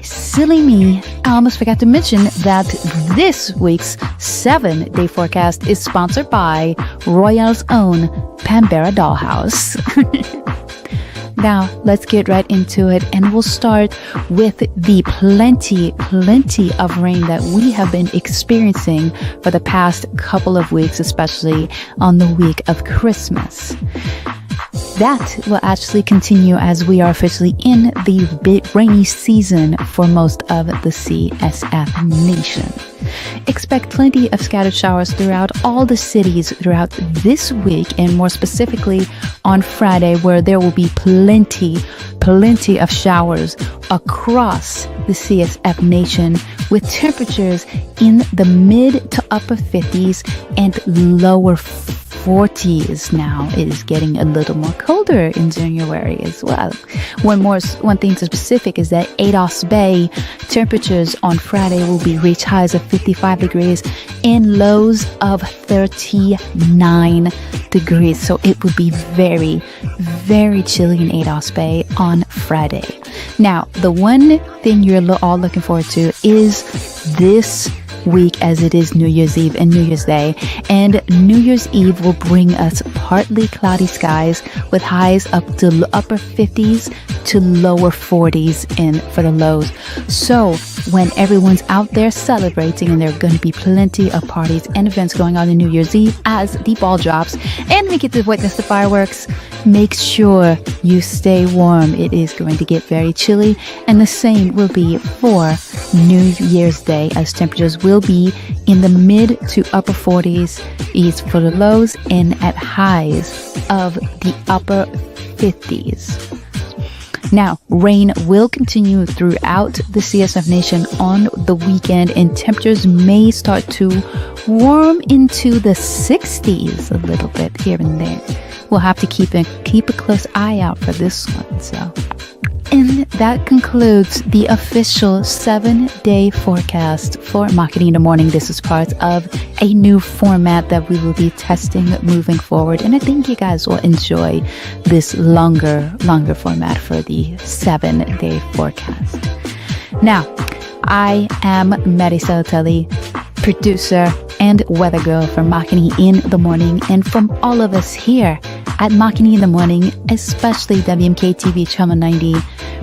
Silly me. I almost forgot to mention that this week's 7-day forecast is sponsored by Royal's own Pambera Dollhouse. Now, let's get right into it, and we'll start with the plenty of rain that we have been experiencing for the past couple of weeks, especially on the week of Christmas. that will actually continue as we are officially in the rainy season for most of the CSF nation. Expect plenty of scattered showers throughout all the cities throughout this week, and more specifically on Friday, where there will be plenty of showers across the CSF nation, with temperatures in the mid to upper 50s and lower 40s. Now it is getting a little more colder in January as well. One thing specific is that Ados Bay temperatures on Friday will be reach highs of 55 degrees and lows of 39 degrees. So it will be very, very chilly in Ados Bay on Friday. Now, the one thing you're all looking forward to is this week, as it is New Year's Eve and New Year's Day, and New Year's Eve will bring us partly cloudy skies with highs up to upper 50s to lower 40s for the lows. So when everyone's out there celebrating, and there are going to be plenty of parties and events going on New Year's Eve as the ball drops and we get to witness the fireworks, make sure you stay warm. It is going to get very chilly, and the same will be for New Year's Day, as temperatures will be in the mid to upper 40s east for the lows and at highs of the upper 50s. Now, rain will continue throughout the CSF nation on the weekend, and temperatures may start to warm into the 60s a little bit here and there. We'll have to keep a close eye out for this one. So, and that concludes the official 7-day forecast for Makini in the Morning. This is part of a new format that we will be testing moving forward, and I think you guys will enjoy this longer format for the 7-day forecast. Now, I am Mary Salatelli, producer and weather girl for Makini in the Morning, and from all of us here at Makini in the Morning, especially WMK TV Channel 90,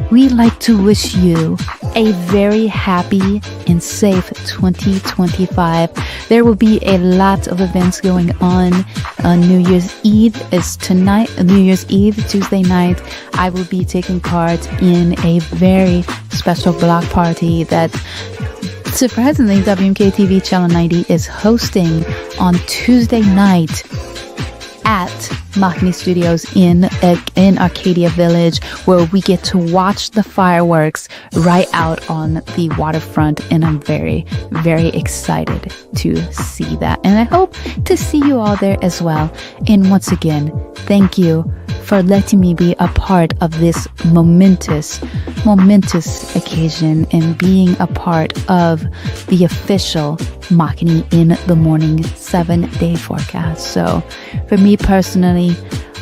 we'd like to wish you a very happy and safe 2025. There will be a lot of events going on. New Year's Eve is tonight. New Year's Eve, Tuesday night, I will be taking part in a very special block party that surprisingly WMK TV Channel 90 is hosting on Tuesday night at Makini Studios in Arcadia Village, where we get to watch the fireworks right out on the waterfront, and I'm very, very excited to see that, and I hope to see you all there as well. And once again, thank you for letting me be a part of this momentous occasion and being a part of the official Makini in the Morning 7-day forecast. So for me personally,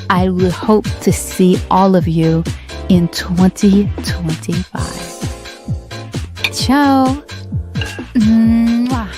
I will hope to see all of you in 2025. Ciao. Mwah.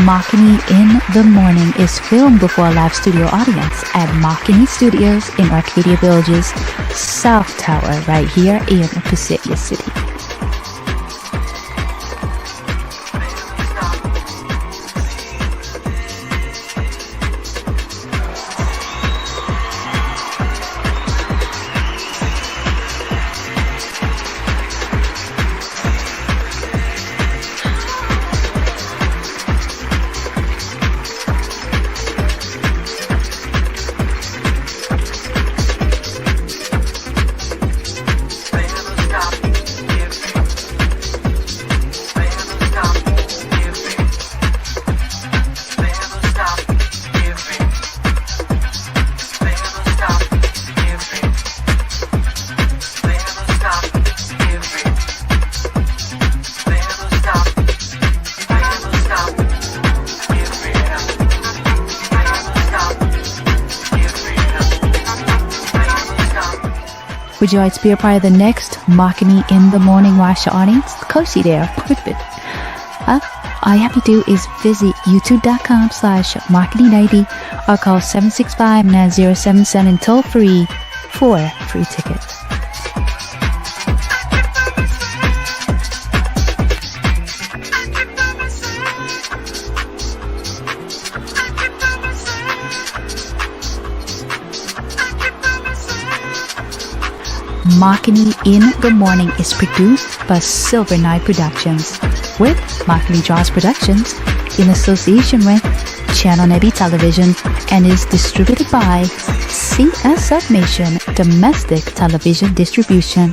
Makini in the Morning is filmed before a live studio audience at Makini Studios in Arcadia Village's South Tower, right here in Pacific City. Would you like to be a part of the next Makini in the Morning Watch audience? Cozy there. Perfect. All you have to do is visit youtube.com/Makini90 or call 765-9077 toll free for free tickets. Makini in the Morning is produced by Silver Knight Productions with Makini Draws Productions in association with Channel Nebi Television and is distributed by CSF Nation Domestic Television Distribution.